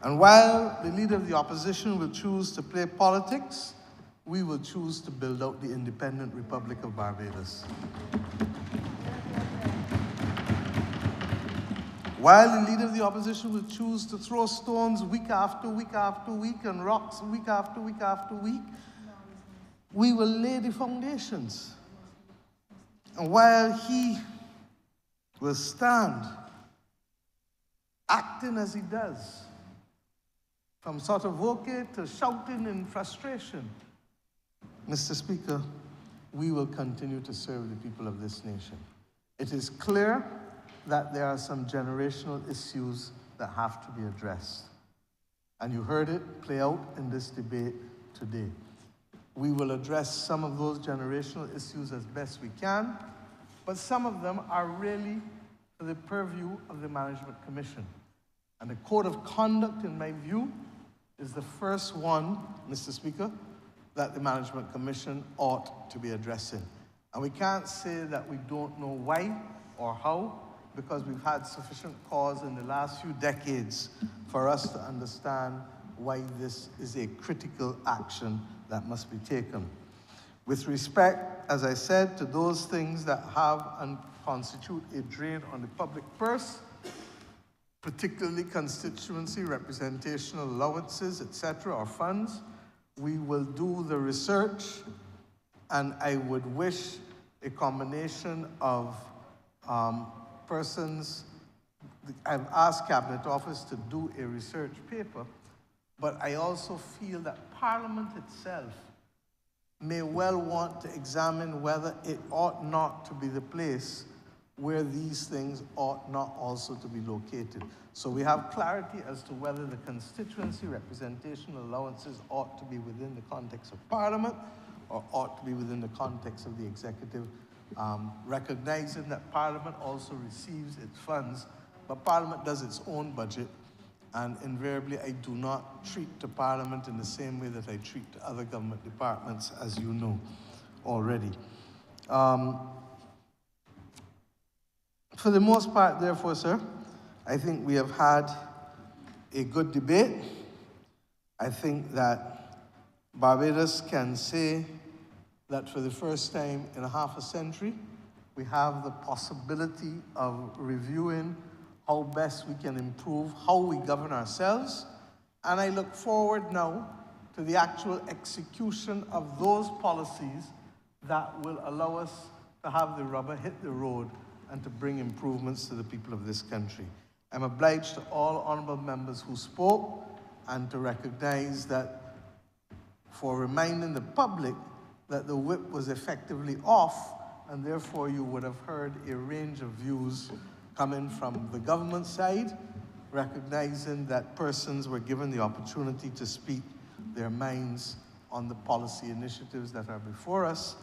And while the leader of the opposition will choose to play politics, we will choose to build out the independent Republic of Barbados. While the leader of the opposition will choose to throw stones week after week after week and rocks week after week after week, we will lay the foundations. And while he will stand acting as he does, from sort of vocal to shouting in frustration, Mr. Speaker, we will continue to serve the people of this nation. It is clear that there are some generational issues that have to be addressed. And you heard it play out in this debate today. We will address some of those generational issues as best we can, but some of them are really for the purview of the Management Commission. And the Code of Conduct, in my view, is the first one, Mr. Speaker, that the Management Commission ought to be addressing. And we can't say that we don't know why or how, because we've had sufficient cause in the last few decades for us to understand why this is a critical action that must be taken. With respect, as I said, to those things that have and constitute a drain on the public purse, particularly constituency, representational allowances, etc., or funds, we will do the research, and I would wish a combination of persons. I've asked Cabinet Office to do a research paper, but I also feel that Parliament itself may well want to examine whether it ought not to be the place where these things ought not also to be located. So we have clarity as to whether the constituency representational allowances ought to be within the context of Parliament, or ought to be within the context of the executive, recognizing that Parliament also receives its funds, but Parliament does its own budget, and invariably I do not treat the Parliament in the same way that I treat other government departments, as you know already. For the most part, therefore, sir, I think we have had a good debate. I think that Barbados can say that for the first time in a half a century, we have the possibility of reviewing how best we can improve how we govern ourselves. And I look forward now to the actual execution of those policies that will allow us to have the rubber hit the road and to bring improvements to the people of this country. I'm obliged to all honourable members who spoke and to recognize that for reminding the public that the whip was effectively off, and therefore you would have heard a range of views coming from the government side, recognizing that persons were given the opportunity to speak their minds on the policy initiatives that are before us.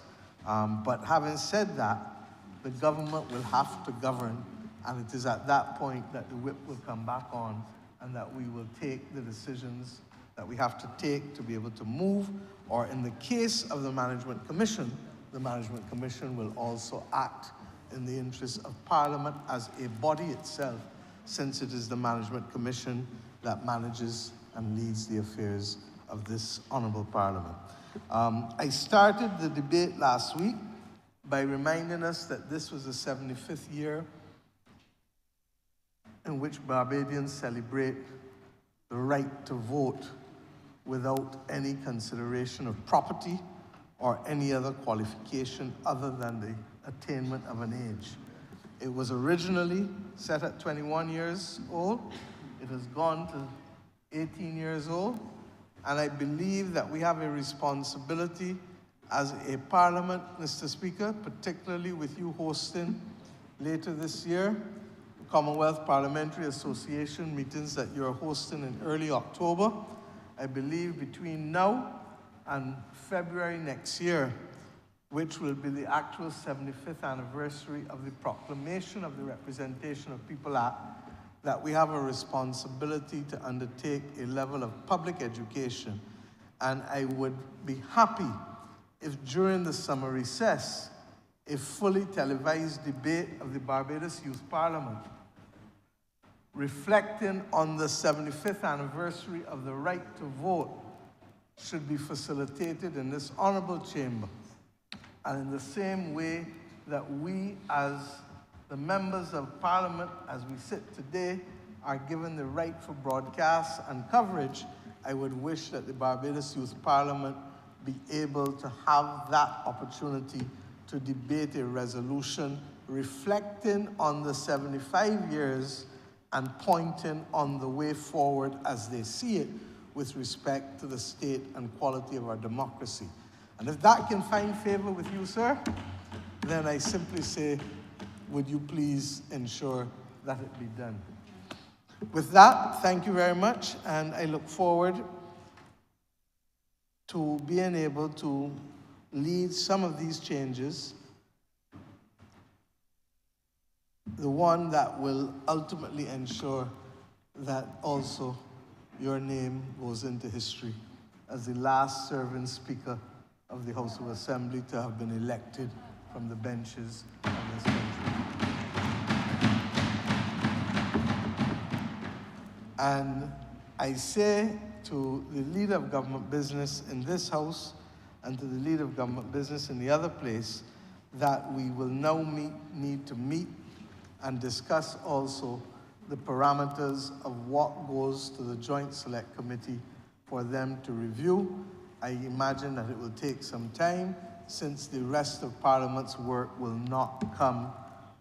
But having said that, the government will have to govern, and it is at that point that the whip will come back on and that we will take the decisions that we have to take to be able to move, or in the case of the Management Commission will also act in the interest of Parliament as a body itself, since it is the Management Commission that manages and leads the affairs of this Honourable Parliament. I started the debate last week by reminding us that this was the 75th year in which Barbadians celebrate the right to vote without any consideration of property or any other qualification other than the attainment of an age. It was originally set at 21 years old. It has gone to 18 years old. And I believe that we have a responsibility as a Parliament, Mr. Speaker, particularly with you hosting later this year, Commonwealth Parliamentary Association meetings that you're hosting in early October. I believe between now and February next year, which will be the actual 75th anniversary of the proclamation of the Representation of People Act, that we have a responsibility to undertake a level of public education. And I would be happy if during the summer recess, a fully televised debate of the Barbados Youth Parliament, reflecting on the 75th anniversary of the right to vote, should be facilitated in this honourable chamber. And in the same way that we, as the members of Parliament, as we sit today, are given the right for broadcast and coverage, I would wish that the Barbados Youth Parliament be able to have that opportunity to debate a resolution reflecting on the 75 years and pointing on the way forward as they see it with respect to the state and quality of our democracy. And if that can find favor with you, sir, then I simply say, would you please ensure that it be done? With that, thank you very much, and I look forward to being able to lead some of these changes, the one that will ultimately ensure that also your name goes into history as the last serving Speaker of the House of Assembly to have been elected from the benches of this country. And I say to the leader of government business in this House and to the leader of government business in the other place that we will now need to meet and discuss also the parameters of what goes to the Joint Select Committee for them to review. I imagine that it will take some time since the rest of Parliament's work will not come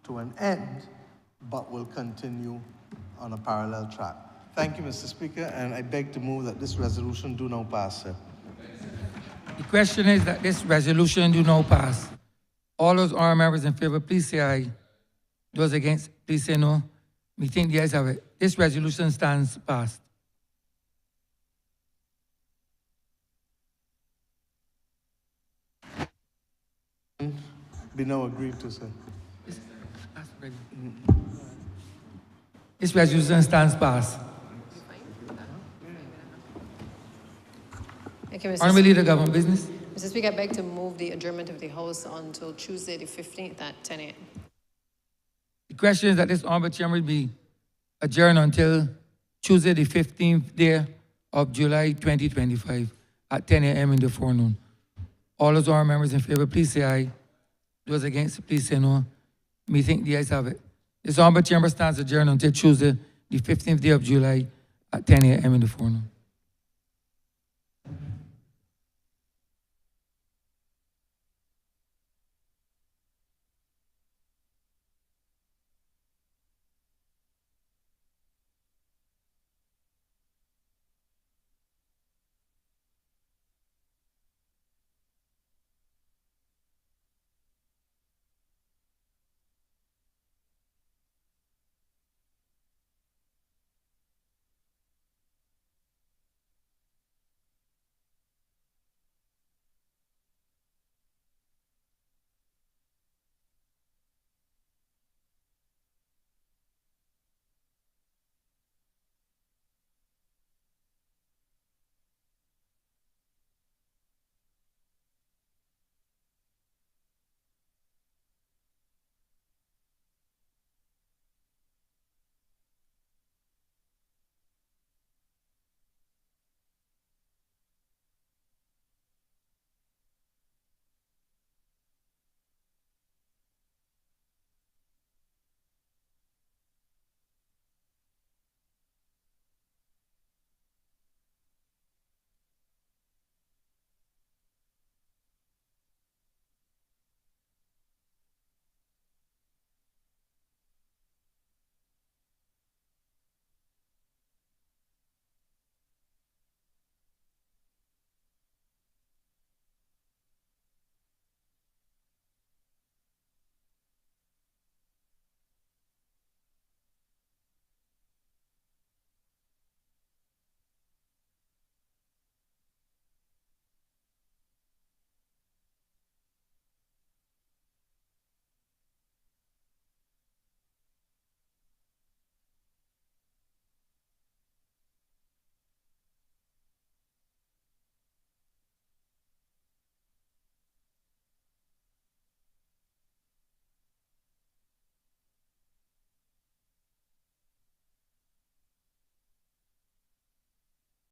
to an end, but will continue on a parallel track. Thank you, Mr. Speaker, and I beg to move that this resolution do now pass, sir. The question is that this resolution do now pass. All those honourable members in favor, please say aye. Those against, please say no. We think the ayes have it. This resolution stands passed. Be now agreed to, sir. This resolution stands passed. Thank you, Mr. Honourable Leader, Government Business. Mr. Speaker, I beg to move the adjournment of the House until Tuesday, the 15th at 10 a.m. The question is that this honourable chamber be adjourned until Tuesday, the 15th day of July 2025 at 10 a.m. in the forenoon. All those honourable members in favour, please say aye. Those against, please say no. Me think the ayes have it. This honourable chamber stands adjourned until Tuesday, the 15th day of July at 10 a.m. in the forenoon.